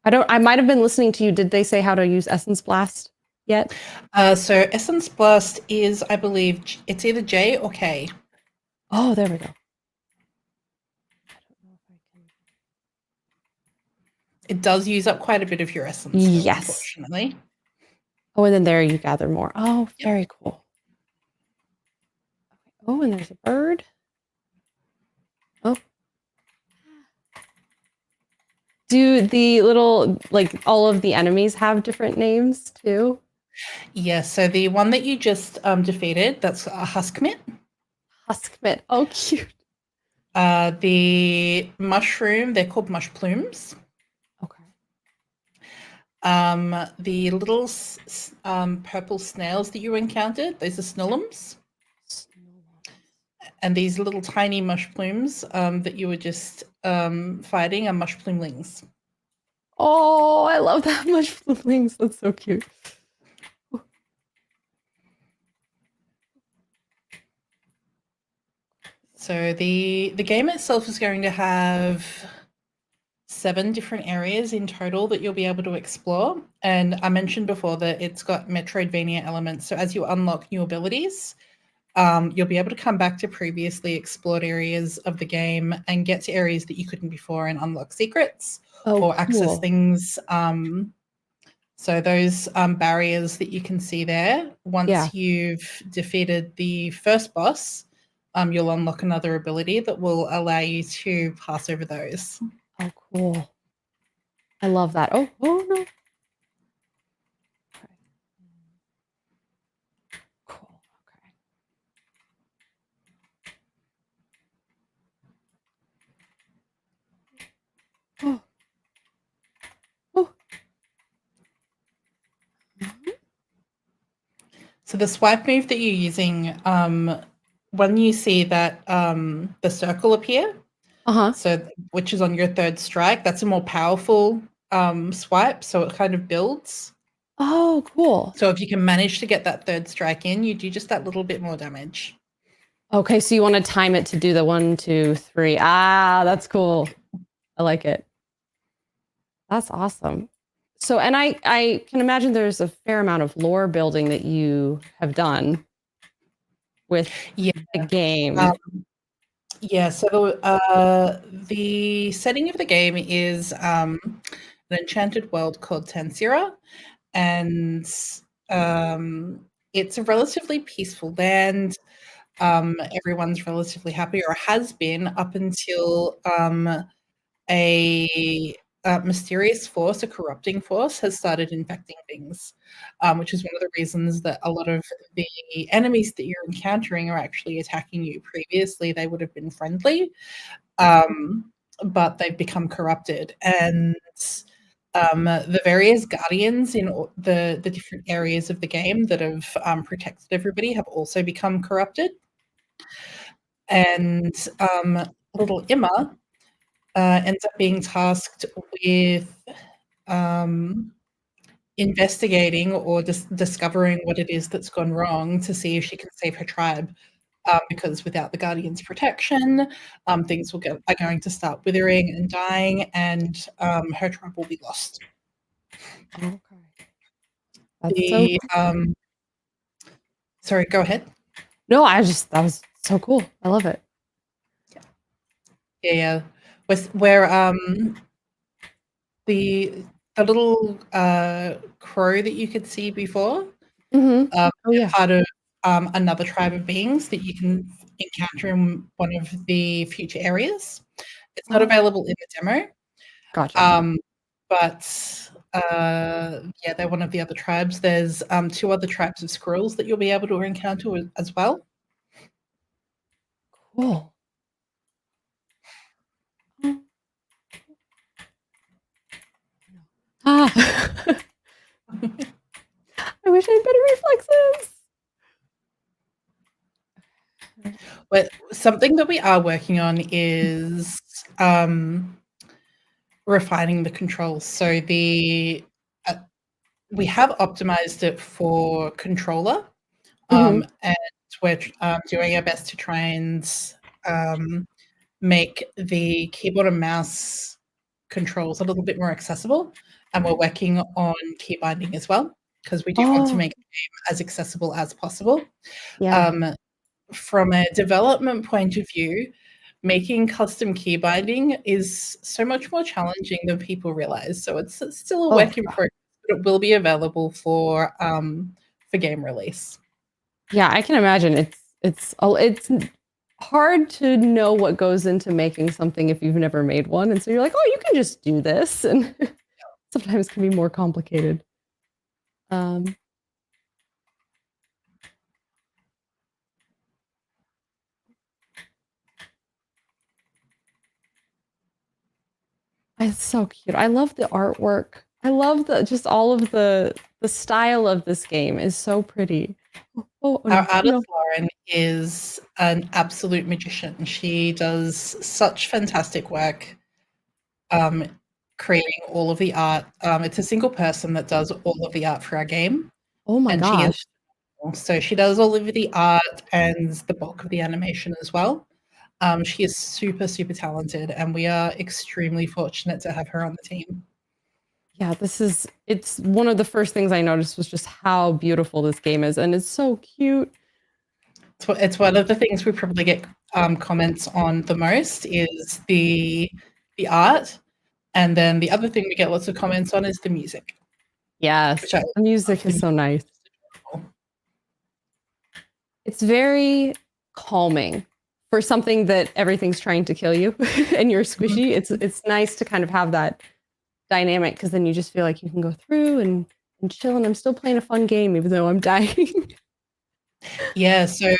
I might have been listening to you. Did they say how to use Essence Blast yet? So Essence Blast is, I believe, it's either J or K. Oh, there we go. It does use up quite a bit of your essence, though, unfortunately. Oh, and then there you gather more. Oh, very cool. Oh, and there's a bird. Oh. Do the little, like, all of the enemies have different names too? Yeah, so the one that you just defeated, that's a Huskmit. Huskmit. Oh, cute. The mushroom, they're called mush plumes. Okay. The little purple snails that you encountered, those are snollums. And these little tiny mush plumes that you were just fighting are mush plumelings. Oh, I love that mush plumelings. That's so cute. So the game itself is going to have 7 different areas in total that you'll be able to explore. And I mentioned before that it's got Metroidvania elements. So as you unlock new abilities, you'll be able to come back to previously explored areas of the game and get to areas that you couldn't before and unlock secrets or access things. So those barriers that you can see there, once you've defeated the first boss, you'll unlock another ability that will allow you to pass over those. Oh, cool. I love that. Oh no. Okay. Cool. Okay. Oh. So the swipe move that you're using, when you see that the circle appear, so which is on your third strike, that's a more powerful swipe, so it kind of builds. Oh, cool. So if you can manage to get that third strike in, you do just that little bit more damage. Okay, so you want to time it to do the 1, 2, 3. Ah, that's cool. I like it. That's awesome. So, and I can imagine there's a fair amount of lore building that you have done with the game. So the setting of the game is an enchanted world called Tansira, and it's a relatively peaceful land. Everyone's relatively happy, or has been up until a mysterious force, a corrupting force, has started infecting things, which is one of the reasons that a lot of the enemies that you're encountering are actually attacking you. Previously, they would have been friendly, but they've become corrupted. And the various guardians in the different areas of the game that have protected everybody have also become corrupted. And little Emma ends up being tasked with investigating or discovering what it is that's gone wrong to see if she can save her tribe. Because without the Guardian's protection, things are going to start withering and dying, and her tribe will be lost. Okay. That's so cool. Sorry, go ahead. No, that was so cool. I love it. Yeah. Where the little crow that you could see before, part of another tribe of beings that you can encounter in one of the future areas. It's not available in the demo. Gotcha. But yeah, they're one of the other tribes. There's 2 other tribes of squirrels that you'll be able to encounter as well. Cool. I wish I had better reflexes. But something that we are working on is refining the controls. So we have optimized it for controller, and we're doing our best to try and make the keyboard and mouse controls a little bit more accessible. And we're working on key binding as well, because we do want to make the game as accessible as possible. Yeah. From a development point of view, making custom key binding is so much more challenging than people realize. So it's still a work in progress, but it will be available for game release. Yeah, I can imagine. It's hard to know what goes into making something if you've never made one, and so you're like, oh, you can just do this, and sometimes can be more complicated. It's so cute. I love the artwork. I love just all of the style of this game is so pretty. Our artist Lauren is an absolute magician. She does such fantastic work creating all of the art. It's a single person that does all of the art for our game. Oh my gosh. So she does all of the art and the bulk of the animation as well. She is super, super talented, and we are extremely fortunate to have her on the team. Yeah, it's one of the first things I noticed was just how beautiful this game is, and it's so cute. It's one of the things we probably get comments on the most is the art, and then the other thing we get lots of comments on is the music. Yes, the music is so nice. It's very calming for something that everything's trying to kill you and you're squishy. It's nice to kind of have that dynamic, because then you just feel like you can go through and chill, and I'm still playing a fun game even though I'm dying. Yeah, so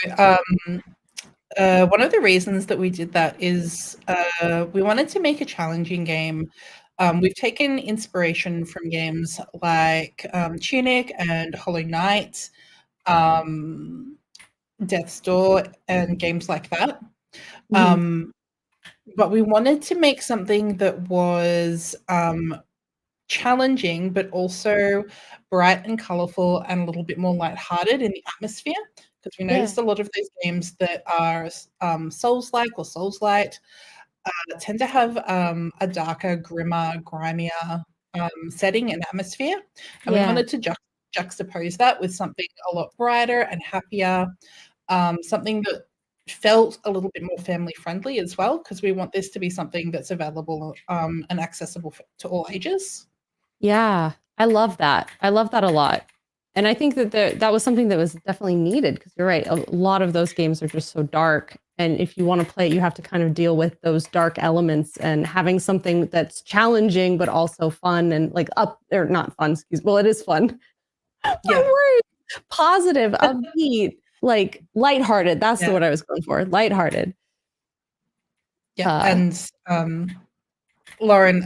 one of the reasons that we did that is we wanted to make a challenging game. We've taken inspiration from games like Tunic and Hollow Knight, Death's Door, and games like that. But we wanted to make something that was challenging, but also bright and colorful and a little bit more lighthearted in the atmosphere, because we noticed a lot of those games that are Souls-like or Souls-light tend to have a darker, grimmer, grimier setting and atmosphere, and we wanted to juxtapose that with something a lot brighter and happier, something that felt a little bit more family friendly as well, because we want this to be something that's available and accessible to all ages. Yeah, I love that. I love that a lot. And I think that that was something that was definitely needed, because you're right. A lot of those games are just so dark. And if you want to play it, you have to kind of deal with those dark elements, and having something that's challenging, but also fun and like or not fun, well, it is fun. Yeah. Positive, upbeat, like lighthearted. That's what I was going for. Lighthearted. Yeah. And Lauren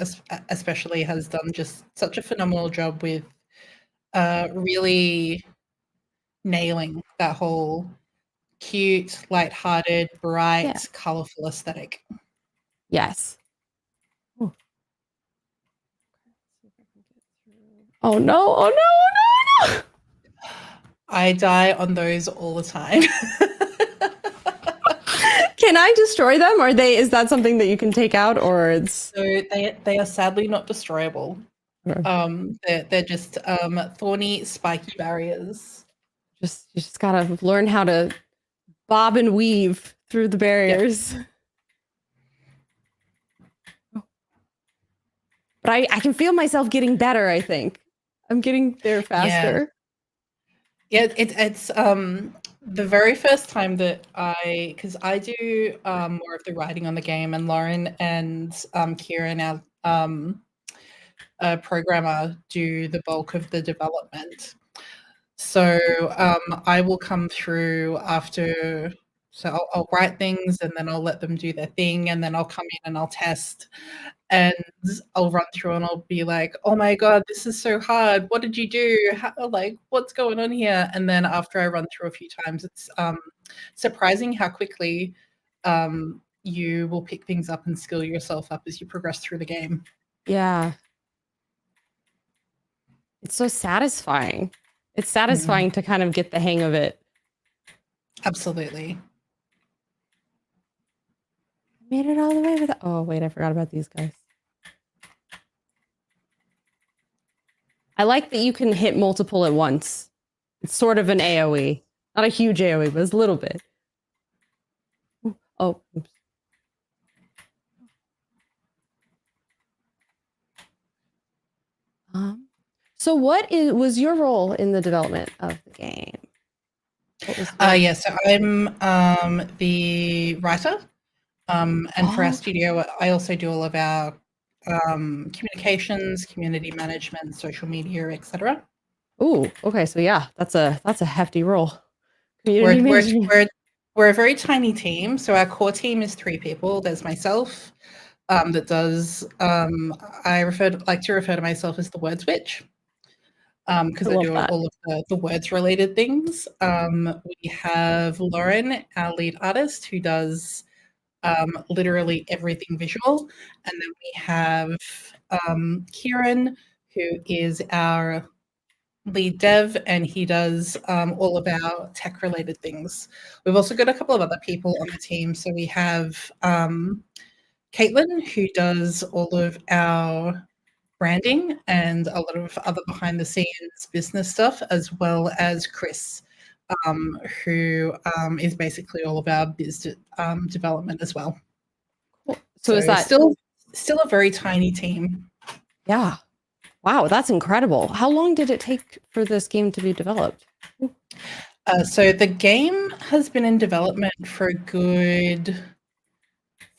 especially has done just such a phenomenal job with really nailing that whole cute, lighthearted, bright, colorful aesthetic. Yes. Ooh. Oh no, oh no, oh no, oh no! I die on those all the time. Can I destroy them? Or is that something that you can take out, or it's So they are sadly not destroyable. They're just thorny, spiky barriers. You just gotta learn how to bob and weave through the barriers. But I can feel myself getting better, I think. I'm getting there faster. Yeah, it's the very first time that because I do more of the writing on the game, and Lauren and Kieran, our programmer, do the bulk of the development. So I will come through after. So I'll write things, and then I'll let them do their thing, and then I'll come in and I'll test, and I'll run through and I'll be like, "Oh my god, this is so hard. What did you do? What's going on here?" And then after I run through a few times, it's surprising how quickly you will pick things up and skill yourself up as you progress through the game. Yeah. It's so satisfying. It's satisfying to kind of get the hang of it. Absolutely. Made it all the way with. Oh wait, I forgot about these guys. I like that you can hit multiple at once. It's sort of an AoE, not a huge AoE, but it's a little bit. Oh. Oops. So what was your role in the development of the game? Yes, so I'm the writer, and for our studio, I also do all of our communications, community management, social media, etc. Oh, okay. So yeah, that's a hefty role. We're a very tiny team. So our core team is 3 people. There's myself, that does. I like to refer to myself as the words witch. Because I do all of the words related things. We have Lauren, our lead artist, who does literally everything visual. And then we have Kieran, who is our lead dev, and he does all of our tech related things. We've also got a couple of other people on the team. So we have Caitlin, who does all of our branding and a lot of other behind the scenes business stuff, as well as Chris, who is basically all of our biz development as well. So is that still a very tiny team? Yeah. Wow, that's incredible. How long did it take for this game to be developed? So the game has been in development for a good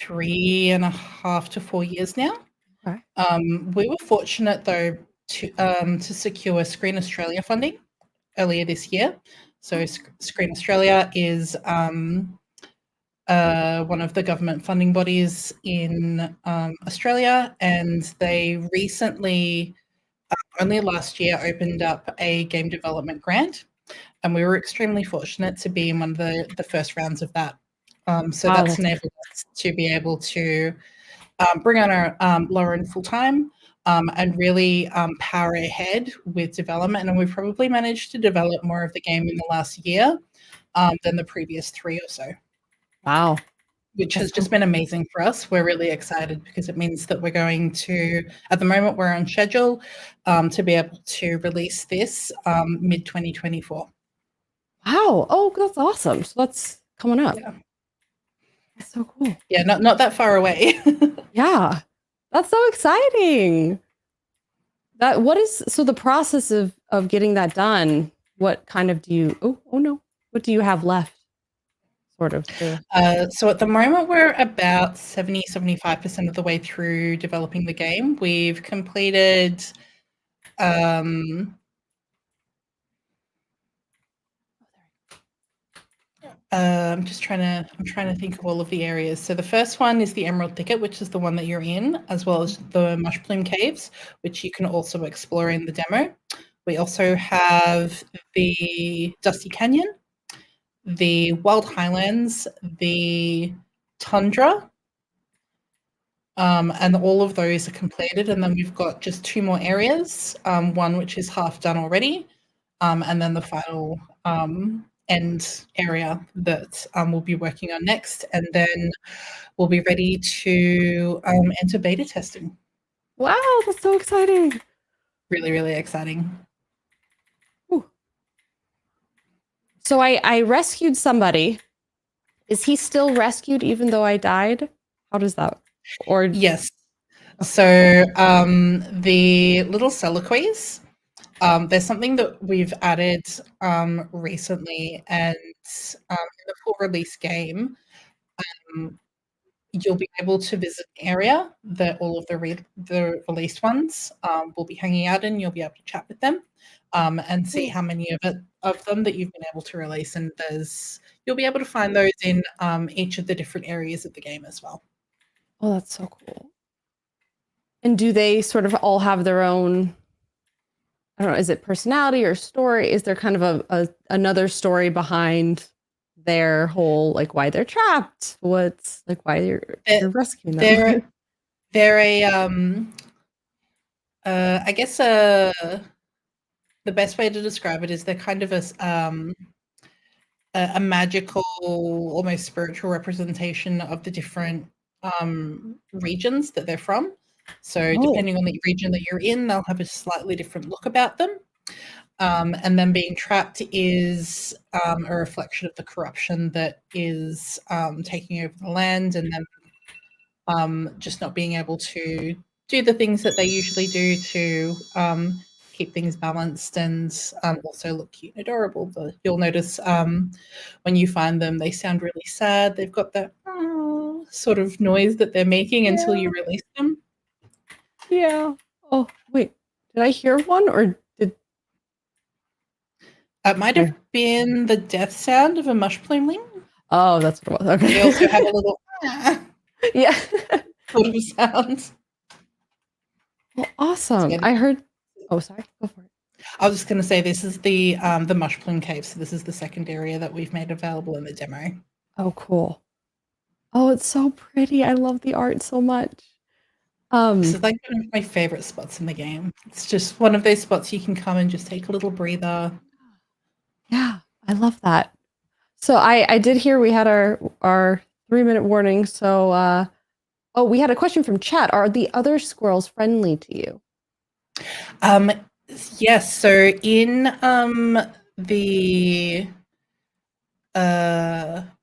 3.5 to 4 years now. Okay. We were fortunate though to secure Screen Australia funding earlier this year. So Screen Australia is one of the government funding bodies in Australia, and they recently, only last year, opened up a game development grant, and we were extremely fortunate to be in one of the first rounds of that. So that's enabled us to be able to bring on our Lauren full-time and really power ahead with development. And we've probably managed to develop more of the game in the last year than the previous 3 or so. Wow. Which has just been amazing for us. We're really excited because it means that we're going to, at the moment, we're on schedule to be able to release this mid-2024. Wow. Oh, that's awesome. So that's coming up. Yeah. That's so cool. Yeah, not that far away. Yeah. That's so exciting. So the process of getting that done, what kind of do you what do you have left? Sort of. So at the moment, we're about 75% of the way through developing the game. We've completed I'm trying to think of all of the areas. So the first one is the Emerald Thicket, which is the one that you're in, as well as the Mushplume Caves, which you can also explore in the demo. We also have the Dusty Canyon, the Wild Highlands, the Tundra, and all of those are completed. And then we've got just 2 more areas, one which is half done already, and then the final end area that we'll be working on next. And then we'll be ready to enter beta testing. Wow, that's so exciting. Really, really exciting. So I rescued somebody. Is he still rescued even though I died? How does that? Or yes. So the little soliloquies, there's something that we've added recently, and in the full release game, you'll be able to visit an area that all of the released ones will be hanging out in. You'll be able to chat with them and see how many of them that you've been able to release. And you'll be able to find those in each of the different areas of the game as well. Oh, that's so cool. And do they sort of all have their own, I don't know, is it personality or story? Is there kind of another story behind their whole, like, why they're trapped? What's like why you're rescuing them? They're a I guess the best way to describe it is they're kind of a magical, almost spiritual representation of the different regions that they're from. So depending on the region that you're in, they'll have a slightly different look about them. And then being trapped is a reflection of the corruption that is taking over the land, and then just not being able to do the things that they usually do to keep things balanced and also look cute and adorable. But you'll notice when you find them, they sound really sad. They've got that sort of noise that they're making until you release them. Yeah. Oh, wait. Did I hear one or did it might have been the death sound of a mushplumeling? Oh, that's what it was. Okay. They also have a little yeah sort of sound. Well, awesome. I heard. Oh, sorry. Go for it. I was just going to say this is the Mushplume Cave. So this is the second area that we've made available in the demo. Oh, cool. Oh, it's so pretty. I love the art so much. This is like one of my favorite spots in the game. It's just one of those spots you can come and just take a little breather. Yeah, I love that. So I did hear we had our 3-minute warning. So we had a question from chat. Are the other squirrels friendly to you? Yes. So in the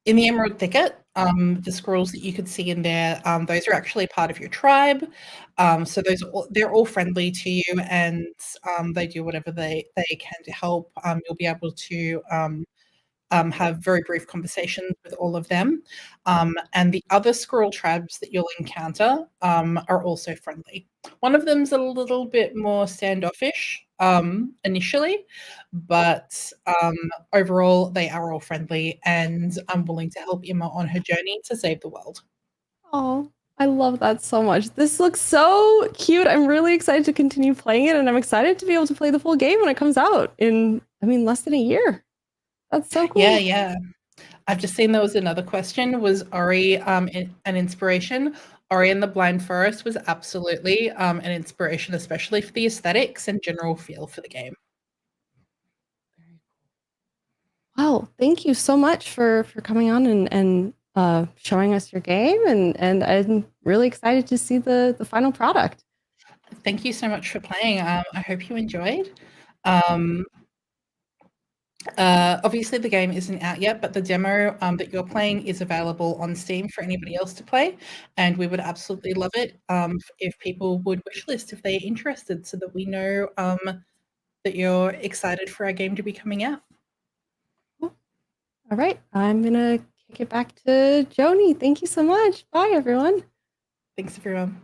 Emerald Thicket, the squirrels that you could see in there, those are actually part of your tribe. So they're all friendly to you, and they do whatever they can to help. You'll be able to have very brief conversations with all of them. And the other squirrel tribes that you'll encounter are also friendly. One of them's a little bit more standoffish initially, but overall they are all friendly, and I'm willing to help Emma on her journey to save the world. Oh, I love that so much. This looks so cute. I'm really excited to continue playing it, and I'm excited to be able to play the full game when it comes out in, less than a year. That's so cool. Yeah. I've just seen there was another question. Was Ori an inspiration? Ori and the Blind Forest was absolutely an inspiration, especially for the aesthetics and general feel for the game. Wow, thank you so much for coming on and showing us your game, and I'm really excited to see the final product. Thank you so much for playing. I hope you enjoyed. Obviously the game isn't out yet, but the demo that you're playing is available on Steam for anybody else to play, and we would absolutely love it if people would wishlist if they're interested, so that we know that you're excited for our game to be coming out. All right, I'm gonna kick it back to Joni. Thank you so much. Bye, everyone. Thanks, everyone.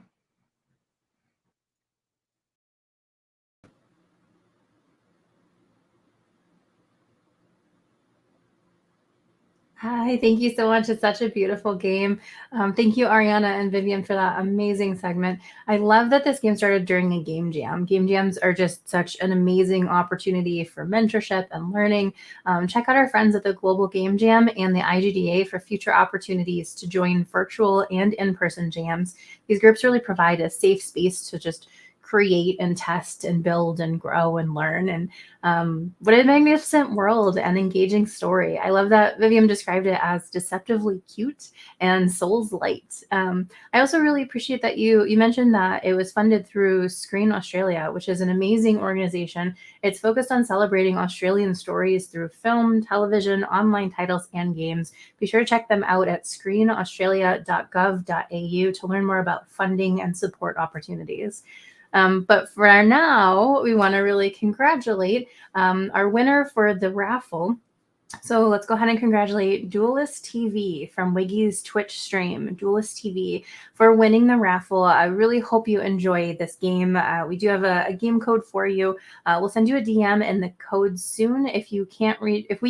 Hi, thank you so much. It's such a beautiful game. Thank you, Ariana and Vivian, for that amazing segment. I love that this game started during a game jam. Game jams are just such an amazing opportunity for mentorship and learning. Check out our friends at the Global Game Jam and the IGDA for future opportunities to join virtual and in-person jams. These groups really provide a safe space to just create and test and build and grow and learn. And what a magnificent world and engaging story. I love that Vivian described it as deceptively cute and souls light. I also really appreciate that you mentioned that it was funded through Screen Australia, which is an amazing organization. It's focused on celebrating Australian stories through film, television, online titles, and games. Be sure to check them out at screenaustralia.gov.au to learn more about funding and support opportunities. But for now, we want to really congratulate our winner for the raffle. So let's go ahead and congratulate Duelist TV from WIGI's Twitch stream, Duelist TV, for winning the raffle. I really hope you enjoy this game. We do have a game code for you. We'll send you a DM and the code soon. If we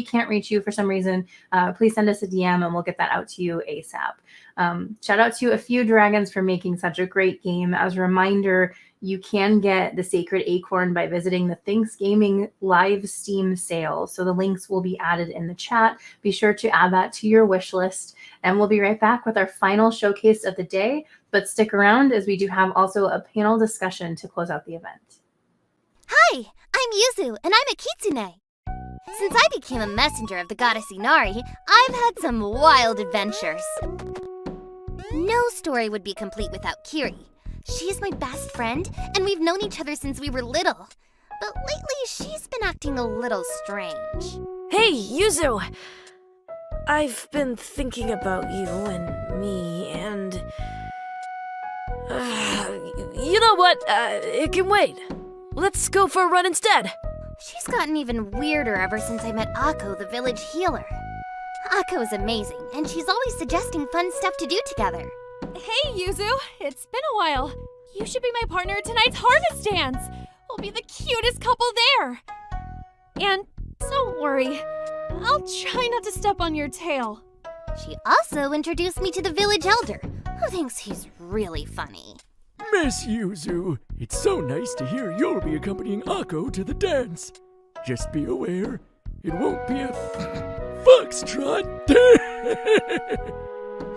can't reach you for some reason, please send us a DM and we'll get that out to you ASAP. Shout out to A Few Dragons for making such a great game. As a reminder, you can get the Sacred Acorn by visiting the ThanksGaming live Steam sale. So the links will be added in the chat. Be sure to add that to your wish list. And we'll be right back with our final showcase of the day. But stick around as we do have also a panel discussion to close out the event. Hi, I'm Yuzu, and I'm a kitsune. Since I became a messenger of the goddess Inari, I've had some wild adventures. No story would be complete without Kiri. She is my best friend, and we've known each other since we were little. But lately, she's been acting a little strange. Hey, Yuzu! I've been thinking about you and me, and... you know what? It can wait. Let's go for a run instead. She's gotten even weirder ever since I met Akko, the village healer. Akko is amazing, and she's always suggesting fun stuff to do together. Hey, Yuzu! It's been a while. You should be my partner at tonight's harvest dance. We'll be the cutest couple there. And don't worry, I'll try not to step on your tail. She also introduced me to the village elder, who thinks he's really funny. Miss Yuzu, it's so nice to hear you'll be accompanying Akko to the dance. Just be aware, it won't be a foxtrot.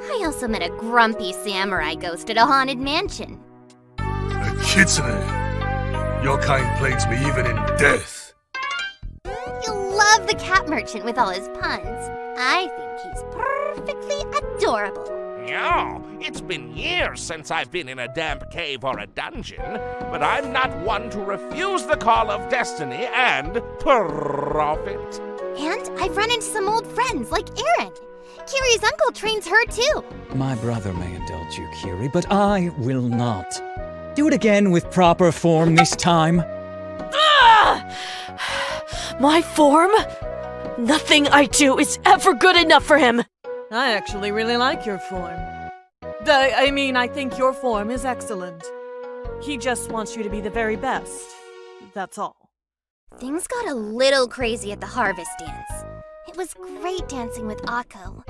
I also met a grumpy samurai ghost at a haunted mansion. A kitsune. Your kind plagues me even in death. You'll love the cat merchant with all his puns. I think he's perfectly adorable. Yeah, it's been years since I've been in a damp cave or a dungeon, but I'm not one to refuse the call of destiny and profit. And I've run into some old friends like Aaron. Kiri's uncle trains her too. My brother may indulge you, Kiri, but I will not. Do it again with proper form this time. Ah! My form? Nothing I do is ever good enough for him. I actually really like your form. I think your form is excellent. He just wants you to be the very best. That's all. Things got a little crazy at the harvest dance. It was great dancing with Akko.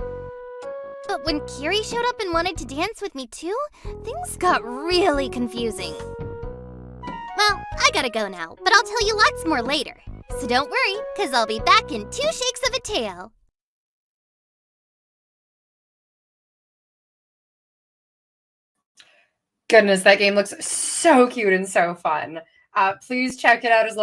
But when Kiri showed up and wanted to dance with me too, things got really confusing. Well, I gotta go now, but I'll tell you lots more later. So don't worry, 'cause I'll be back in 2 shakes of a tail. Goodness, that game looks so cute and so fun. Please check it out as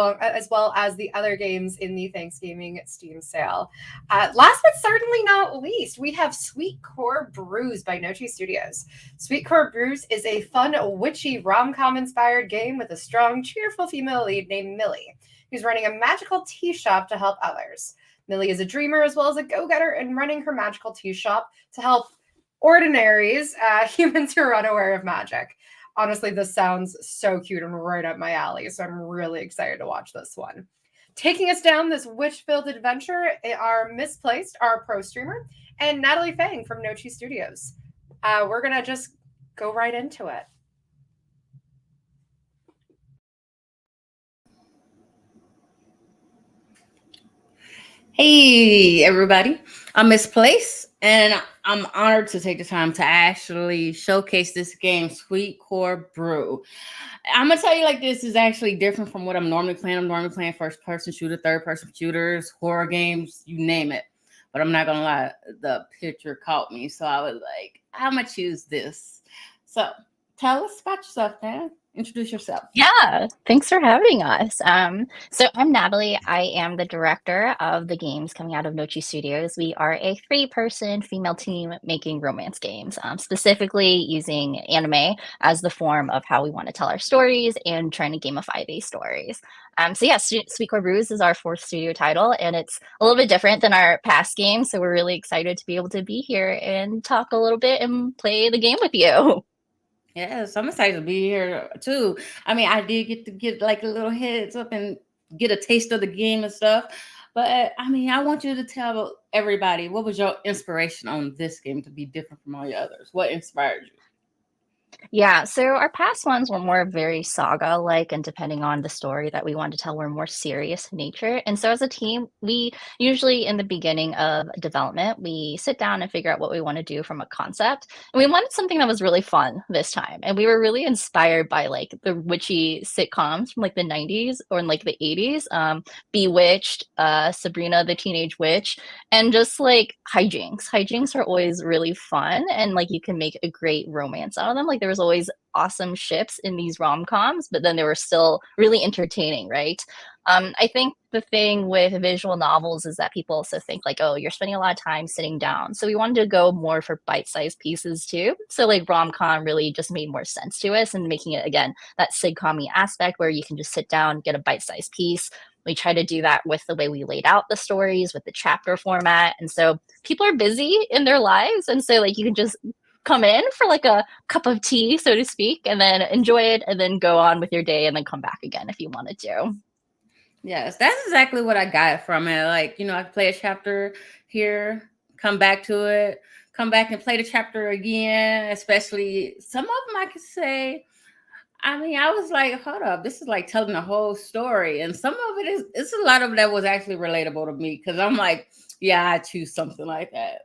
well as the other games in the ThanksGaming Steam sale. Last but certainly not least, we have Sweet Core Brews by Nochi Studios. Sweet Core Brews is a fun, witchy rom-com inspired game with a strong, cheerful female lead named Millie, who's running a magical tea shop to help others. Millie is a dreamer as well as a go-getter and running her magical tea shop to help ordinaries, humans who are unaware of magic. Honestly, this sounds so cute and right up my alley, so I'm really excited to watch this one. Taking us down this witch-filled adventure are Misplaced, our pro streamer, and Natalie Fang from Nochi Studios. We're going to just go right into it. Hey, everybody. I'm Miss Place, and I'm honored to take the time to actually showcase this game, Sweet Core Brew. I'm going to tell you like this is actually different from what I'm normally playing. I'm normally playing first person shooter, third person shooters, horror games, you name it. But I'm not going to lie, the picture caught me. So I was like, I'm going to choose this. So tell us about yourself, man. Introduce yourself. Yeah, thanks for having us. So I'm Natalie. I am the director of the games coming out of Nochi Studios. We are a three-person female team making romance games, specifically using anime as the form of how we want to tell our stories and trying to gamify these stories. So yeah, Sweet Core Brews is our fourth studio title, and it's a little bit different than our past games. So we're really excited to be able to be here and talk a little bit and play the game with you. Yes, I'm excited to be here too. I mean, I did get to get like a little heads up and get a taste of the game and stuff. But I mean, I want you to tell everybody what was your inspiration on this game to be different from all your others? What inspired you? Yeah, so our past ones were more very saga-like, and depending on the story that we wanted to tell, were more serious in nature. And so as a team, we usually in the beginning of development, we sit down and figure out what we want to do from a concept. And we wanted something that was really fun this time. And we were really inspired by like the witchy sitcoms from like the 90s or in like the 80s. Bewitched, Sabrina the Teenage Witch, and just like hijinks. Hijinks are always really fun, and like you can make a great romance out of them. Like there was always awesome ships in these rom-coms, but then they were still really entertaining, right? I think the thing with visual novels is that people also think like, oh, you're spending a lot of time sitting down. So we wanted to go more for bite-sized pieces too. So like rom-com really just made more sense to us, and making it again that sitcom-y aspect where you can just sit down, get a bite-sized piece. We try to do that with the way we laid out the stories, with the chapter format. And so people are busy in their lives. And so like you can just come in for like a cup of tea, so to speak, and then enjoy it and then go on with your day and then come back again if you wanted to. Yes, that's exactly what I got from it. Like, you know, I play a chapter here, come back to it, come back and play the chapter again, especially some of them I could say. I mean, I was like, hold up, this is like telling the whole story. And some of it is, it's a lot of it that was actually relatable to me because I'm like, yeah, I choose something like that.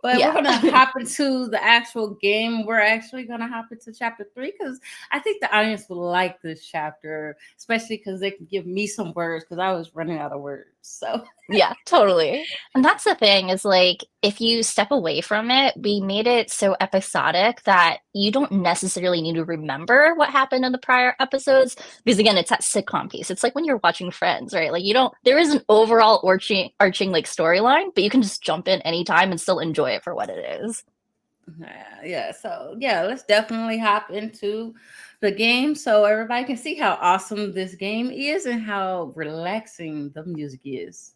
But Yeah. we're going to hop into the actual game. We're actually going to hop into chapter 3 because I think the audience will like this chapter, especially because they can give me some words because I was running out of words. So Yeah, totally. And that's the thing is like if you step away from it, we made it so episodic that you don't necessarily need to remember what happened in the prior episodes because again, it's that sitcom piece. It's like when you're watching Friends, right? Like you don't there is an overall arching like storyline, but you can just jump in anytime and still enjoy it for what it is. yeah, so yeah, let's definitely hop into the game so everybody can see how awesome this game is and how relaxing the music is.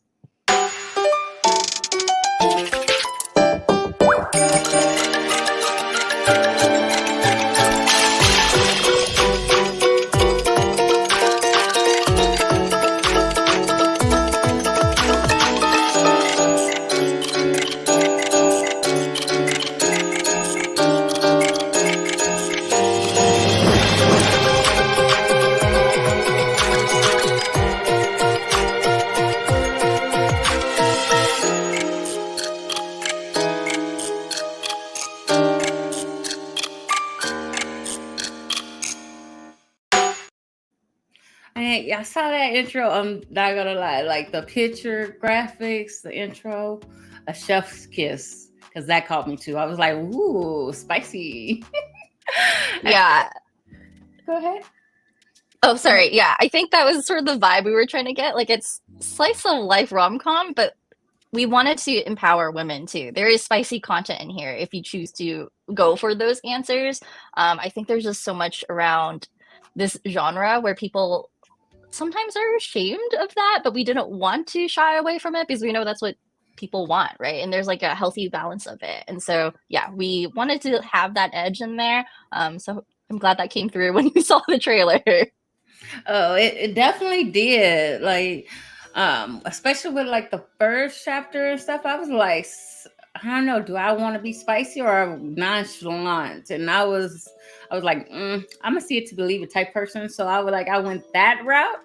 I saw that intro. I'm not gonna lie, like the picture graphics, the intro, a chef's kiss, because that caught me too. I was like, ooh, spicy. Yeah. Go ahead. Oh, sorry. Yeah, I think that was sort of the vibe we were trying to get. Like it's slice of life rom-com, but we wanted to empower women too. There is spicy content in here if you choose to go for those answers. I think there's just so much around this genre where people sometimes are ashamed of that, but we didn't want to shy away from it because we know that's what people want, right? And there's like a healthy balance of it. And so, yeah, we wanted to have that edge in there. So I'm glad that came through when you saw the trailer. Oh, it definitely did. Like, especially with like the first chapter and stuff, I was like, I don't know, do I want to be spicy or nonchalant? And I was like, I'm gonna see it to believe it type person. So I went that route.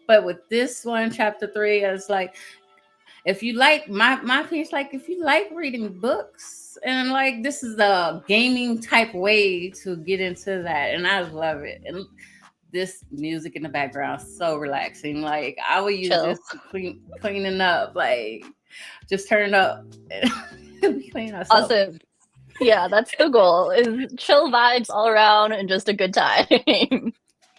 But with this one, chapter 3, I was like, if you like my opinion, like if you like reading books and like this is the gaming type way to get into that, and I love it. And this music in the background so relaxing. Like I would use this to cleaning up, like just turn it up and clean ourselves. Awesome. Yeah, that's the goal, is chill vibes all around and just a good time.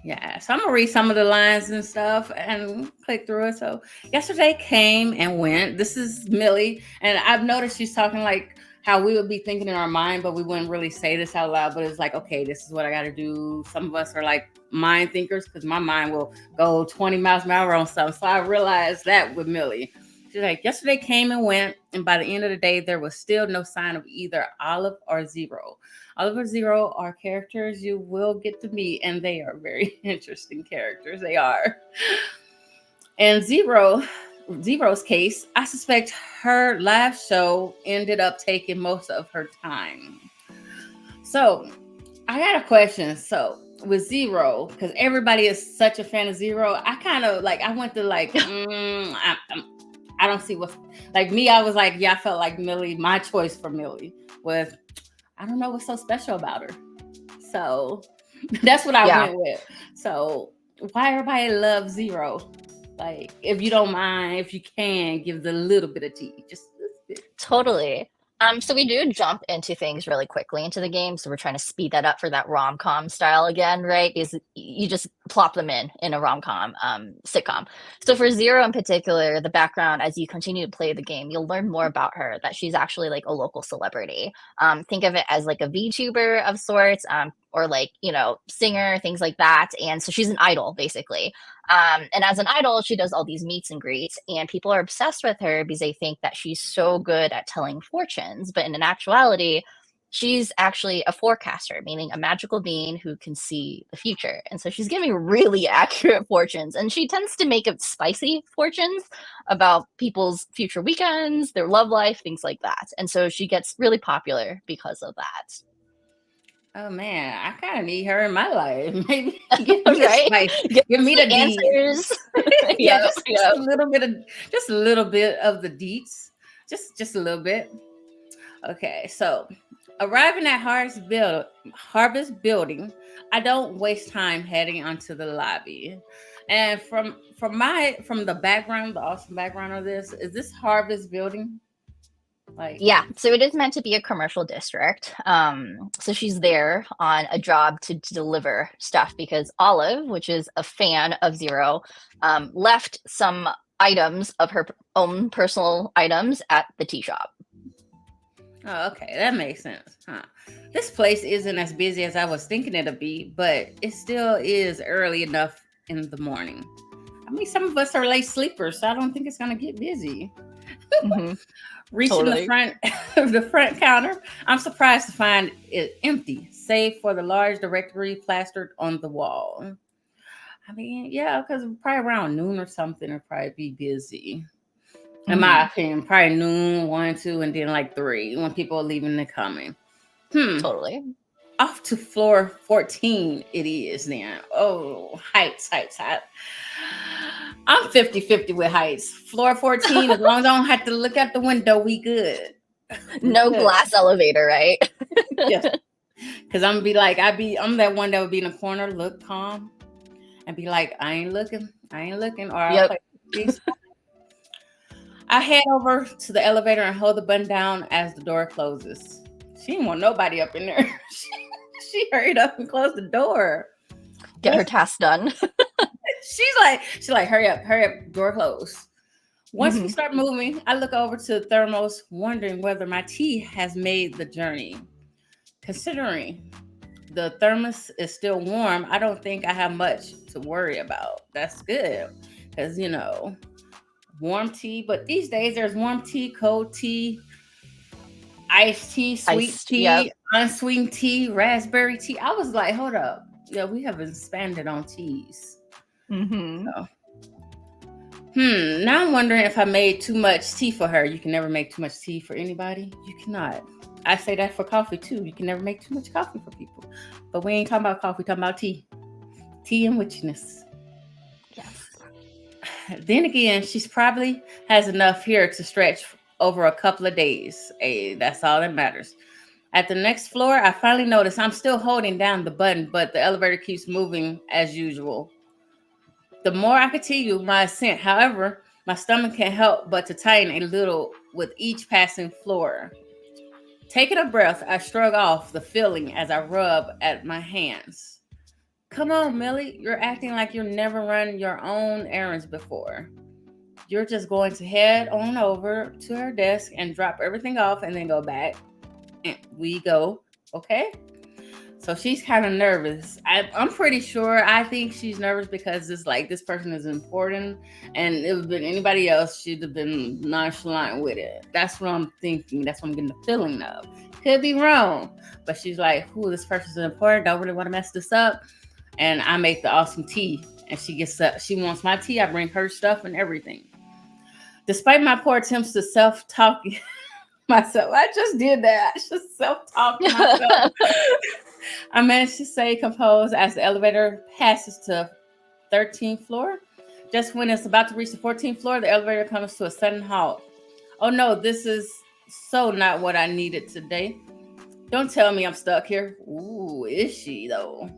Yeah, so I'm gonna read some of the lines and stuff and click through it. So yesterday came and went. This is Millie, and I've noticed she's talking like how we would be thinking in our mind, but we wouldn't really say this out loud. But it's like, okay, this is what I got to do. Some of us are like mind thinkers because my mind will go 20 miles an hour on something. So I realized that with Millie. She's like, yesterday came and went, and by the end of the day, there was still no sign of either Olive or Zero. Olive or Zero are characters you will get to meet, and they are very interesting characters. They are. And Zero's case, I suspect her live show ended up taking most of her time. So I got a question. So with Zero, because everybody is such a fan of Zero, I kind of like, I went to like, I don't see what's like me. I was like, yeah, I felt like Millie, my choice for Millie was, I don't know what's so special about her. So that's what I went with. So why everybody loves Zero? Like, if you don't mind, if you can, give the little bit of tea. Just a little bit. Totally. So we do jump into things really quickly into the game. So we're trying to speed that up for that rom-com style again, right? Because you just plop them in a rom-com sitcom. So for Zero in particular, the background, as you continue to play the game, you'll learn more about her, that she's actually like a local celebrity. Think of it as like a VTuber of sorts, or like, you know, singer, things like that. And so she's an idol, basically. And as an idol, she does all these meets and greets, and people are obsessed with her because they think that she's so good at telling fortunes. But in actuality, she's actually a forecaster, meaning a magical being who can see the future. And so she's giving really accurate fortunes, and she tends to make up spicy fortunes about people's future weekends, their love life, things like that. And so she gets really popular because of that. Oh man, I kind of need her in my life. Maybe give me right? Give me the answers. Yeah, just a little bit of the deets. Just a little bit. Okay, so arriving at Harvest Building, I don't waste time heading onto the lobby. And from the background, the awesome background of this, is this Harvest Building? Yeah, so it is meant to be a commercial district. So she's there on a job to deliver stuff because Olive, which is a fan of Zero, left some items of her own personal items at the tea shop. Oh, okay, that makes sense. Huh. This place isn't as busy as I was thinking it'd be, but it still is early enough in the morning. I mean, some of us are late sleepers, so I don't think it's gonna get busy. Mm-hmm. Reaching the front counter, I'm surprised to find it empty, save for the large directory plastered on the wall. I mean, yeah, because probably around noon or something, it'll probably be busy. In my opinion, probably noon, 1, 2, and then like 3 when people are leaving and coming. Totally. Off to floor 14 it is then. Oh, heights. I'm 50-50 with heights. Floor 14, as long as I don't have to look out the window, we good. No glass elevator, right? Yeah. Because I'm that one that would be in the corner, look calm, and be like, I ain't looking. Or I'll play. I head over to the elevator and hold the button down as the door closes. She didn't want nobody up in there. She hurried up and closed the door. Get her task done. She's like, hurry up, door closed. Once we start moving, I look over to the thermos, wondering whether my tea has made the journey. Considering the thermos is still warm, I don't think I have much to worry about. That's good, because warm tea. But these days, there's warm tea, cold tea, iced tea, sweet tea, unsweetened tea, raspberry tea. I was like, hold up. Yeah, we have expanded on teas. So, now I'm wondering if I made too much tea for her. You can never make too much tea for anybody. You cannot. I say that for coffee too. You can never make too much coffee for people. But we ain't talking about coffee, we're talking about tea. Tea and witchiness. Yes. Then again, she's probably has enough here to stretch over a couple of days. Hey, that's all that matters. At the next floor, I finally notice I'm still holding down the button, but the elevator keeps moving as usual. The more I continue my ascent, however, my stomach can't help but to tighten a little with each passing floor. Taking a breath, I shrug off the feeling as I rub at my hands. Come on, Millie, you're acting like you've never run your own errands before. You're just going to head on over to her desk and drop everything off and then go back. And we go, okay? So she's kind of nervous. I'm pretty sure. I think she's nervous because it's like this person is important, and it would have been anybody else, she'd have been nonchalant with it. That's what I'm thinking. That's what I'm getting the feeling of. Could be wrong, but she's like, "Ooh, this person's important. Don't really want to mess this up." And I make the awesome tea, and she gets up. She wants my tea. I bring her stuff and everything. Despite my poor attempts to self-talk myself, I just did that. I just self-talk myself. I managed to stay composed as the elevator passes to 13th floor. Just when it's about to reach the 14th floor, the elevator comes to a sudden halt. Oh no, this is so not what I needed today. Don't tell me I'm stuck here. Ooh, is she though?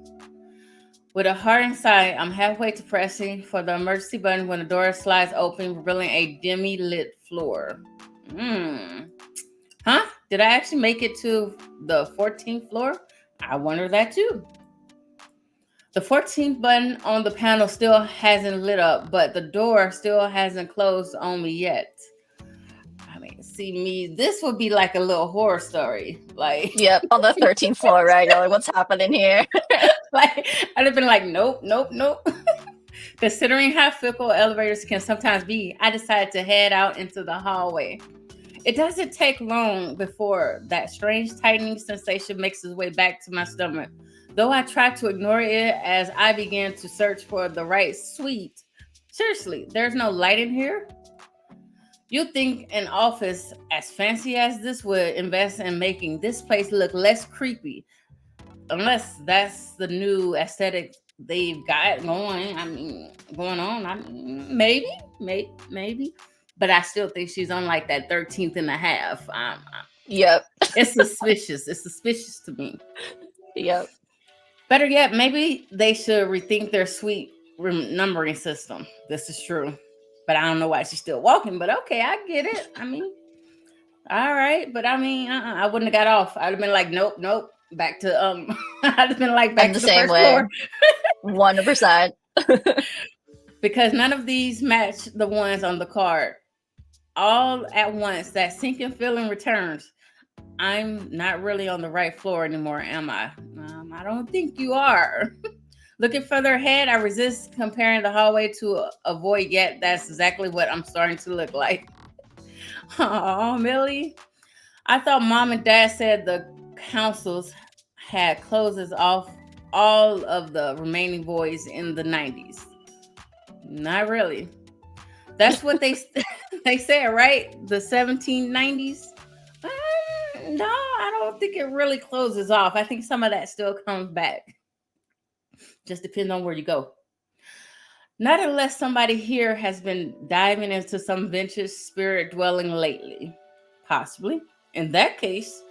With a heart sigh, I'm halfway to pressing for the emergency button when the door slides open, revealing a dimly lit floor. Huh? Did I actually make it to the 14th floor? I wonder that too. The 14th button on the panel still hasn't lit up, but the door still hasn't closed on me yet. I mean, see me, this would be like a little horror story. Like, yep, on the 13th floor, right? You're like, what's happening here? Like, I'd have been like, nope. Considering how fickle elevators can sometimes be, I decided to head out into the hallway. It doesn't take long before that strange tightening sensation makes its way back to my stomach. Though I try to ignore it as I begin to search for the right suite. Seriously, there's no light in here? You'd think an office as fancy as this would invest in making this place look less creepy. Unless that's the new aesthetic they've got going. Going on. Maybe. But I still think she's on like that 13th and a half. Yep. It's suspicious. It's suspicious to me. Yep. Better yet, maybe they should rethink their suite numbering system. This is true. But I don't know why she's still walking. But okay, I get it. All right. But I wouldn't have got off. I'd have been like, nope. Back to I'd have been like back to the same way. 100%. Because none of these match the ones on the card. All at once, that sinking feeling returns. I'm not really on the right floor anymore, am I? I don't think you are. Looking further ahead, I resist comparing the hallway to a void, yet that's exactly what I'm starting to look like. Oh, Millie. I thought Mom and Dad said the councils had closes off all of the remaining voids in the 90s. Not really. That's what they said, right? The 1790s? No, I don't think it really closes off. I think some of that still comes back. Just depends on where you go. Not unless somebody here has been diving into some vintage spirit dwelling lately. Possibly. In that case,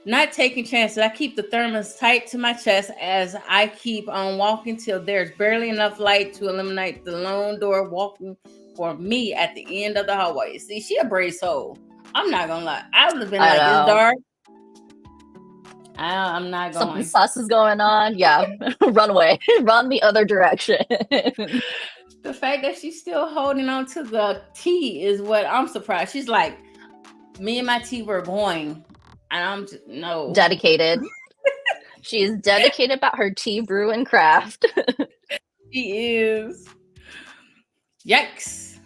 not taking chances. I keep the thermos tight to my chest as I keep on walking till there's barely enough light to eliminate the lone door walking for me at the end of the hallway. See, she a brave soul. I'm not gonna lie. I would have been like, it's dark. I'm not going. Something sus is going on. Yeah, run away. Run the other direction. The fact that she's still holding on to the tea is what I'm surprised. She's like, me and my tea were going. And I'm just, no. Dedicated. She's dedicated about her tea brew and craft. She is. Yikes.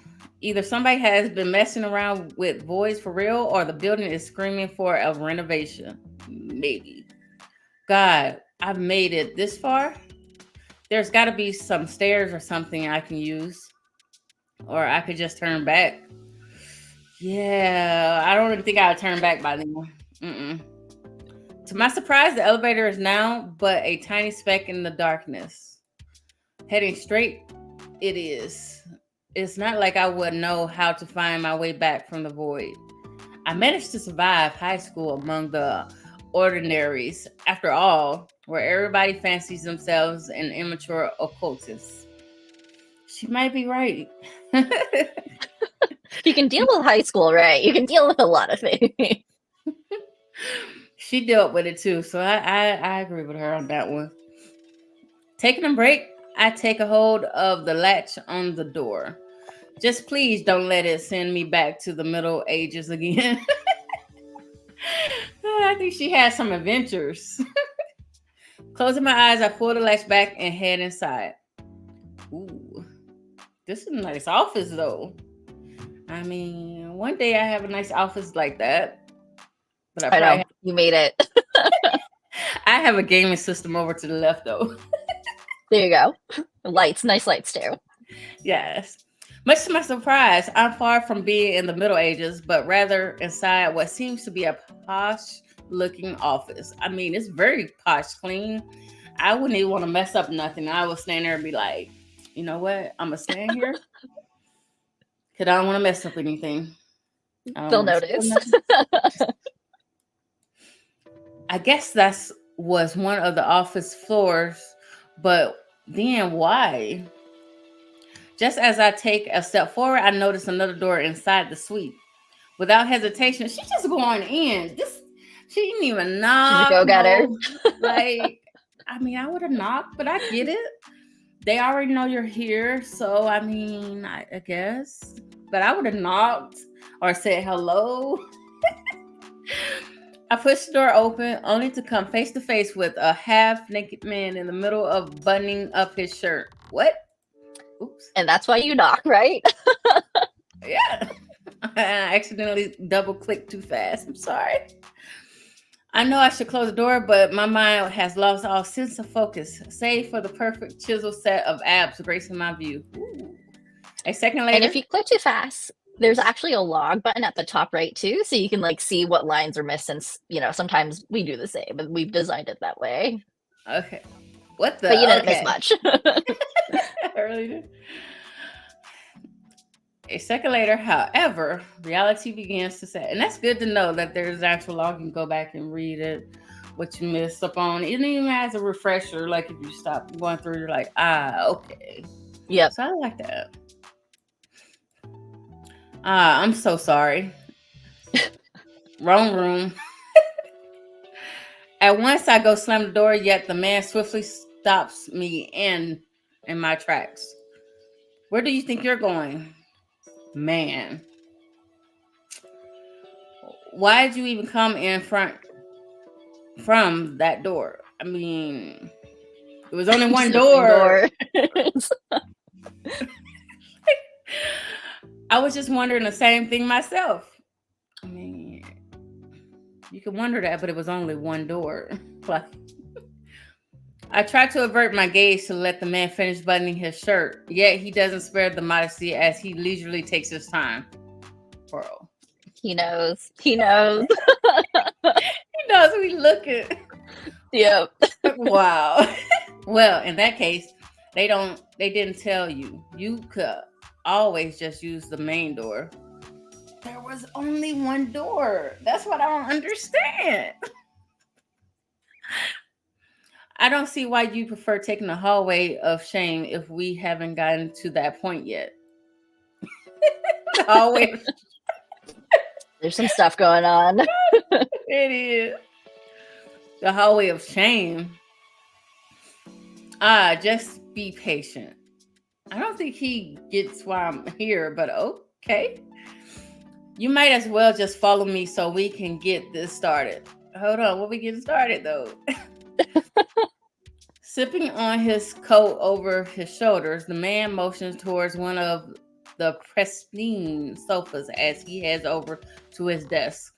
Either somebody has been messing around with voids for real or the building is screaming for a renovation. Maybe. God, I've made it this far. There's got to be some stairs or something I can use. Or I could just turn back. Yeah, I don't even think I would turn back by then. To my surprise, the elevator is now but a tiny speck in the darkness. Heading straight, it is. it's not like I would know how to find my way back from the void. I managed to survive high school among the ordinaries. After all, where everybody fancies themselves an immature occultist. She might be right. You can deal with high school, right? You can deal with a lot of things. She dealt with it too, so I agree with her on that one. Taking a break, I take a hold of the latch on the door. Just please don't let it send me back to the Middle Ages again. I think she has some adventures. Closing my eyes, I pull the latch back and head inside. Ooh, this is a nice office though. I mean, one day I have a nice office like that. But I know, you made it. I have a gaming system over to the left though. There you go. Lights, nice lights too. Yes. Much to my surprise, I'm far from being in the Middle Ages, but rather inside what seems to be a posh looking office. I mean, it's very posh clean. I wouldn't even want to mess up nothing. I would stand there and be like, you know what? I'm going to stand here because I don't want to mess up anything. They'll notice. I guess that was one of the office floors, but then why? Just as I take a step forward, I notice another door inside the suite. Without hesitation, she's just going in. She didn't even knock. She's a go-getter. Like, I mean, I would have knocked, but I get it. They already know you're here, so I mean, I guess. But I would have knocked or said hello. I push the door open, only to come face to face with a half-naked man in the middle of buttoning up his shirt. What? Oops. And that's why you knock, right? Yeah. I accidentally double-clicked too fast. I'm sorry. I know I should close the door, but my mind has lost all sense of focus, save for the perfect chisel set of abs gracing my view. Ooh. A second later. And if you click too fast, there's actually a log button at the top right too, so you can like see what lines are missing. You know, sometimes we do the same, but we've designed it that way. Okay. What the? But you didn't miss much. Earlier. A second later, however, reality begins to set. And that's good to know that there's actual log. You can go back and read it, what you missed up on. It even has a refresher. Like if you stop going through, you're like, okay. Yep. So I like that. I'm so sorry. Wrong room. At once I go slam the door, yet the man swiftly stops me in my tracks. Where do you think you're going? Man. Why did you even come in front from that door? I mean, it was only one door. I was just wondering the same thing myself. I mean, you can wonder that, but it was only one door. I tried to avert my gaze to let the man finish buttoning his shirt, yet he doesn't spare the modesty as he leisurely takes his time. Bro. He knows. He knows. He knows we looking. Yep. Wow. Well, in that case, they didn't tell you. You could always just use the main door. There was only one door. That's what I don't understand. I don't see why you prefer taking the hallway of shame if we haven't gotten to that point yet. The hallway. There's some stuff going on. It is. The hallway of shame. Just be patient. I don't think he gets why I'm here, but okay. You might as well just follow me so we can get this started. Hold on, what we getting started though? Sipping on his coat over his shoulders, the man motions towards one of the pristine sofas as he heads over to his desk.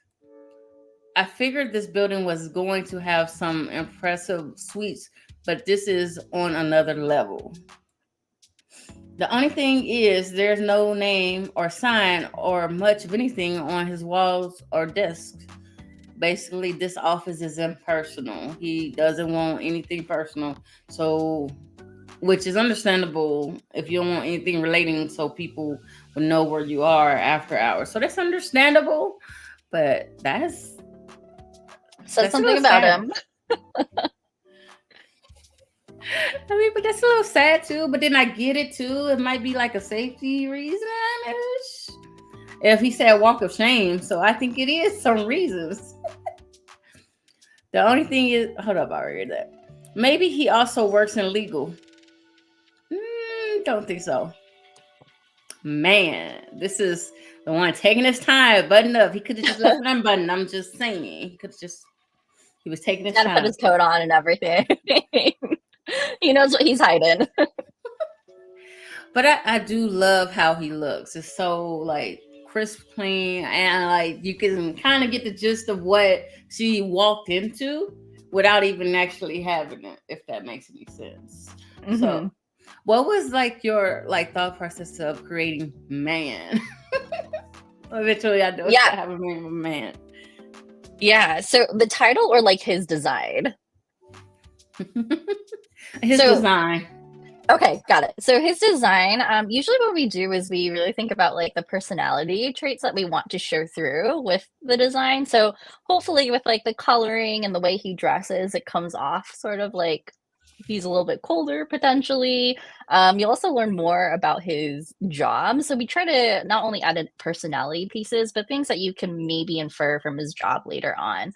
I figured this building was going to have some impressive suites, but this is on another level. The only thing is there's no name or sign or much of anything on his walls or desks. Basically, this office is impersonal. He doesn't want anything personal. So which is understandable if you don't want anything relating so people will know where you are after hours. So that's understandable, but that's something about him. I mean, but that's a little sad too. But then I get it too. It might be like a safety reason. If he said walk of shame, so I think it is some reasons. The only thing is, hold up, I read that. Maybe he also works in legal. Don't think so. Man, this is the one taking his time, button up. He could have just left it unbuttoned. I'm just saying. He was taking his time. Gotta put his coat on and everything. He knows what he's hiding. But I do love how he looks. It's so like crisp, clean, and like you can kind of get the gist of what she walked into without even actually having it, if that makes any sense. Mm-hmm. So what was like your like thought process of creating Man? Eventually I know I have a name of Man. Yeah, so the title or like his design? His design. Okay, got it. So his design, usually what we do is we really think about like the personality traits that we want to show through with the design. So hopefully with like the coloring and the way he dresses, it comes off sort of like he's a little bit colder potentially. You'll also learn more about his job. So we try to not only add in personality pieces, but things that you can maybe infer from his job later on.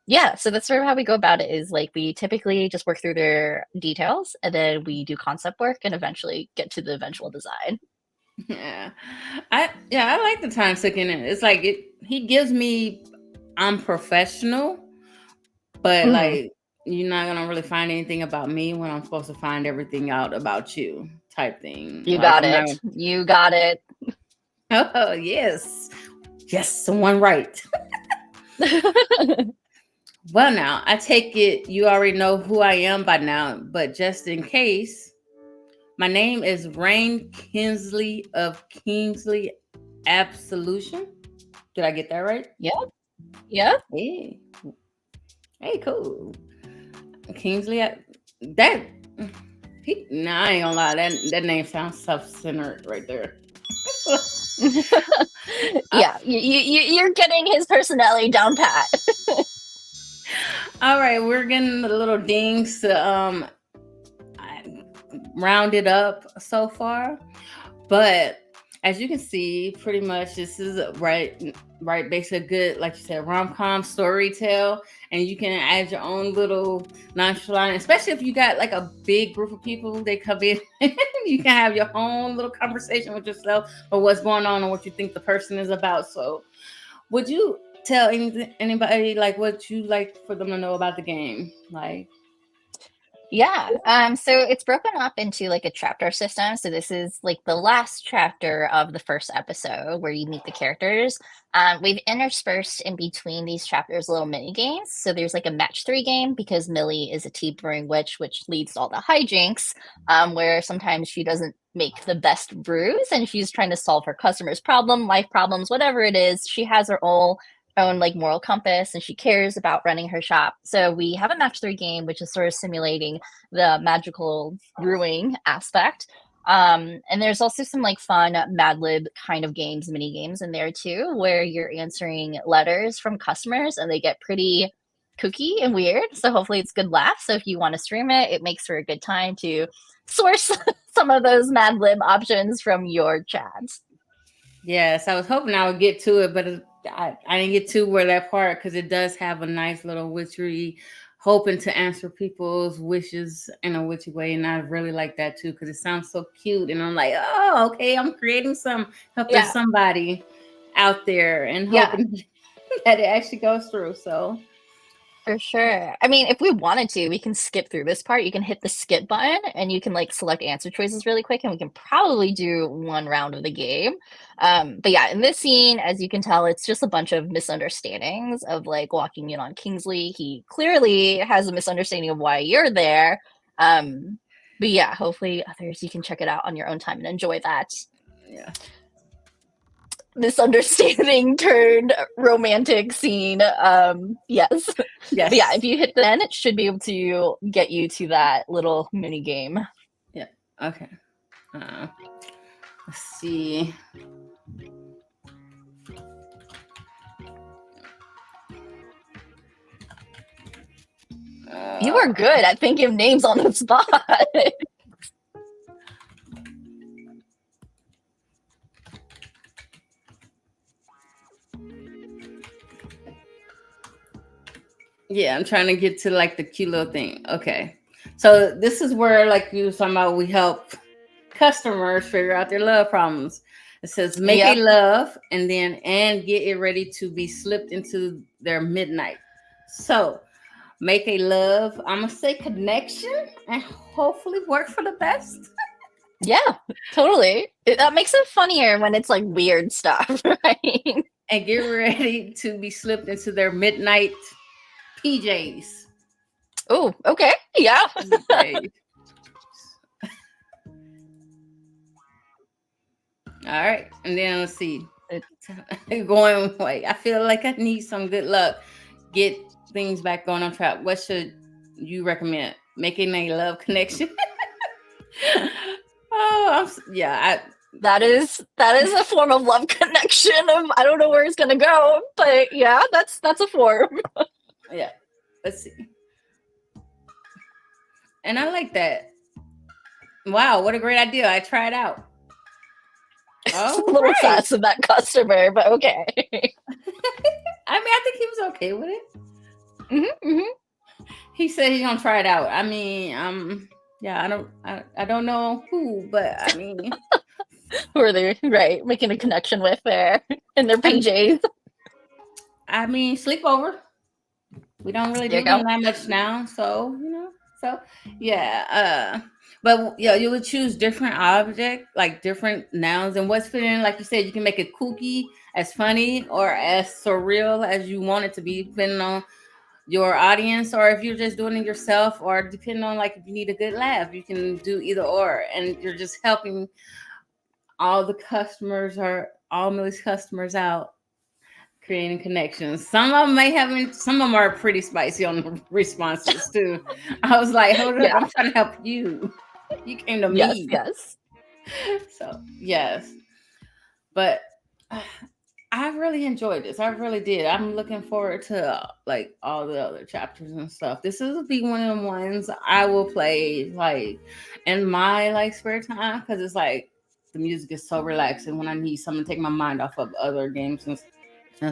Yeah, so that's sort of how we go about it is like we typically just work through their details and then we do concept work and eventually get to the eventual design. Yeah. I like the time taken in. It's like he gives me I'm professional, but like you're not gonna really find anything about me when I'm supposed to find everything out about you type thing. You got it. You got it. Oh yes. Yes, someone right. Well, now, I take it you already know who I am by now, but just in case, my name is Rain Kinsley of Kingsley Absolution. Did I get that right? Yeah. Yeah. Hey, cool. Kingsley, I ain't gonna lie, that name sounds self-centered right there. Yeah, you're getting his personality down pat. All right, we're getting a little dings to round it up so far, but as you can see, pretty much this is right basically a good, like you said, rom-com story tale, and you can add your own little nonchalant, especially if you got like a big group of people, they come in, you can have your own little conversation with yourself or what's going on and what you think the person is about. So would you tell anybody like what you like for them to know about the game? Like, yeah, so it's broken up into like a chapter system. So this is like the last chapter of the first episode where you meet the characters. We've interspersed in between these chapters little mini games. So there's like a match 3 game because Millie is a tea brewing witch, which leads to all the hijinks, where sometimes she doesn't make the best brews and she's trying to solve her customer's problem, life problems, whatever it is. She has her own like moral compass and she cares about running her shop. So we have a match 3 game, which is sort of simulating the magical brewing aspect. And there's also some like fun Mad Lib kind of games, mini games in there too, where you're answering letters from customers and they get pretty kooky and weird. So hopefully it's good laugh. So if you want to stream it, it makes for a good time to source some of those Mad Lib options from your chats. Yes, I was hoping I would get to it, but I didn't get to where that part because it does have a nice little witchery, hoping to answer people's wishes in a witchy way, and I really like that too because it sounds so cute. And I'm like, oh, okay, I'm creating helping somebody out there and hoping that it actually goes through. So. For sure. I mean, if we wanted to, we can skip through this part. You can hit the skip button and you can like select answer choices really quick and we can probably do one round of the game. But yeah, in this scene, as you can tell, it's just a bunch of misunderstandings of like walking in on Kingsley. He clearly has a misunderstanding of why you're there. But yeah, hopefully others, you can check it out on your own time and enjoy that. Yeah. misunderstanding turned romantic scene. Yes. Yes. But yeah, if you hit the end, it should be able to get you to that little mini game. Yeah. Okay. Let's see. You are good at thinking of names on the spot. Yeah, I'm trying to get to like the cute little thing. Okay. So this is where like you were talking about we help customers figure out their love problems. It says make a love and get it ready to be slipped into their midnight. So make a love, I'm gonna say connection and hopefully work for the best. Yeah, totally. That makes it funnier when it's like weird stuff, right? And get ready to be slipped into their midnight PJs. Oh, okay. Yeah. PJs. All right. And then let's see. Going away. I feel like I need some good luck. Get things back going on track. What should you recommend? Making a love connection. That is a form of love connection. I don't know where it's gonna go, but yeah, that's a form. Yeah. Let's see. And I like that. Wow, what a great idea. I tried out. Oh, a little fast of that customer, but okay. I mean, I think he was okay with it. He said he's gonna try it out. I mean, yeah, I don't know who, but I mean, who are they? Right, making a connection with there in their PJs. I mean, sleepover. We don't really do them that much now, so you know. So yeah, but yeah, you would choose different object, like different nouns, and what's fitting. Like you said, you can make it kooky, as funny, or as surreal as you want it to be, depending on your audience, or if you're just doing it yourself, or depending on like if you need a good laugh, you can do either or, and you're just helping all the customers or all Millie's customers out. Creating connections. Some of them some of them are pretty spicy on the responses too. I was like, hold up, I'm trying to help you. You came to me. Yes. So yes. But I really enjoyed this. I really did. I'm looking forward to like all the other chapters and stuff. This will be one of the ones I will play like in my like spare time, because it's like the music is so relaxing when I need something to take my mind off of other games and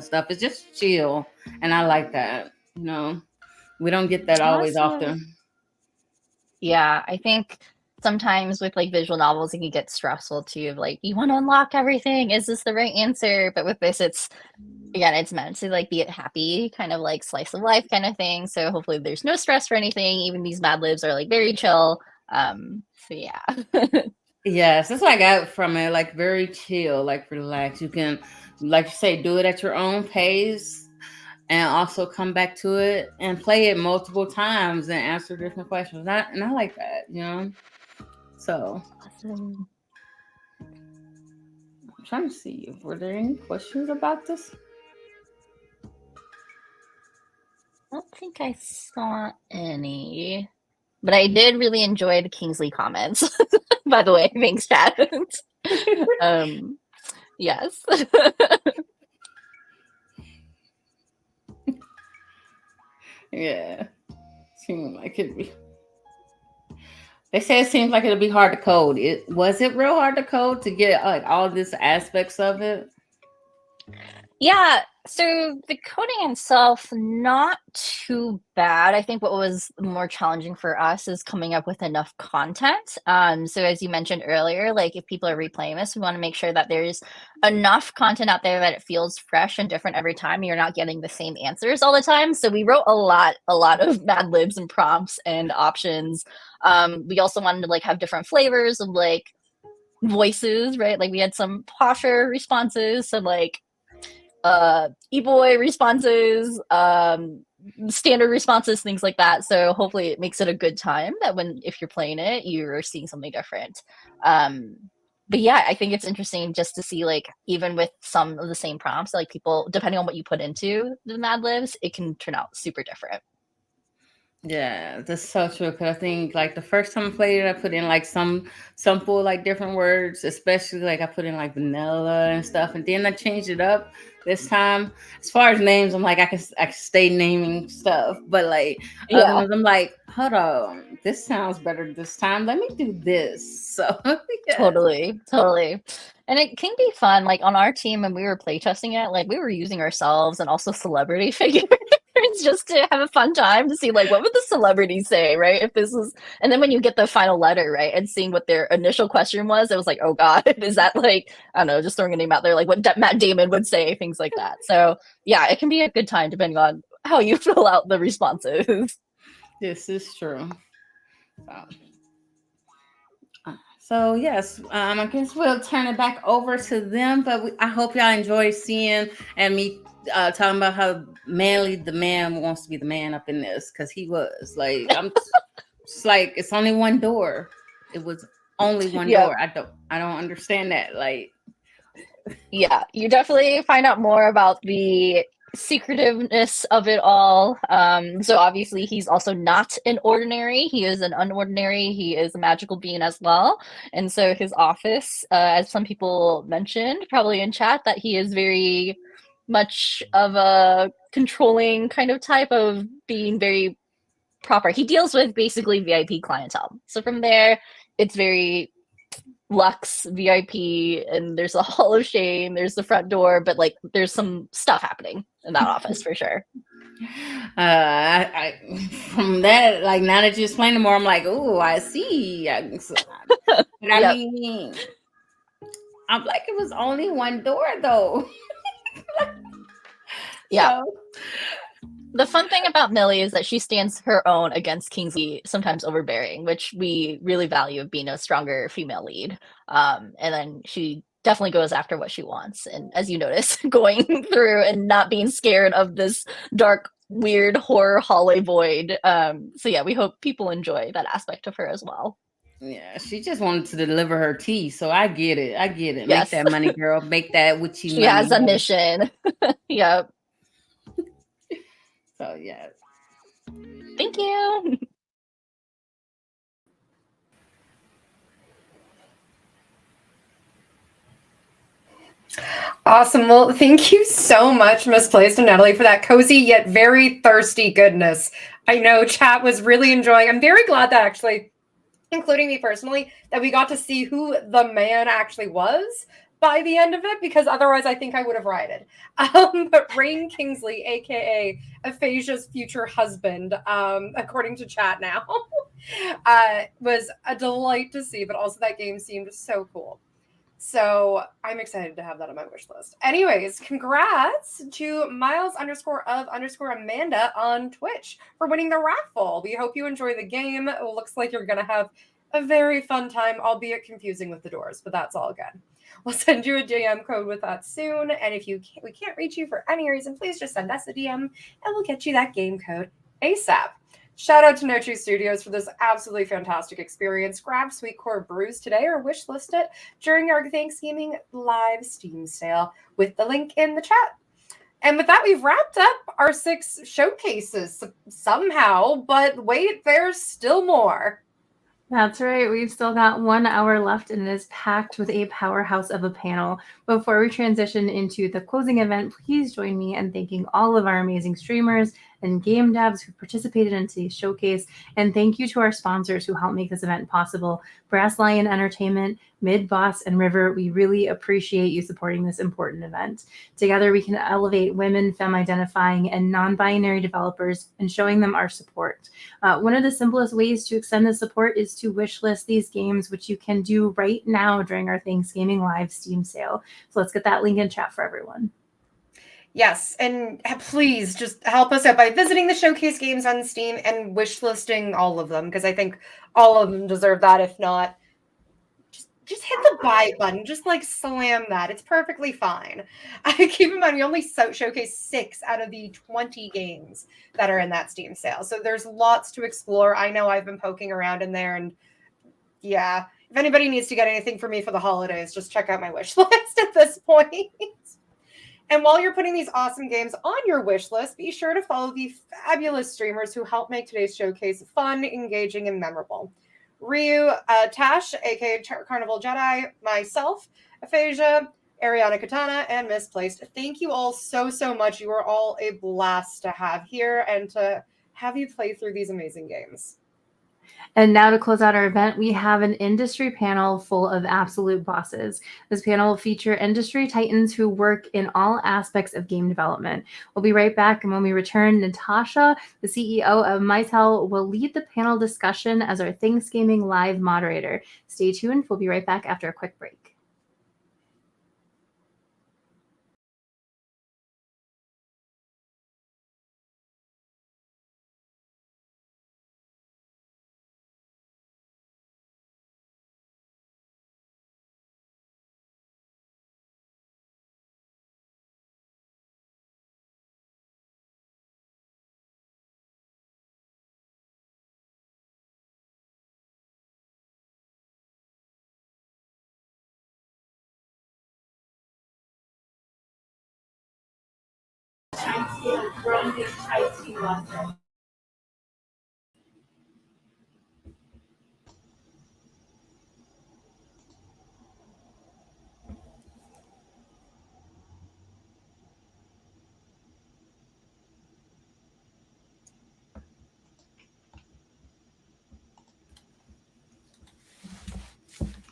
stuff. It's just chill, and I like that. You know, we don't get that always often. Yeah, I think sometimes with like visual novels, it can get stressful too. Of like, you want to unlock everything. Is this the right answer? But with this, it's meant to like be a happy kind of like slice of life kind of thing. So hopefully, there's no stress for anything. Even these Mad Libs are like very chill. So yeah. Yes, that's what I got from it. Like very chill, like relax. You can, like you say, do it at your own pace, and also come back to it and play it multiple times and answer different questions. And I like that, you know. So awesome. I'm trying to see if were there any questions about this. I don't think I saw any, but I did really enjoy the Kingsley comments. By the way, thanks, chat. Yes. Yeah. Seems like it'd be. They say it seems like it'll be hard to code. Was it real hard to code to get like all these aspects of it? Yeah, so the coding itself, not too bad. I think what was more challenging for us is coming up with enough content. So as you mentioned earlier, like if people are replaying this, we want to make sure that there's enough content out there that it feels fresh and different every time. You're not getting the same answers all the time. So we wrote a lot of Mad Libs and prompts and options. We also wanted to like have different flavors of like voices, right? Like we had some posher responses, some like e-boy responses, standard responses, things like that. So hopefully it makes it a good time that if you're playing it, you're seeing something different. But yeah, I think it's interesting just to see, like, even with some of the same prompts, like, people, depending on what you put into the Mad Libs, it can turn out super different. Yeah, that's so true. Because I think like the first time I played it, I put in like some simple like different words, especially like I put in like vanilla and stuff, and then I changed it up this time. As far as names, I'm like I can stay naming stuff, but like other Yeah. ones, I'm like, hold on, this sounds better this time. Let me do this. So yeah. Totally. And it can be fun. Like on our team, when we were playtesting it, like we were using ourselves and also celebrity figures just to have a fun time to see like what would the celebrity say, right? If this is, and then when you get the final letter, right, and seeing what their initial question was, it was like, oh God, is that like, I don't know, just throwing a name out there, like what Matt Damon would say, things like that. So yeah, it can be a good time depending on how you fill out the responses. This is true. So yes, I guess we'll turn it back over to them. But I hope y'all enjoy seeing and me talking about how manly the man wants to be the man up in this, because he was like, I'm just like, it's only one door. It was only one door. I don't understand that. Like, yeah, you definitely find out more about the secretiveness of it all. So obviously he's also not an ordinary, he is an unordinary, he is a magical being as well. And so his office, as some people mentioned probably in chat, that he is very much of a controlling kind of type of being, very proper. He deals with basically VIP clientele. So from there, it's very Lux VIP, and there's a Hall of Shame, there's the front door, but like there's some stuff happening in that office for sure. I from that, like now that you explain it more, I'm like, oh, I see. But I mean, I'm like, it was only one door though. Yeah. The fun thing about Millie is that she stands her own against Kingsley, sometimes overbearing, which we really value, being a stronger female lead. And then she definitely goes after what she wants. And as you notice, going through and not being scared of this dark, weird horror hallway void. So yeah, we hope people enjoy that aspect of her as well. Yeah, she just wanted to deliver her tea, so I get it. Yes. Make that money, girl. Make that witchy money. She has a mission. Yep. So yeah. Thank you. Awesome. Well, thank you so much, Misplaced and Natalie, for that cozy yet very thirsty goodness. I know chat was really enjoying. I'm very glad that actually, including me personally, that we got to see who the man actually was by the end of it, because otherwise I think I would have rioted. But Rain Kingsley, aka Aphasia's future husband, according to chat now, was a delight to see, but also that game seemed so cool. So I'm excited to have that on my wish list. Anyways, congrats to Miles_of_Amanda on Twitch for winning the raffle. We hope you enjoy the game. It looks like you're going to have a very fun time, albeit confusing with the doors, but that's all good. We'll send you a DM code with that soon. And if we can't reach you for any reason, please just send us a DM and we'll get you that game code ASAP. Shout out to No True Studios for this absolutely fantastic experience. Grab Sweet Core Brews today or wishlist it during our ThanksGaming live Steam sale with the link in the chat. And with that, we've wrapped up our 6 showcases somehow, but wait, there's still more. That's right. We've still got 1 hour left, and it is packed with a powerhouse of a panel. Before we transition into the closing event, please join me in thanking all of our amazing streamers and game devs who participated in today's showcase. And thank you to our sponsors who helped make this event possible. Brass Lion Entertainment, Mid Boss, and River, we really appreciate you supporting this important event. Together, we can elevate women, femme-identifying, and non-binary developers and showing them our support. One of the simplest ways to extend the support is to wishlist these games, which you can do right now during our ThanksGaming Live Steam sale. So let's get that link in chat for everyone. Yes, and please just help us out by visiting the showcase games on Steam and wishlisting all of them, because I think all of them deserve that. If not, just hit the buy button. Just like slam that. It's perfectly fine. Keep in mind, we only showcase 6 out of the 20 games that are in that Steam sale. So there's lots to explore. I know I've been poking around in there, and yeah, if if anybody needs to get anything for me for the holidays, just check out my wish list at this point. And while you're putting these awesome games on your wish list, be sure to follow the fabulous streamers who help make today's showcase fun, engaging, and memorable. Ryu, Tash, aka Carnival Jedi, myself, Aphasia, Ariana Katana, and Misplaced. Thank you all so much. You are all a blast to have here and to have you play through these amazing games. And now to close out our event, we have an industry panel full of absolute bosses. This panel will feature industry titans who work in all aspects of game development. We'll be right back, and when we return, Natasha, the CEO of Mytel, will lead the panel discussion as our ThanksGaming live moderator. Stay tuned. We'll be right back after a quick break.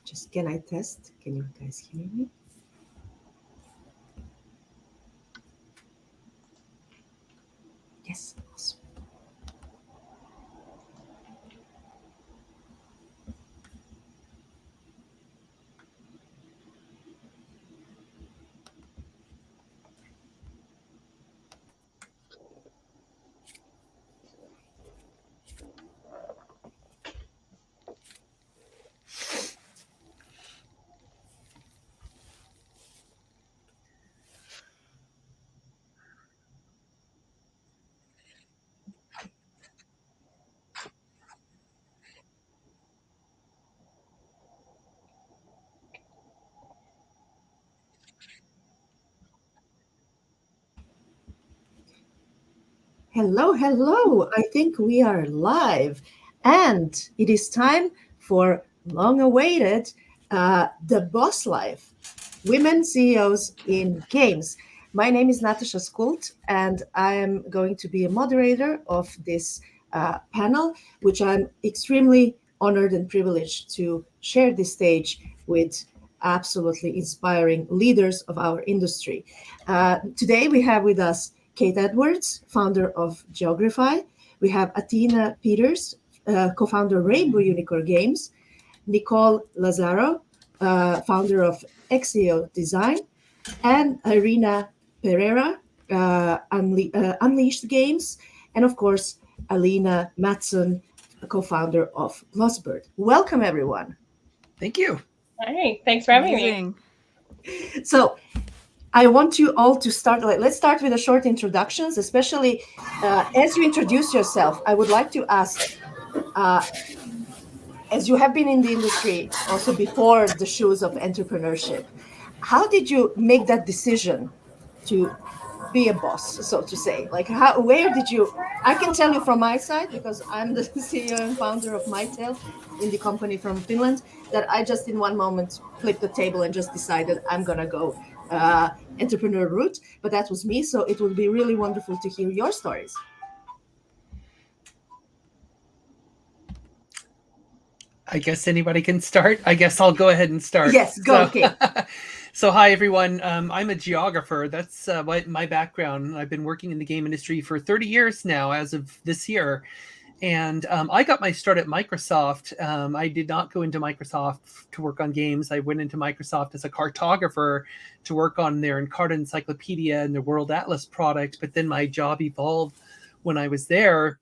Just can I test? Can you guys hear me? Yes. Awesome. Hello. I think we are live. And it is time for long-awaited The Boss Life, Women CEOs in Games. My name is Natasha Skult, and I am going to be a moderator of this panel, which I'm extremely honored and privileged to share this stage with absolutely inspiring leaders of our industry. Today we have with us Kate Edwards, founder of Geography. We have Athena Peters, co-founder of Rainbow Unicorn Games. Nicole Lazaro, founder of Exio Design. And Irina Pereira, Unleashed Games. And of course, Alina Matson, co-founder of Glossbird. Welcome, everyone. Thank you. All right. Thanks for having me. So, I want you all to start, let's start with the short introductions, especially as you introduce yourself. I would like to ask, as you have been in the industry also before the shoes of entrepreneurship, how did you make that decision to be a boss, so to say? Like, where did you, I can tell you from my side, because I'm the CEO and founder of Mytel, indie company from Finland, that I just in one moment flipped the table and just decided I'm gonna go entrepreneur route, but that was me. So it would be really wonderful to hear your stories. I guess anybody can start. I guess I'll go ahead and start. Yes, go. Okay. So hi, everyone. I'm a geographer. That's my background. I've been working in the game industry for 30 years now as of this year. And I got my start at Microsoft. I did not go into Microsoft to work on games. I went into Microsoft as a cartographer to work on their Encarta Encyclopedia and their World Atlas product. But then my job evolved when I was there.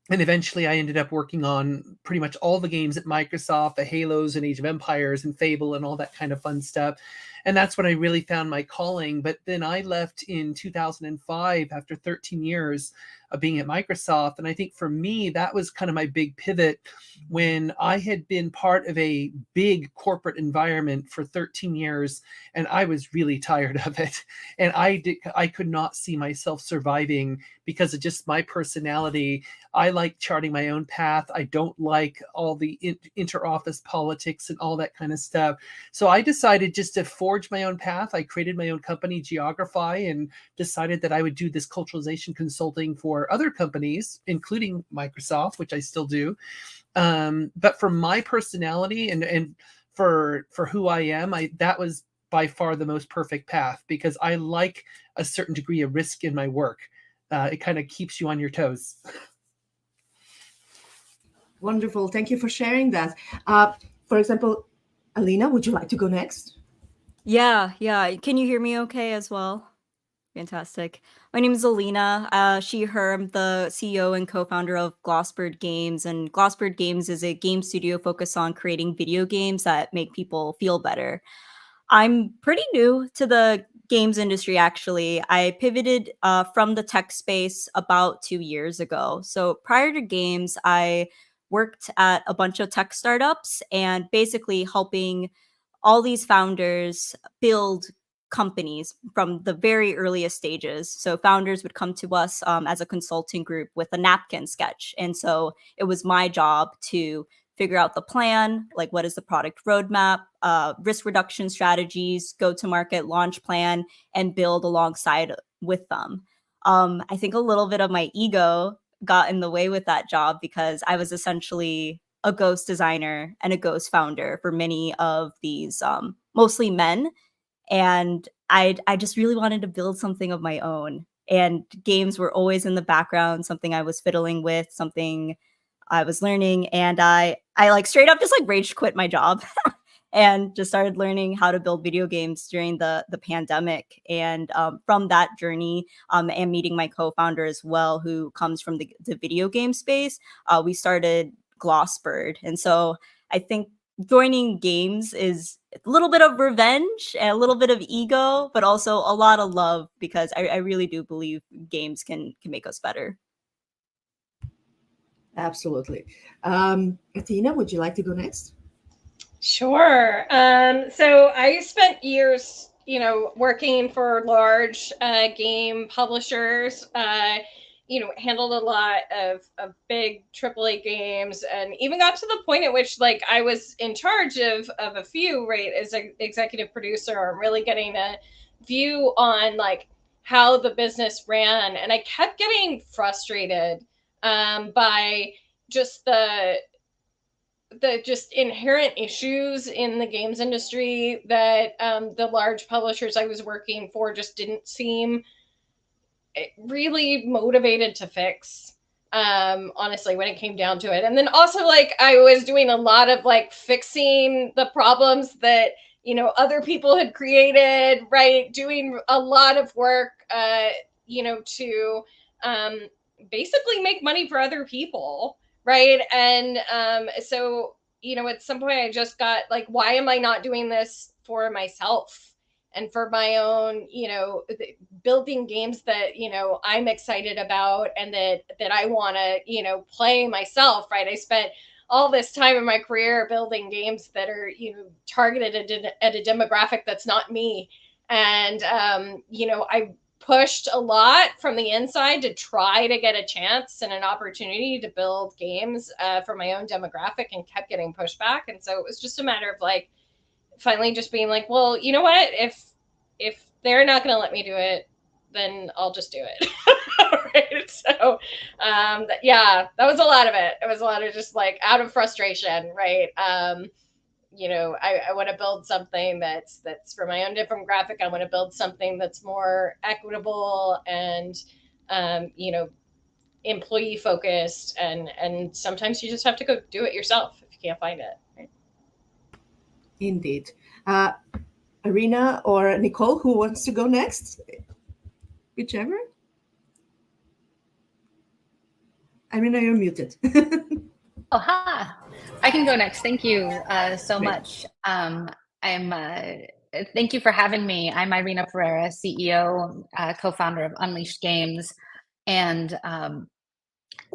And eventually I ended up working on pretty much all the games at Microsoft, the Halos and Age of Empires and Fable and all that kind of fun stuff. And that's when I really found my calling. But then I left in 2005 after 13 years of being at Microsoft. And I think for me, that was kind of my big pivot when I had been part of a big corporate environment for 13 years and I was really tired of it. And I could not see myself surviving because of just my personality. I like charting my own path. I don't like all the inter-office politics and all that kind of stuff. So I decided just to forge my own path. I created my own company, Geography, and decided that I would do this culturalization consulting for other companies, including Microsoft, which I still do. But for my personality and for who I am, that was by far the most perfect path because I like a certain degree of risk in my work. It kind of keeps you on your toes. Wonderful. Thank you for sharing that. For example, Alina, would you like to go next? Yeah. Can you hear me okay as well? Fantastic. My name is Alina. She, her. I'm the CEO and co-founder of Glossbird Games. And Glossbird Games is a game studio focused on creating video games that make people feel better. I'm pretty new to the games industry, actually. I pivoted from the tech space about 2 years ago. So prior to games, I worked at a bunch of tech startups and basically helping all these founders build companies from the very earliest stages. So founders would come to us as a consulting group with a napkin sketch. And so it was my job to figure out the plan, like what is the product roadmap, risk reduction strategies, go-to-market launch plan, and build alongside with them. I think a little bit of my ego got in the way with that job because I was essentially a ghost designer and a ghost founder for many of these mostly men. And I just really wanted to build something of my own. And games were always in the background, something I was fiddling with, something I was learning. And I like straight up just like rage quit my job and just started learning how to build video games during the pandemic. And from that journey and meeting my co-founder as well, who comes from the video game space, we started Glossbird. And so I think joining games is a little bit of revenge and a little bit of ego, but also a lot of love because I really do believe games can make us better. Absolutely. Athena, would you like to go next? Sure. So I spent years, working for large game publishers. Handled a lot of big AAA games, and even got to the point at which, like, I was in charge of a few, right, as an executive producer, or really getting a view on like how the business ran, and I kept getting frustrated by just the just inherent issues in the games industry that the large publishers I was working for just didn't seem really motivated to fix, honestly, when it came down to it. And then also, like, I was doing a lot of like fixing the problems that other people had created, right, doing a lot of work to basically make money for other people, right? And so at some point I just got like, why am I not doing this for myself and for my own, building games that I'm excited about and that I want to play myself, right? I spent all this time in my career building games that are targeted at a demographic that's not me, and I pushed a lot from the inside to try to get a chance and an opportunity to build games for my own demographic, and kept getting pushed back. And so it was just a matter of like finally just being like, well, you know what, if they're not going to let me do it, then I'll just do it. Right? So that was a lot of it. It was a lot of just like out of frustration, right? I want to build something that's for my own demographic. I want to build something that's more equitable and employee focused, and sometimes you just have to go do it yourself if you can't find it. Right? Indeed. Irina or Nicole, who wants to go next? Whichever. Irina, you're muted. Oh, hi. I can go next. Thank you so much. I'm Thank you for having me. I'm Irina Pereira, CEO, co-founder of Unleashed Games. And I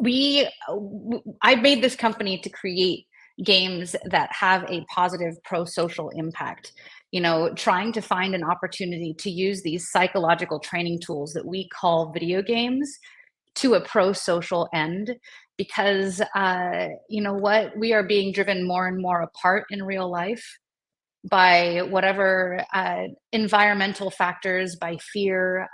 made this company to create games that have a positive pro-social impact. You know, trying to find an opportunity to use these psychological training tools that we call video games to a pro-social end, because you know what, we are being driven more and more apart in real life by whatever environmental factors, by fear,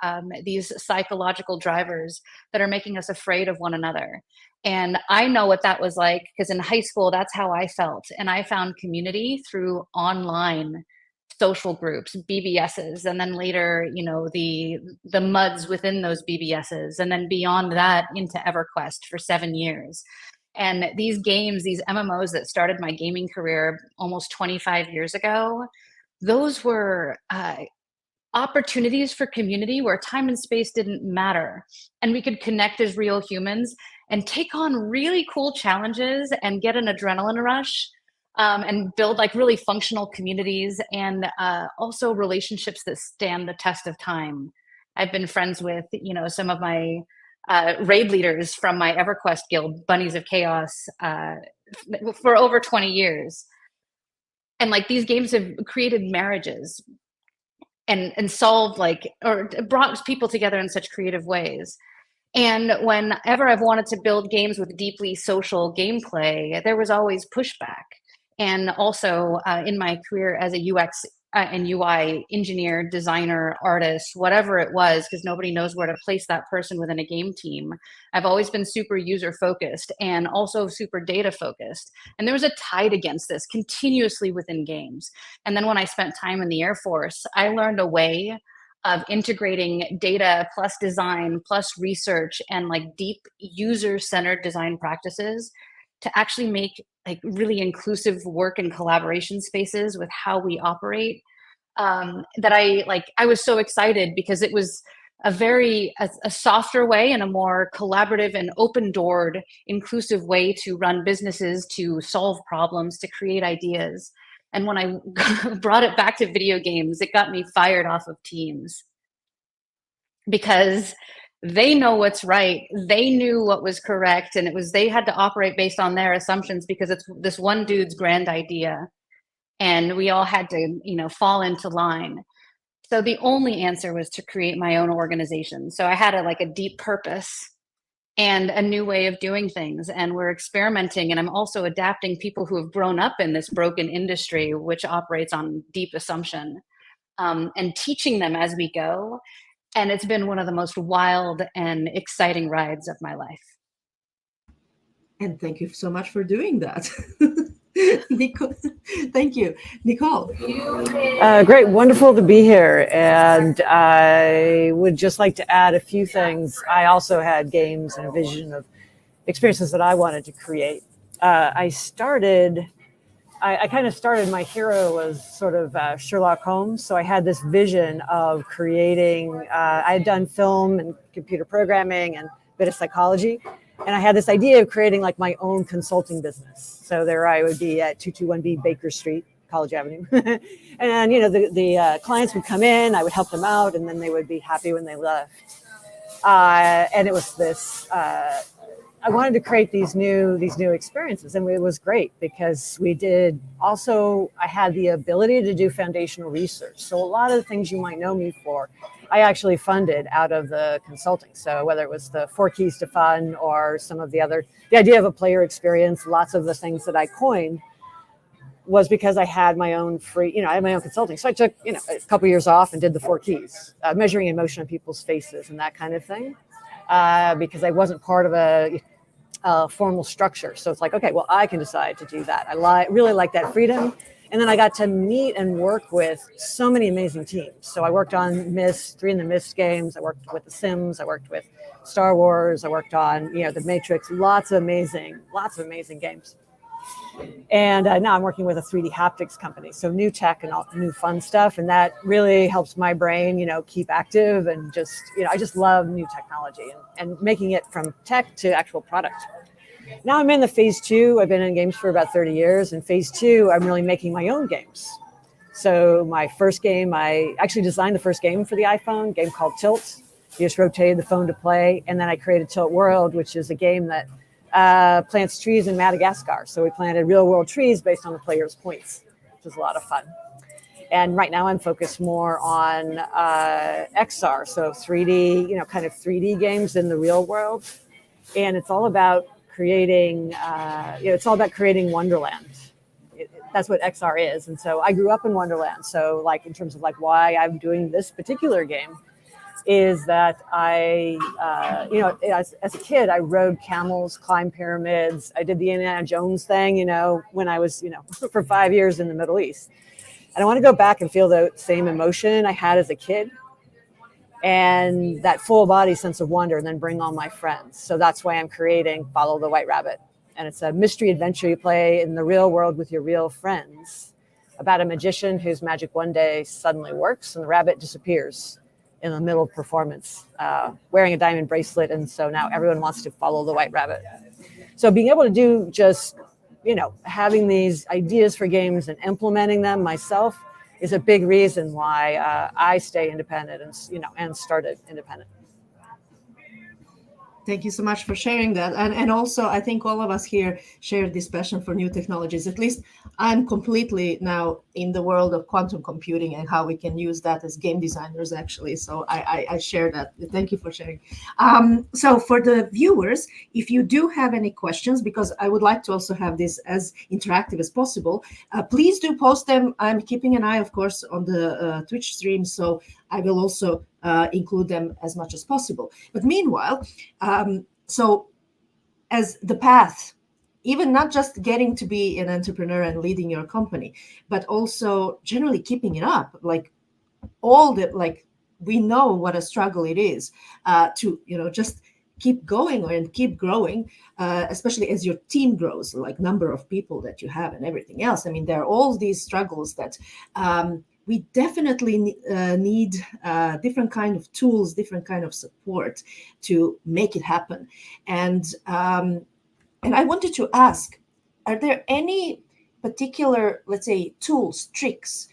these psychological drivers that are making us afraid of one another. And I know what that was like, because in high school, that's how I felt. And I found community through online social groups, BBSs, and then later, you know, the MUDs within those BBSs, and then beyond that into EverQuest for 7 years. And these games, these MMOs that started my gaming career almost 25 years ago, those were opportunities for community where time and space didn't matter. And we could connect as real humans and take on really cool challenges and get an adrenaline rush, and build like really functional communities, and also relationships that stand the test of time. I've been friends with, you know, some of my raid leaders from my EverQuest guild, Bunnies of Chaos, for over 20 years. And like these games have created marriages and solved or brought people together in such creative ways. And whenever I've wanted to build games with deeply social gameplay, there was always pushback. And also in my career as a UX and UI engineer, designer, artist, whatever it was, because nobody knows where to place that person within a game team, I've always been super user focused and also super data focused. And there was a tide against this continuously within games. And then when I spent time in the Air Force, I learned a way of integrating data plus design plus research and like deep user-centered design practices to actually make like really inclusive work and collaboration spaces with how we operate, that I was so excited, because it was a softer way and a more collaborative and open-doored inclusive way to run businesses, to solve problems, to create ideas. And when I brought it back to video games, it got me fired off of teams, because they know what's right. They knew what was correct. And they had to operate based on their assumptions, because it's this one dude's grand idea. And we all had to, you know, fall into line. So the only answer was to create my own organization. So I had a deep purpose and a new way of doing things. And we're experimenting. And I'm also adapting people who have grown up in this broken industry, which operates on deep assumption, and teaching them as we go. And it's been one of the most wild and exciting rides of my life. And thank you so much for doing that. Nicole, thank you. Nicole. Great, wonderful to be here. And I would just like to add a few things. I also had games and a vision of experiences that I wanted to create. I kind of started, my hero was sort of Sherlock Holmes. So I had this vision of creating, I had done film and computer programming and a bit of psychology. And I had this idea of creating like my own consulting business. So there I would be at 221B Baker Street, College Avenue. And, you know, the clients would come in, I would help them out, and then they would be happy when they left. And it was this, I wanted to create these new experiences, and it was great because I had the ability to do foundational research. So a lot of the things you might know me for, I actually funded out of the consulting. So whether it was the 4 Keys to Fun or some of the idea of a player experience, lots of the things that I coined was because I had my own I had my own consulting. So I took, a couple years off and did the 4 Keys, measuring emotion on people's faces and that kind of thing, because I wasn't part of a formal structure. So it's like, okay, well, I can decide to do that. I really like that freedom. And then I got to meet and work with so many amazing teams. So I worked on Myst, 3 in the Myst games. I worked with The Sims. I worked with Star Wars. I worked on, The Matrix, lots of amazing games. And now I'm working with a 3D haptics company. So new tech and all new fun stuff. And that really helps my brain, keep active and just, I just love new technology and making it from tech to actual product. Now I'm in the phase 2. I've been in games for about 30 years. And phase 2, I'm really making my own games. So my first game, I actually designed the first game for the iPhone, a game called Tilt. You just rotated the phone to play. And then I created Tilt World, which is a game that plants trees in Madagascar. So we planted real world trees based on the player's points, which was a lot of fun. And right now I'm focused more on XR, so 3D, kind of 3D games in the real world. And it's all about creating, it's all about creating Wonderland. That's what XR is. And so I grew up in Wonderland. So like in terms of like why I'm doing this particular game is that I, as a kid, I rode camels, climbed pyramids. I did the Indiana Jones thing, when I was, for 5 years in the Middle East. And I want to go back and feel the same emotion I had as a kid and that full body sense of wonder, and then bring all my friends. So that's why I'm creating Follow the White Rabbit. And it's a mystery adventure you play in the real world with your real friends about a magician whose magic one day suddenly works and the rabbit disappears in the middle of performance, wearing a diamond bracelet. And so now everyone wants to follow the white rabbit. So being able to do just, having these ideas for games and implementing them myself is a big reason why I stay independent and started independent. Thank you so much for sharing that. And also, I think all of us here share this passion for new technologies. At least I'm completely now in the world of quantum computing and how we can use that as game designers, actually. So I share that. Thank you for sharing. So for the viewers, if you do have any questions, because I would like to also have this as interactive as possible, please do post them. I'm keeping an eye, of course, on the Twitch stream. So I will also include them as much as possible. But meanwhile, so as the path, even not just getting to be an entrepreneur and leading your company, but also generally keeping it up, like we know what a struggle it is to, just keep going and keep growing, especially as your team grows, like number of people that you have and everything else. I mean, there are all these struggles that we definitely need different kind of tools, different kind of support to make it happen. And I wanted to ask, are there any particular, let's say, tools, tricks,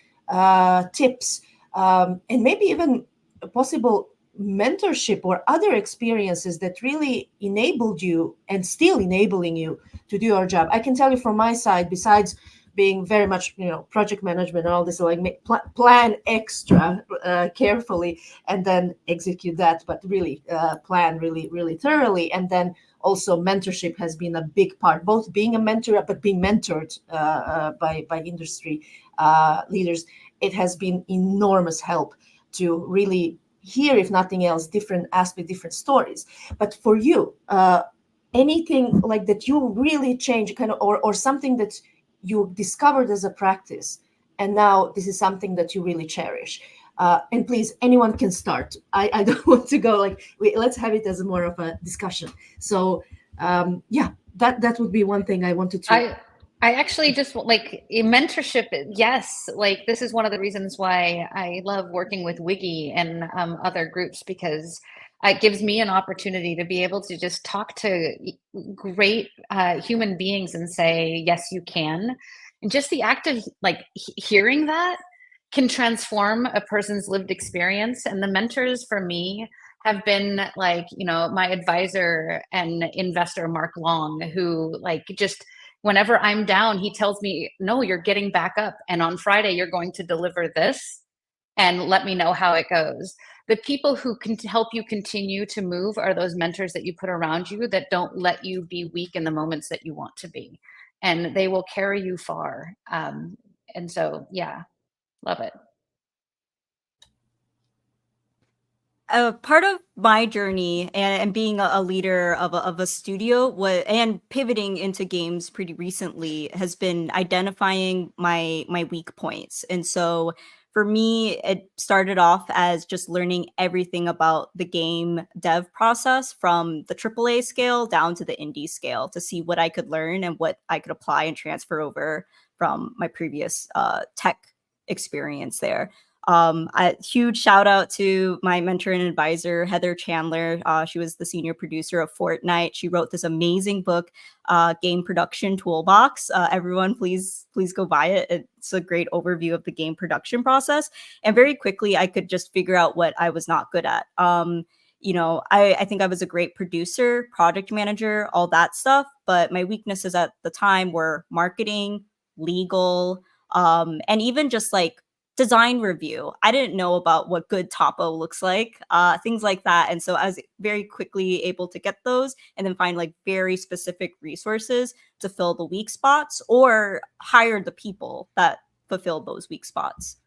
tips, and maybe even a possible mentorship or other experiences that really enabled you and still enabling you to do your job? I can tell you from my side, besides being very much, project management and all this, like plan extra carefully and then execute that, but really plan really, really thoroughly. And then also mentorship has been a big part, both being a mentor, but being mentored by industry leaders. It has been enormous help to really hear, if nothing else, different aspects, different stories. But for you, anything like that you really change kind of, or something that you discovered as a practice, and now this is something that you really cherish. And please, anyone can start. I don't want to go let's have it as more of a discussion. So that would be one thing I wanted to. I actually just like mentorship. Yes, like this is one of the reasons why I love working with WIGI and other groups, because it gives me an opportunity to be able to just talk to great human beings and say, yes, you can. And just the act of hearing that can transform a person's lived experience. And the mentors for me have been my advisor and investor, Mark Long, who just whenever I'm down, he tells me, no, you're getting back up. And on Friday, you're going to deliver this and let me know how it goes. The people who can help you continue to move are those mentors that you put around you that don't let you be weak in the moments that you want to be. And they will carry you far. And so, yeah, love it. Part of my journey and being a leader of a studio and pivoting into games pretty recently has been identifying my weak points. And so for me, it started off as just learning everything about the game dev process from the AAA scale down to the indie scale to see what I could learn and what I could apply and transfer over from my previous tech experience there. A huge shout out to my mentor and advisor, Heather Chandler. She was the senior producer of Fortnite. She wrote this amazing book, Game Production Toolbox. Everyone, please go buy it. It's a great overview of the game production process. And very quickly, I could just figure out what I was not good at. I think I was a great producer, project manager, all that stuff. But my weaknesses at the time were marketing, legal, and even just like design review. I didn't know about what good topo looks like, things like that. And so I was very quickly able to get those and then find like very specific resources to fill the weak spots or hire the people that fulfill those weak spots.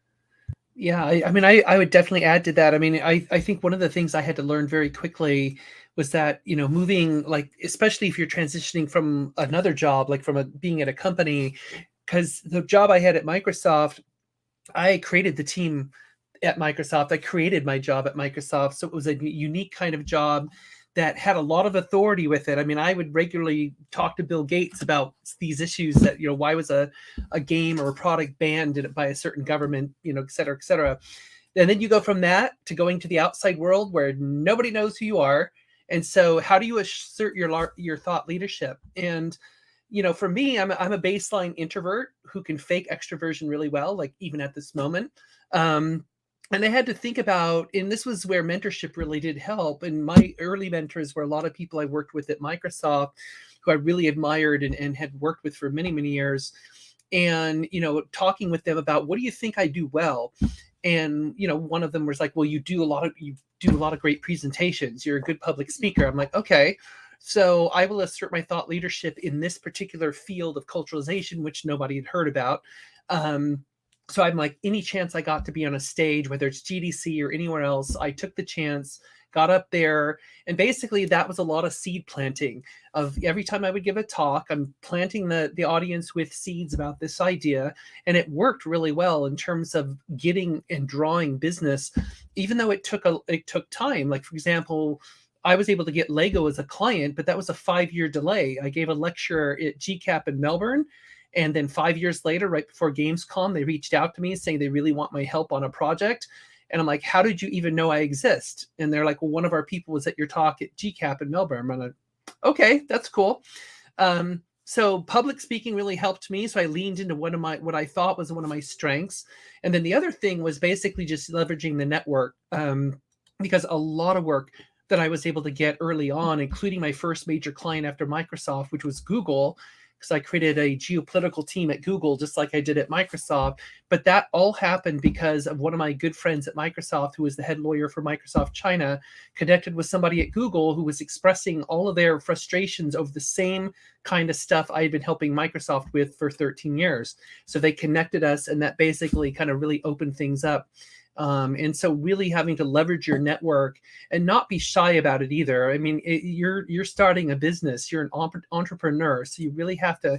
Yeah, I would definitely add to that. I mean, I think one of the things I had to learn very quickly was that, moving, like, especially if you're transitioning from another job, like from being at a company, because the job I had at Microsoft, I created the team at Microsoft. I created my job at Microsoft. So it was a unique kind of job that had a lot of authority with it. I mean, I would regularly talk to Bill Gates about these issues that, why was a game or a product banned by a certain government, et cetera, et cetera. And then you go from that to going to the outside world where nobody knows who you are. And so how do you assert your thought leadership? And for me, I'm a baseline introvert who can fake extroversion really well, like even at this moment. And I had to think about, and this was where mentorship really did help. And my early mentors were a lot of people I worked with at Microsoft who I really admired and had worked with for many, many years. And, talking with them about, what do you think I do well? And, one of them was like, well, you do a lot of great presentations. You're a good public speaker. I'm like, okay. So I will assert my thought leadership in this particular field of culturalization, which nobody had heard about. So I'm like, any chance I got to be on a stage, whether it's GDC or anywhere else, I took the chance, got up there. And basically that was a lot of seed planting. Of every time I would give a talk, I'm planting the audience with seeds about this idea. And it worked really well in terms of getting and drawing business, even though it took time. Like, for example, I was able to get Lego as a client, but that was a 5-year delay. I gave a lecture at GCAP in Melbourne. And then 5 years later, right before Gamescom, they reached out to me saying they really want my help on a project. And I'm like, how did you even know I exist? And they're like, well, one of our people was at your talk at GCAP in Melbourne. I'm like, okay, that's cool. So public speaking really helped me. So I leaned into what I thought was one of my strengths. And then the other thing was basically just leveraging the network, because a lot of work that I was able to get early on, including my first major client after Microsoft, which was Google, because I created a geopolitical team at Google, just like I did at Microsoft. But that all happened because of one of my good friends at Microsoft, who was the head lawyer for Microsoft China, connected with somebody at Google who was expressing all of their frustrations over the same kind of stuff I had been helping Microsoft with for 13 years. So they connected us, and that basically kind of really opened things up. And so really having to leverage your network and not be shy about it either. I mean, you're starting a business, you're an entrepreneur. So you really have to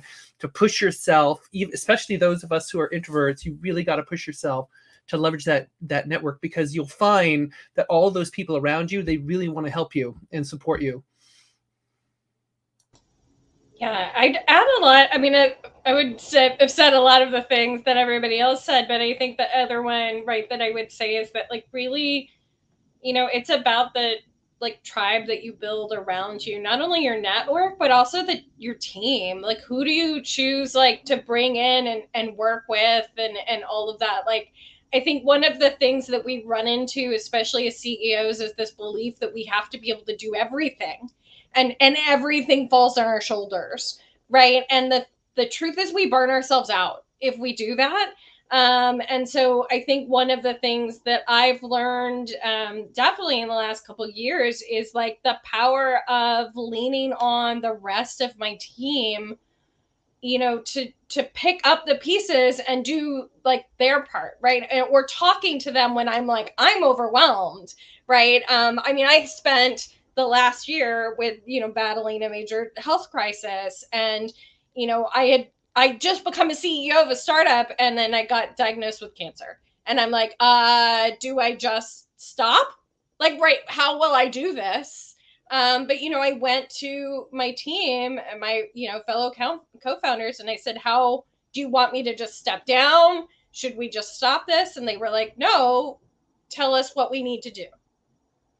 push yourself, especially those of us who are introverts. You really got to push yourself to leverage that network, because you'll find that all those people around you, they really want to help you and support you. Yeah, I'd add a lot. I mean, I would have said a lot of the things that everybody else said, but I think the other one, right, that I would say is that, like, really, it's about the, like, tribe that you build around you, not only your network, but also your team. Like, who do you choose, like, to bring in and work with and all of that? Like, I think one of the things that we run into, especially as CEOs, is this belief that we have to be able to do everything. And everything falls on our shoulders, right? And the truth is, we burn ourselves out if we do that. And so I think one of the things that I've learned definitely in the last couple of years is, like, the power of leaning on the rest of my team, to pick up the pieces and do, like, their part, right? Or talking to them when I'm like, I'm overwhelmed, right? I mean, I spent the last year with, battling a major health crisis. And, I just become a CEO of a startup, and then I got diagnosed with cancer. And I'm like, do I just stop? Like, right, how will I do this? But, I went to my team and my, fellow co-founders, and I said, how do you want me to just step down? should we just stop this? And they were like, no, tell us what we need to do.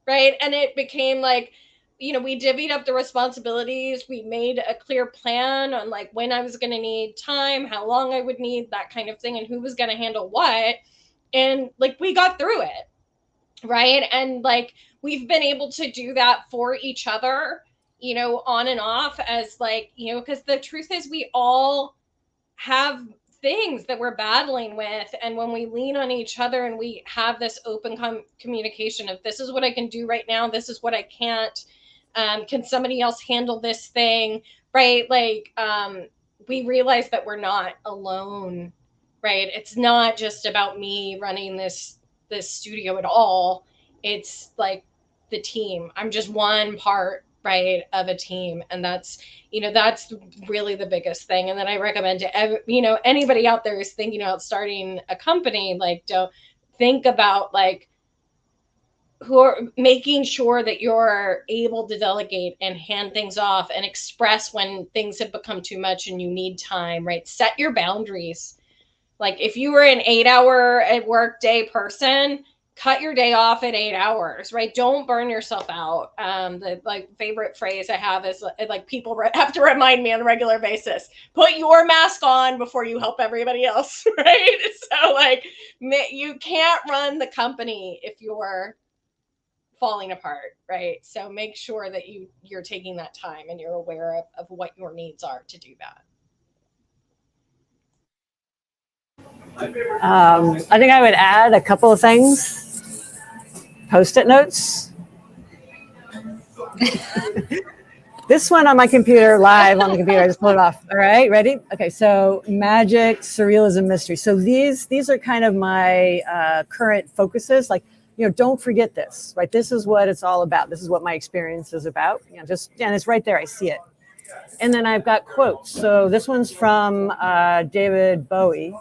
Right. And it became like, we divvied up the responsibilities. We made a clear plan on like when I was going to need time, how long I would need, that kind of thing, and who was going to handle what. And like, we got through it. Right. And like, we've been able to do that for each other, on and off as like, because the truth is we all have things that we're battling with. And when we lean on each other and we have this open communication of this is what I can do right now, this is what I can't, can somebody else handle this thing, right? Like, we realize that we're not alone, right? It's not just about me running this studio at all. It's like the team. I'm just one part, right, of a team. And that's really the biggest thing. And then I recommend to anybody out there who's thinking about starting a company, like, don't think about like who are making sure that you're able to delegate and hand things off and express when things have become too much and you need time, right? Set your boundaries. Like if you were an 8-hour at work day person, cut your day off at 8 hours, right? Don't burn yourself out. The like favorite phrase I have is like people have to remind me on a regular basis, put your mask on before you help everybody else, right? So like you can't run the company if you're falling apart, right? So make sure that you're taking that time and you're aware of what your needs are to do that. I think I would add a couple of things. Post-it notes. This one on my computer, live on the computer, I just pulled it off. All right, ready? Okay, so magic, surrealism, mystery. So these are kind of my current focuses. Like, don't forget this, right? This is what it's all about. This is what my experience is about. And it's right there. I see it. And then I've got quotes. So this one's from David Bowie.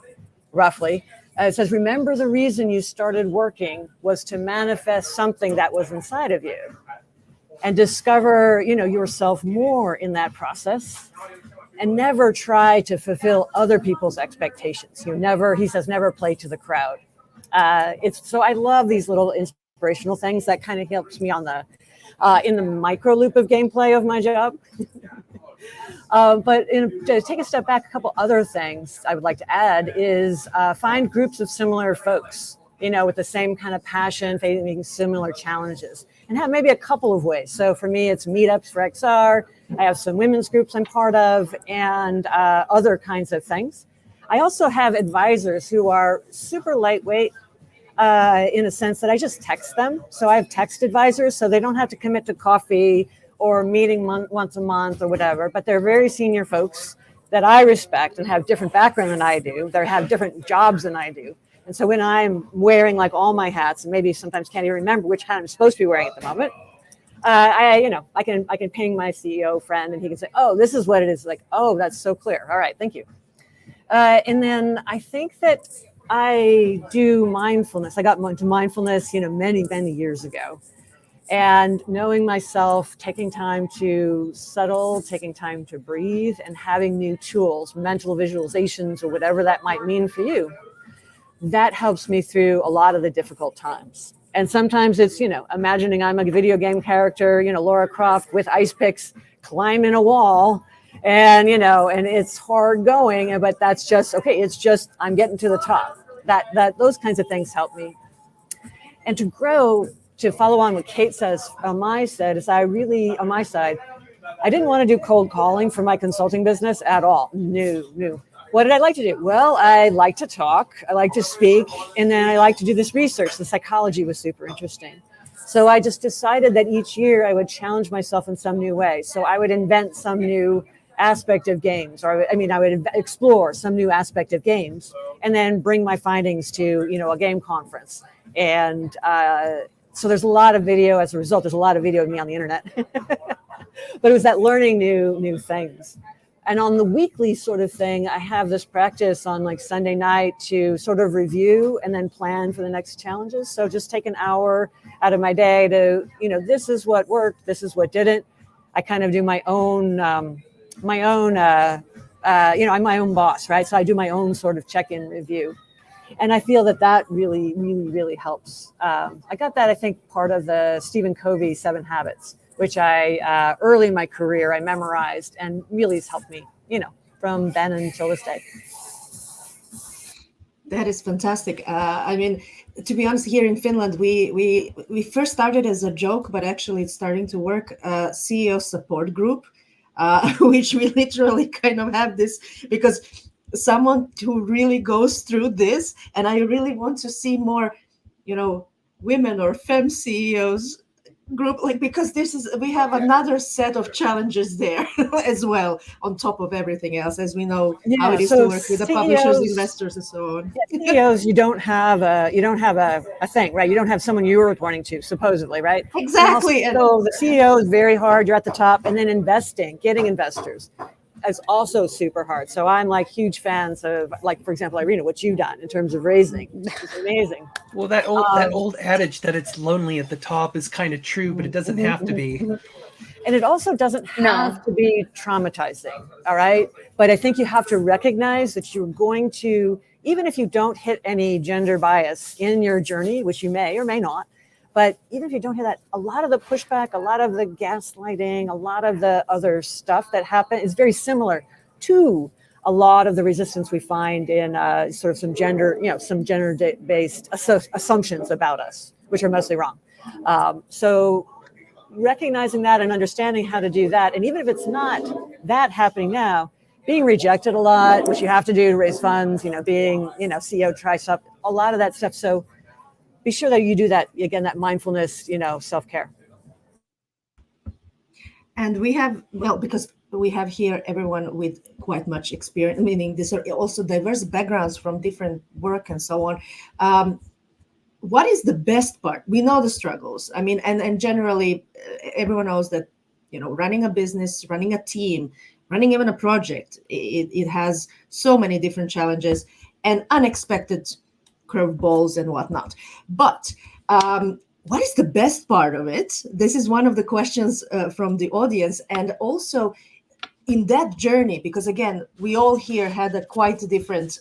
Roughly. It says, remember the reason you started working was to manifest something that was inside of you and discover, yourself more in that process, and never try to fulfill other people's expectations. He says, never play to the crowd. So I love these little inspirational things that kind of helps me on in the micro loop of gameplay of my job. But to take a step back, a couple other things I would like to add is find groups of similar folks, with the same kind of passion, facing similar challenges, and have maybe a couple of ways. So for me, it's meetups for XR. I have some women's groups I'm part of, and other kinds of things. I also have advisors who are super lightweight in a sense that I just text them. So I have text advisors, so they don't have to commit to coffee or meeting once a month or whatever, but they're very senior folks that I respect and have different background than I do. They have different jobs than I do. And so when I'm wearing like all my hats, and maybe sometimes can't even remember which hat I'm supposed to be wearing at the moment, I can ping my CEO friend and he can say, oh, this is what it is. Like, oh, that's so clear. All right, thank you. And then I think that I do mindfulness. I got into mindfulness, many, many years ago. And knowing myself, taking time to settle, taking time to breathe, and having new tools, mental visualizations, or whatever that might mean for you, that helps me through a lot of the difficult times. And sometimes it's, imagining I'm a video game character, Lara Croft with ice picks climbing a wall, and, and it's hard going, but that's just, okay, it's just, I'm getting to the top. Those kinds of things help me. And to grow, to follow on what Kate says on my side, is on my side, I didn't want to do cold calling for my consulting business at all. No. What did I like to do? Well, I like to talk, I like to speak, and then I like to do this research. The psychology was super interesting. So I just decided that each year I would challenge myself in some new way. So I would invent some new aspect of games, or I would explore some new aspect of games and then bring my findings to, a game conference. And so there's a lot of video as a result. There's a lot of video of me on the internet. But it was that learning new things. And on the weekly sort of thing, I have this practice on like Sunday night to sort of review and then plan for the next challenges. So just take an hour out of my day to, this is what worked, this is what didn't. I kind of do my own, I'm my own boss, right? So I do my own sort of check-in review. And I feel that really helps. I got that, I think, part of the Stephen Covey 7 Habits, which I early in my career I memorized, and really has helped me, from then until this day. That is fantastic. I mean, to be honest, here in Finland, we first started as a joke, but actually it's starting to work. CEO support group, which we literally kind of have this because someone who really goes through this, and I really want to see more, women or femme CEOs group, because we have another set of challenges there as well, on top of everything else, as we know how it is to work with the publishers, investors, and so on. CEOs, you don't have a thing, right? You don't have someone you're reporting to, supposedly, right? Exactly. So the CEO is very hard. You're at the top, and then getting investors is also super hard. So I'm huge fans of, for example, Irina, what you've done in terms of raising. It's amazing. Well, that old adage that it's lonely at the top is kind of true, but it doesn't have to be. And it also doesn't have to be traumatizing, all right? But I think you have to recognize that you're going to, even if you don't hit any gender bias in your journey, which you may or may not, but even if you don't hit that, a lot of the pushback, a lot of the gaslighting, a lot of the other stuff that happen is very similar to a lot of the resistance we find in sort of some gender-based assumptions about us, which are mostly wrong. So recognizing that and understanding how to do that, and even if it's not that happening now, being rejected a lot, which you have to do to raise funds, being, CEO tries up, a lot of that stuff. So be sure that you do that, again, that mindfulness, self-care. And we have, because we have here everyone with quite much experience, meaning these are also diverse backgrounds from different work and so on. What is the best part? We know the struggles. I mean, and generally everyone knows that, running a business, running a team, running even a project, it has so many different challenges and unexpected curveballs and whatnot. But what is the best part of it? This is one of the questions from the audience. And also in that journey, because again, we all here had a quite different,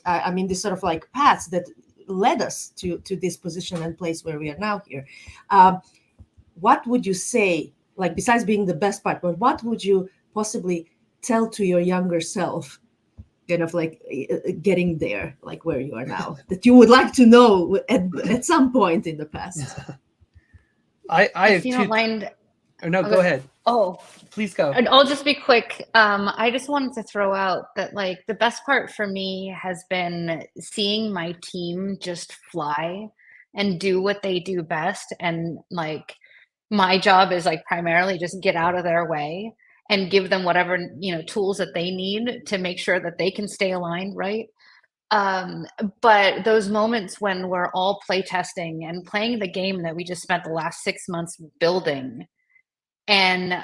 this sort of paths that led us to this position and place where we are now here. What would you say, besides being the best part, but what would you possibly tell to your younger self, kind of getting there, where you are now, that you would like to know at some point in the past? I if you don't mind. Oh, no, go ahead. Oh, please go. And I'll just be quick. I just wanted to throw out that the best part for me has been seeing my team just fly and do what they do best. And my job is primarily just get out of their way and give them whatever, tools that they need to make sure that they can stay aligned, right? But those moments when we're all playtesting and playing the game that we just spent the last 6 months building, and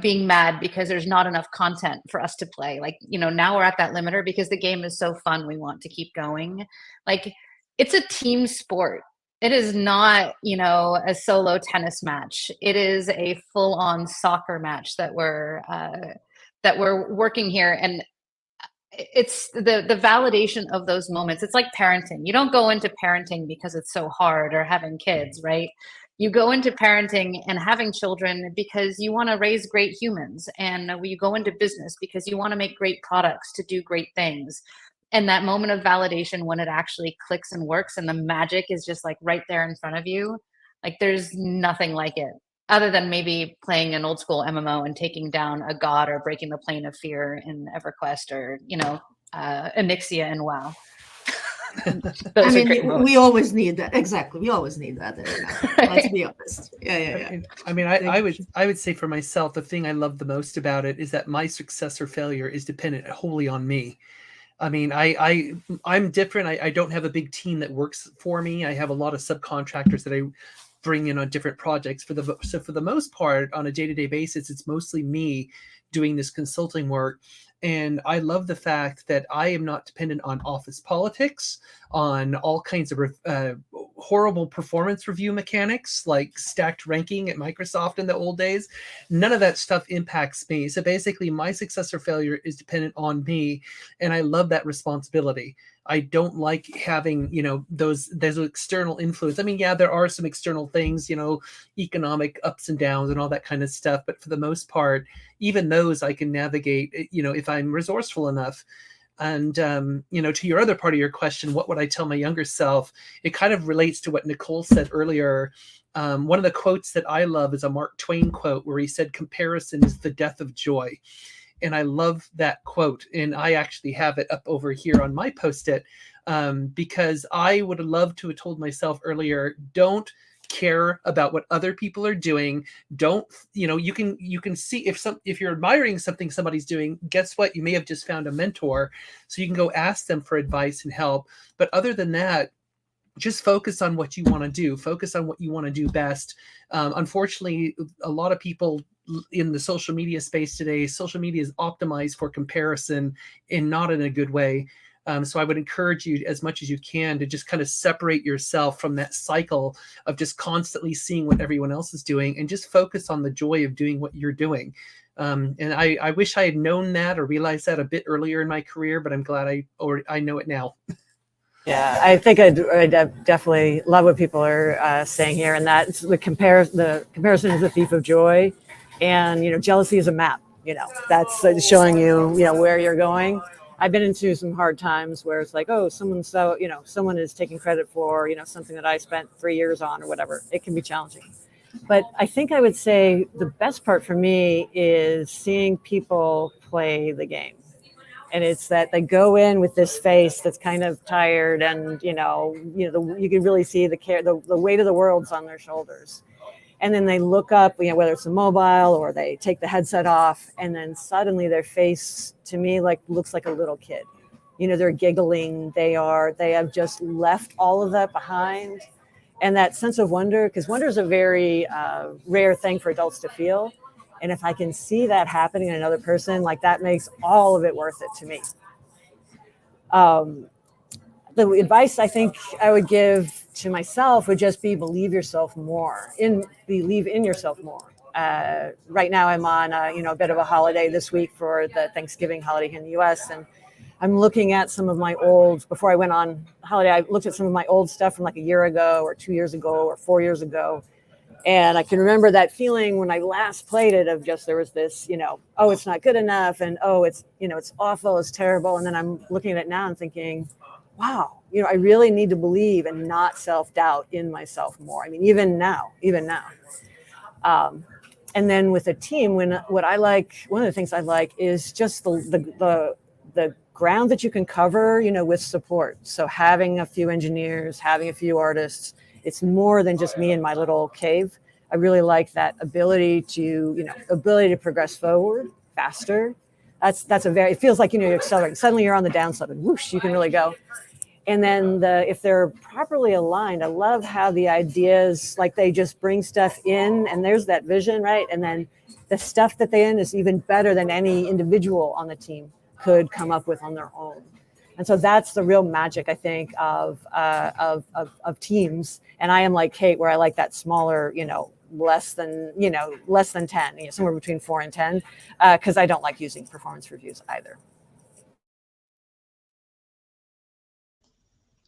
being mad because there's not enough content for us to play, now we're at that limiter because the game is so fun, we want to keep going. It's a team sport. It is not a solo tennis match. It is a full-on soccer match that we're working here. And it's the validation of those moments. It's like parenting. You don't go into parenting because it's so hard, or having kids, right? You go into parenting and having children because you want to raise great humans, and you go into business because you want to make great products to do great things. And that moment of validation, when it actually clicks and works and the magic is just right there in front of you, there's nothing like it, other than maybe playing an old school MMO and taking down a god, or breaking the plane of fear in EverQuest, or Onyxia in WoW. We always need that. Exactly, we always need that. Let's be honest. Yeah. I would say for myself, the thing I love the most about it is that my success or failure is dependent wholly on me. I'm different. I don't have a big team that works for me. I have a lot of subcontractors that I bring in on different projects. So for the most part, on a day-to-day basis, it's mostly me doing this consulting work. And I love the fact that I am not dependent on office politics, on all kinds of horrible performance review mechanics like stacked ranking at Microsoft in the old days. None of that stuff impacts me. So basically my success or failure is dependent on me. And I love that responsibility. I don't like having, those external influence. I mean, yeah, there are some external things, economic ups and downs and all that kind of stuff. But for the most part, even those I can navigate, if I'm resourceful enough. And, to your other part of your question, what would I tell my younger self? It kind of relates to what Nicole said earlier. One of the quotes that I love is a Mark Twain quote where he said, "Comparison is the death of joy." And I love that quote. And I actually have it up over here on my Post-it, because I would have loved to have told myself earlier, don't care about what other people are doing. Don't, you can see if you're admiring something somebody's doing, guess what? You may have just found a mentor. So you can go ask them for advice and help. But other than that, just focus on what you want to do. Focus on what you want to do best. Unfortunately, a lot of people in the social media space today, social media is optimized for comparison and not in a good way. So I would encourage you as much as you can to just kind of separate yourself from that cycle of just constantly seeing what everyone else is doing and just focus on the joy of doing what you're doing. And I wish I had known that or realized that a bit earlier in my career, but I'm glad I know it now. Yeah, I think I definitely love what people are saying here, and that the comparison is the thief of joy, and jealousy is a map. That's showing you where you're going. I've been into some hard times where it's like, oh, someone is taking credit for something that I spent 3 years on or whatever. It can be challenging, but I think I would say the best part for me is seeing people play the game. And it's that they go in with this face that's kind of tired, and you can really see the weight of the world's on their shoulders. And then they look up, whether it's a mobile or they take the headset off, and then suddenly their face, to me, looks like a little kid. They're giggling. They have just left all of that behind, and that sense of wonder, because wonder is a very rare thing for adults to feel. And if I can see that happening in another person, that makes all of it worth it to me. The advice I think I would give to myself would just be believe yourself more, believe in yourself more. Right now I'm on a bit of a holiday this week for the Thanksgiving holiday here in the US. And I'm looking at some of my before I went on holiday, I looked at some of my old stuff from a year ago or 2 years ago or 4 years ago. And I can remember that feeling when I last played it of just, there was this, oh, it's not good enough. And, oh, it's awful, it's terrible. And then I'm looking at it now and thinking, wow, I really need to believe and not self-doubt in myself more. I mean, even now. And then with a team, one of the things I like is just the ground that you can cover, with support. So having a few engineers, having a few artists, it's more than just me in my little cave. I really like that ability to progress forward faster. It feels like, you're accelerating. Suddenly you're on the downslope and whoosh, you can really go. And then if they're properly aligned, I love how the ideas, they just bring stuff in and there's that vision, right? And then the stuff that they in is even better than any individual on the team could come up with on their own. And so that's the real magic, I think, of teams. And I am like Kate, where I like that smaller, less than 10, somewhere between 4 and 10, because I don't like using performance reviews either.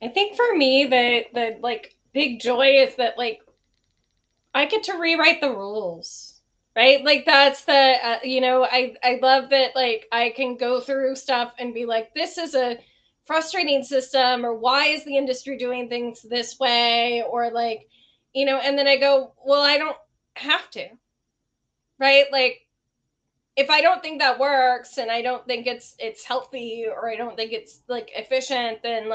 I think for me, the big joy is that I get to rewrite the rules, right? That's the I love that I can go through stuff and be like, this is a frustrating system, or why is the industry doing things this way, or and then I go, well, I don't have to, right? If I don't think that works and I don't think it's healthy, or I don't think it's efficient, then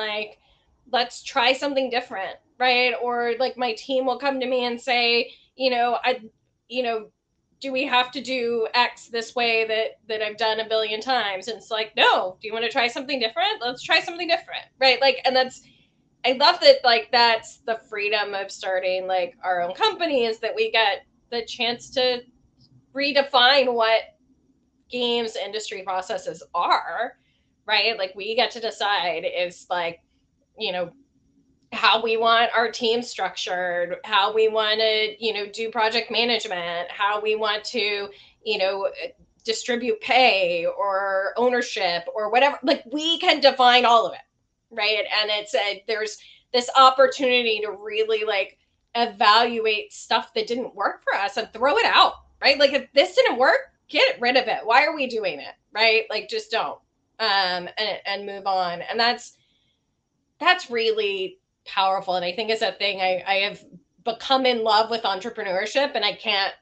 let's try something different, right? Or my team will come to me and say, do we have to do X this way that I've done a billion times? And it's no, do you want to try something different? Let's try something different, right? And I love that, that's the freedom of starting our own company, is that we get the chance to redefine what games industry processes are, right? We get to decide is how we want our team structured, how we want to, do project management, how we want to, distribute pay or ownership or whatever. We can define all of it, right? And there's this opportunity to really like evaluate stuff that didn't work for us and throw it out, right? Like if this didn't work, get rid of it. Why are we doing it, right? Like just don't, and move on. And that's really powerful. And I think it's a thing I have become in love with entrepreneurship, and I can't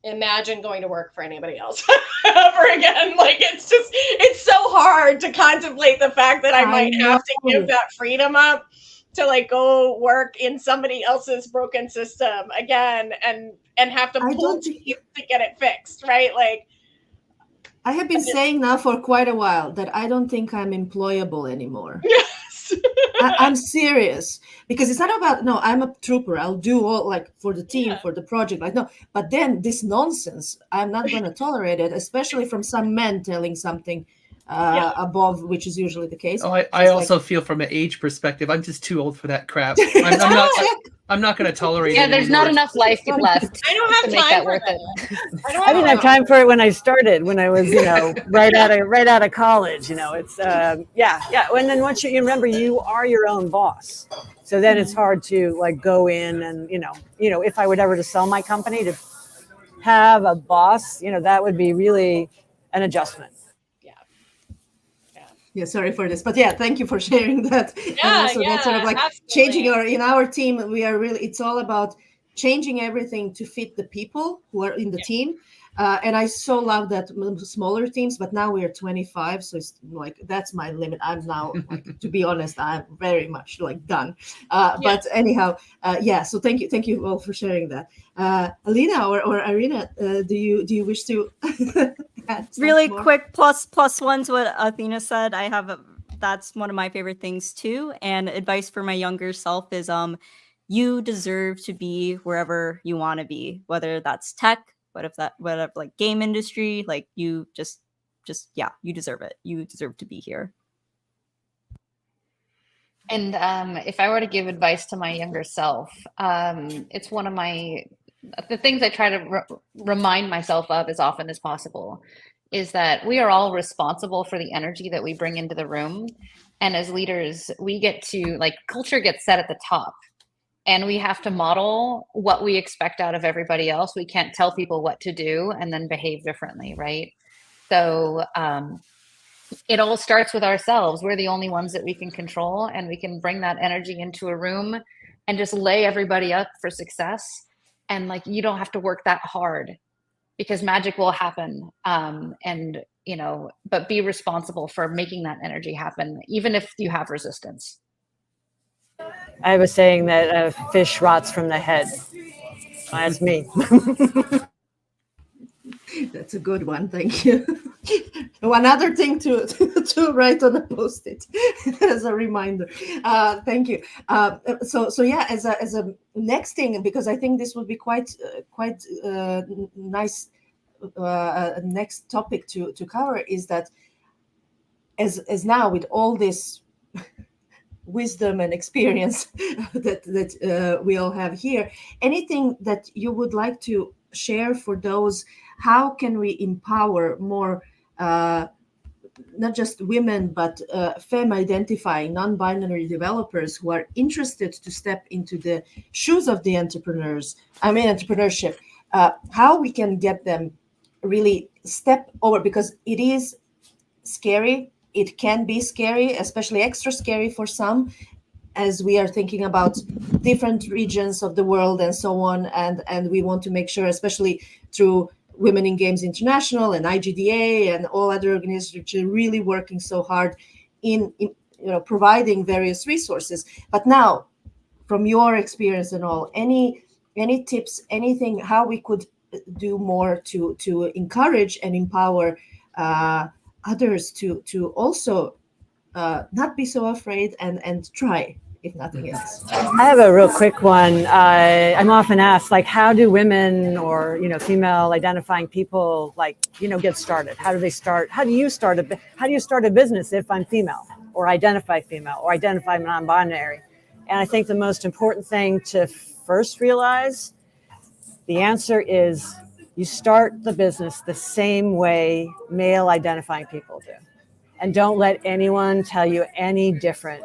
imagine going to work for anybody else ever again. Like it's so hard to contemplate the fact that I might have to give that freedom up to like go work in somebody else's broken system again and have to pull teeth to get it fixed, right? Like I have been saying now for quite a while that I don't think I'm employable anymore. Yes. I'm serious, because it's not about, no, I'm a trooper. I'll do all like for the team, for the project. Like, no, but then this nonsense, I'm not going to tolerate it, especially from some men telling something above, which is usually the case. Oh, I also feel from an age perspective, I'm just too old for that crap. I'm not going to tolerate it. Yeah, there's not enough life left. I don't have to make time that for worth that. it. I didn't have time for it when I started, when I was, right out of college. It's And then once you remember, you are your own boss, so then it's hard to like go in and if I would ever to sell my company, to have a boss, that would be really an adjustment. Yeah, sorry for this, but yeah, thank you for sharing that. Yeah, and also that's sort of like absolutely. changing in our team. We are really, it's all about changing everything to fit the people who are in the team. And I so love that smaller teams, but now we are 25. So it's like, that's my limit. I'm now, like, to be honest, I'm very much like done. But anyhow, so thank you all for sharing that. Alina or Irina, do you wish to add Really more? quick plus one to what Athena said. That's one of my favorite things too. And advice for my younger self is you deserve to be wherever you want to be, whether that's tech, whatever like game industry, like you just you deserve it. You deserve to be here. And if I were to give advice to my younger self, it's one of the things I try to remind myself of as often as possible is that we are all responsible for the energy that we bring into the room. And as leaders, we get to, like, culture gets set at the top, and we have to model what we expect out of everybody else. We can't tell people what to do and then behave differently, right? So it all starts with ourselves. We're the only ones that we can control, and we can bring that energy into a room and just lay everybody up for success. And like, you don't have to work that hard because magic will happen. But be responsible for making that energy happen, even if you have resistance. I have a saying that a fish rots from the head. That's me. That's a good one. Thank you. One other thing to write on a Post-it as a reminder. Thank you. So yeah, as a next thing, because I think this will be quite nice. Next topic to cover is that as now with all this wisdom and experience that we all have here, anything that you would like to share for those? How can we empower more, not just women, but femme identifying, non-binary developers who are interested to step into the shoes of the entrepreneurship? How we can get them really step over, because it is scary. It can be scary, especially extra scary for some, as we are thinking about different regions of the world and so on. And we want to make sure, especially through Women in Games International and IGDA and all other organizations which are really working so hard in providing various resources. But now, from your experience and all, any tips, anything, how we could do more to encourage and empower others to also not be so afraid and try, if nothing else. I have a real quick one. I'm often asked, like, how do women or female identifying people get started? How do they start? How do you start a business if I'm female or identify non-binary? And I think the most important thing to first realize, the answer is you start the business the same way male identifying people do. and don't let anyone tell you any different.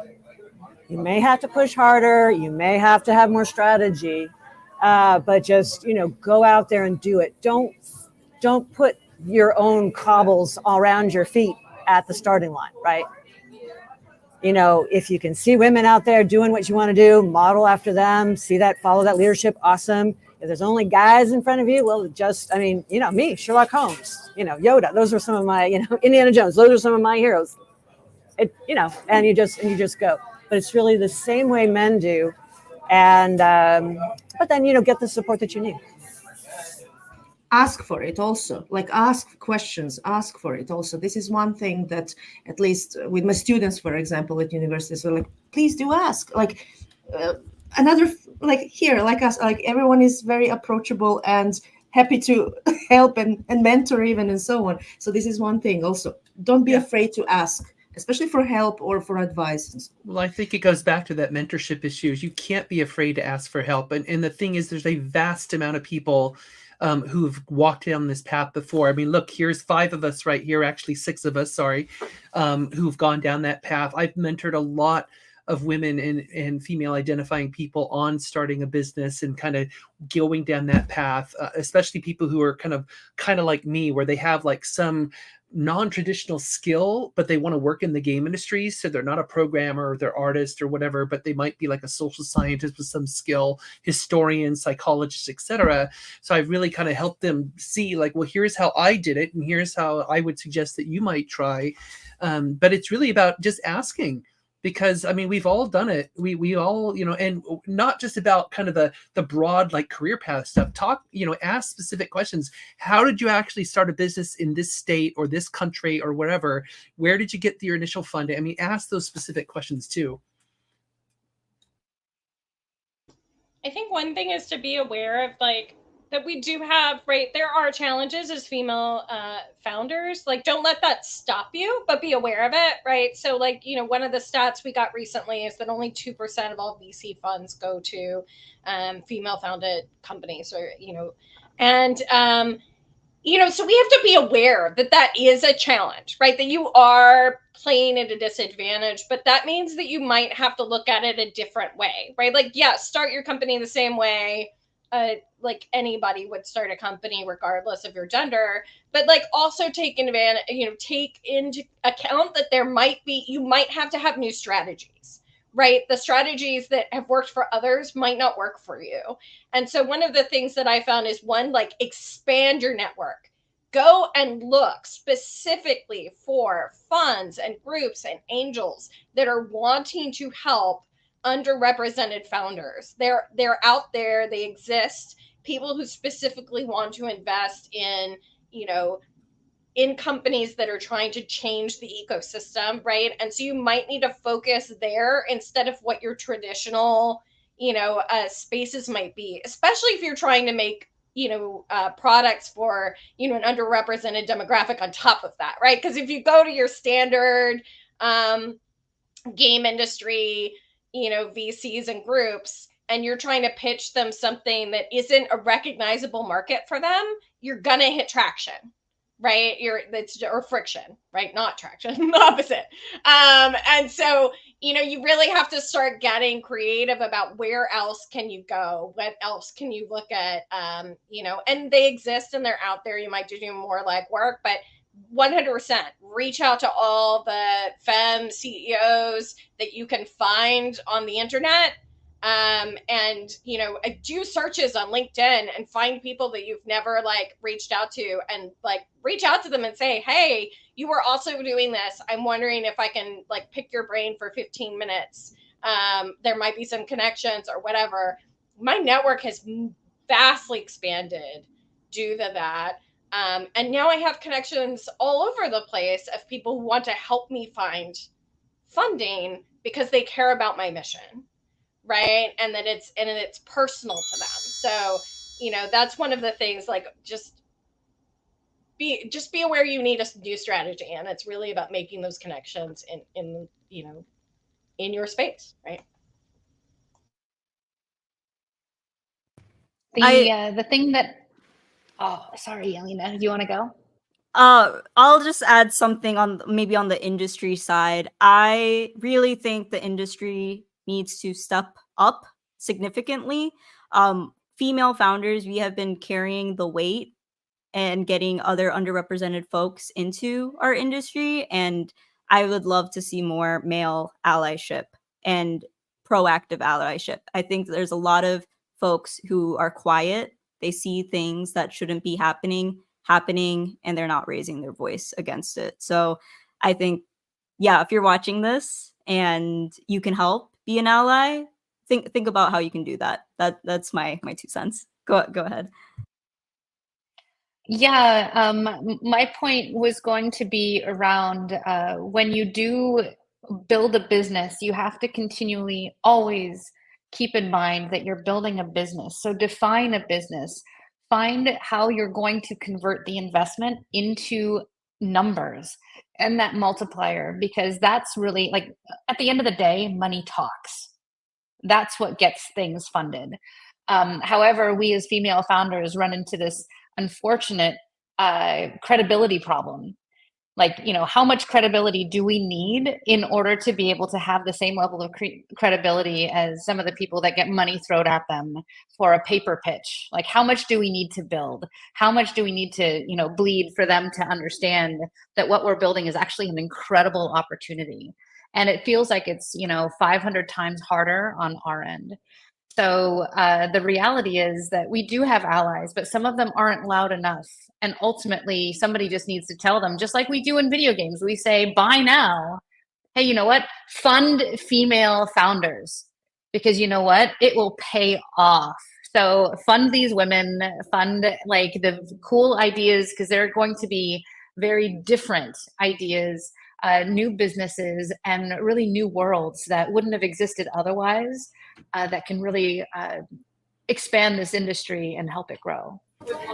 You may have to push harder, you may have to have more strategy, but just, go out there and do it. Don't put your own cobbles around your feet at the starting line, right? If you can see women out there doing what you want to do, model after them, follow that leadership, awesome. If there's only guys in front of you, well, me, Sherlock Holmes, Yoda, those are some of my, Indiana Jones, those are some of my heroes. And you just go. But it's really the same way men do. And, but then, get the support that you need. Ask for it also, like ask questions, ask for it also. This is one thing that, at least with my students, for example, at university, so like, please do ask. Like another, like here, like us, like everyone is very approachable and happy to help and mentor even and so on. So this is one thing also. Don't be afraid to ask, especially for help or for advice. Well, I think it goes back to that mentorship issue. You can't be afraid to ask for help. And the thing is, there's a vast amount of people who've walked down this path before. I mean, look, here's 5 of us right here, actually 6 of us, sorry, who've gone down that path. I've mentored a lot of women and female identifying people on starting a business and kind of going down that path, especially people who are kind of like me, where they have like some non-traditional skill, but they want to work in the game industry. So they're not a programmer or they're artist or whatever, but they might be like a social scientist with some skill, historian, psychologist, etc. So I've really kind of helped them see like, well, here's how I did it. And here's how I would suggest that you might try. But it's really about just asking. Because I mean, we've all done it. We all, and not just about kind of the broad like career path stuff. Ask specific questions. How did you actually start a business in this state or this country or wherever? Where did you get your initial funding? I mean, ask those specific questions too. I think one thing is to be aware of like that we do have, right? There are challenges as female founders. Like, don't let that stop you, but be aware of it, right? So like, one of the stats we got recently is that only 2% of all VC funds go to female founded companies or, and, so we have to be aware that that is a challenge, right? That you are playing at a disadvantage, but that means that you might have to look at it a different way, right? Like, start your company the same way like anybody would start a company regardless of your gender, but like also take advantage, take into account that you might have to have new strategies, right? The strategies that have worked for others might not work for you. And so one of the things that I found is like expand your network. Go and look specifically for funds and groups and angels that are wanting to help underrepresented founders. They're out there, they exist. People who specifically want to invest in, in companies that are trying to change the ecosystem, right? And so you might need to focus there instead of what your traditional, spaces might be, especially if you're trying to make, products for, an underrepresented demographic on top of that, right? Because if you go to your standard game industry, VCs and groups, and you're trying to pitch them something that isn't a recognizable market for them, you're gonna hit traction, right? Or friction, right? Not traction, the opposite. And so, you really have to start getting creative about where else can you go? What else can you look at? And they exist and they're out there. You might do more legwork, but 100% reach out to all the femme CEOs that you can find on the internet. And do searches on LinkedIn and find people that you've never like reached out to and like reach out to them and say, hey, you were also doing this. I'm wondering if I can like pick your brain for 15 minutes. There might be some connections or whatever. My network has vastly expanded due to that. And now I have connections all over the place of people who want to help me find funding because they care about my mission, right? And that it's personal to them. So, that's one of the things, like just be aware you need a new strategy, and it's really about making those connections in your space, right? The thing that, oh, sorry, Alina, do you want to go? I'll just add something on maybe on the industry side. I really think the industry needs to step up significantly. Female founders, we have been carrying the weight and getting other underrepresented folks into our industry. And I would love to see more male allyship and proactive allyship. I think there's a lot of folks who are quiet. They see things that shouldn't be happening, and they're not raising their voice against it. So I think, yeah, if you're watching this and you can help be an ally, think about how you can do that. That's my 2 cents. Go ahead. Yeah, my point was going to be around when you do build a business, you have to continually always keep in mind that you're building a business. So define a business, find how you're going to convert the investment into numbers and that multiplier, because that's really like at the end of the day, money talks. That's what gets things funded. However, we as female founders run into this unfortunate credibility problem. Like, you know, how much credibility do we need in order to be able to have the same level of credibility as some of the people that get money thrown at them for a paper pitch? Like, how much do we need to build? How much do we need to, you know, bleed for them to understand that what we're building is actually an incredible opportunity? And it feels like it's, you know, 500 times harder on our end. So the reality is that we do have allies, but some of them aren't loud enough. And ultimately, somebody just needs to tell them, just like we do in video games. We say, buy now. Hey, you know what? Fund female founders, because you know what? It will pay off. So fund these women, fund like the cool ideas, because they're going to be very different ideas, new businesses, and really new worlds that wouldn't have existed otherwise. That can really expand this industry and help it grow.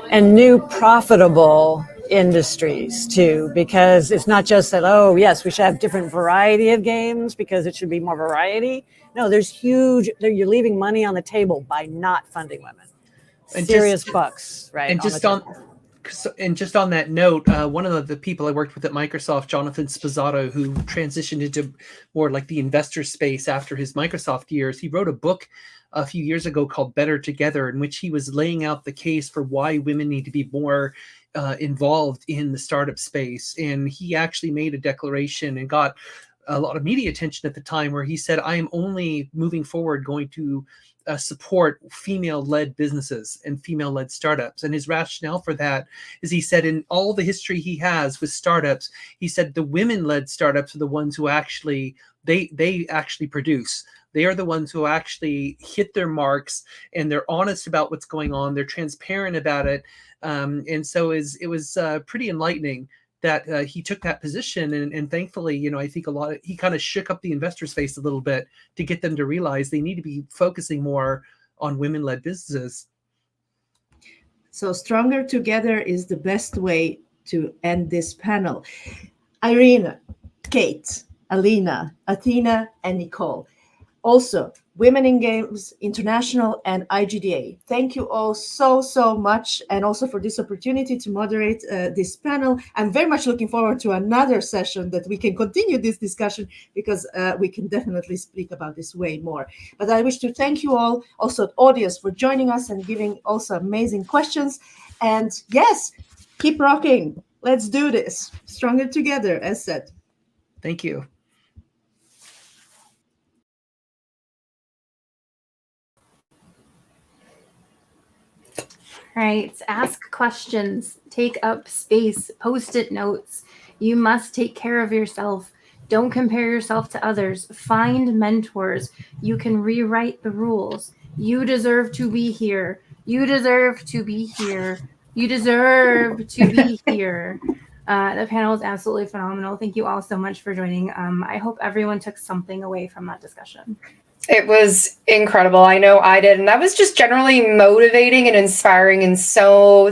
And new profitable industries too, because it's not just that, oh yes, we should have different variety of games because it should be more variety. No, there's huge, you're leaving money on the table by not funding women. And serious bucks, right? And just on that note, one of the people I worked with at Microsoft, Jonathan Spazzato, who transitioned into more like the investor space after his Microsoft years, he wrote a book a few years ago called Better Together, in which he was laying out the case for why women need to be more involved in the startup space. And he actually made a declaration and got a lot of media attention at the time, where he said, I am only moving forward going to support female-led businesses and female-led startups. And his rationale for that is, he said, in all the history he has with startups, he said the women-led startups are the ones who actually, they actually produce. They are the ones who actually hit their marks, and they're honest about what's going on. They're transparent about it. And so it was pretty enlightening that he took that position. And thankfully, you know, I think he kind of shook up the investor space a little bit to get them to realize they need to be focusing more on women-led businesses. So stronger together is the best way to end this panel. Irina, Kate, Alina, Athena, and Nicole. Also, Women in Games International and IGDA. Thank you all so much, and also for this opportunity to moderate this panel. I'm very much looking forward to another session that we can continue this discussion, because we can definitely speak about this way more. But I wish to thank you all, also audience, for joining us and giving also amazing questions. And yes, keep rocking. Let's do this. Stronger together, as said. Thank you. Right. Ask questions, take up space, post-it notes. You must take care of yourself. Don't compare yourself to others. Find mentors. You can rewrite the rules. You deserve to be here. You deserve to be here. You deserve to be here. The panel is absolutely phenomenal. Thank you all so much for joining. I hope everyone took something away from that discussion. It was incredible. I know I did. And that was just generally motivating and inspiring in so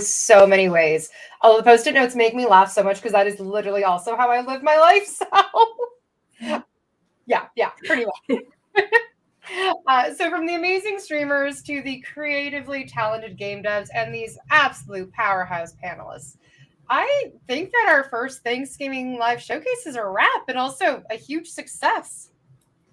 many ways. Although the post-it notes make me laugh so much, because that is literally also how I live my life. So yeah, pretty much. So from the amazing streamers to the creatively talented game devs and these absolute powerhouse panelists, I think that our first ThanksGaming live showcase is a wrap and also a huge success.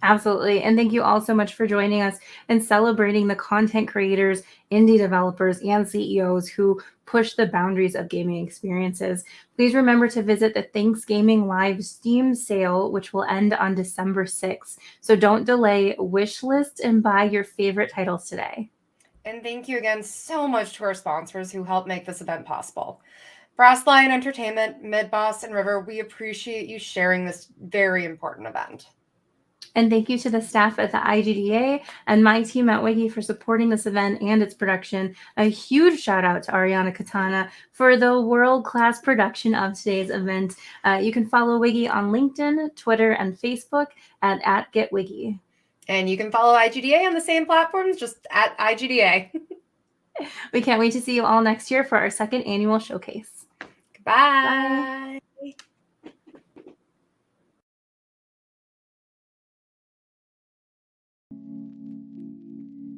Absolutely. And thank you all so much for joining us and celebrating the content creators, indie developers, and CEOs who push the boundaries of gaming experiences. Please remember to visit the ThanksGaming Live Steam sale, which will end on December 6th. So don't delay, wish list, and buy your favorite titles today. And thank you again so much to our sponsors who helped make this event possible. Brass Lion Entertainment, Midboss, and River, we appreciate you sharing this very important event. And thank you to the staff at the IGDA and my team at WIGI for supporting this event and its production. A huge shout out to Ariana Katana for the world-class production of today's event. You can follow WIGI on LinkedIn, Twitter, and Facebook at @GetWIGI. And you can follow IGDA on the same platforms, just at IGDA. We can't wait to see you all next year for our second annual showcase. Bye.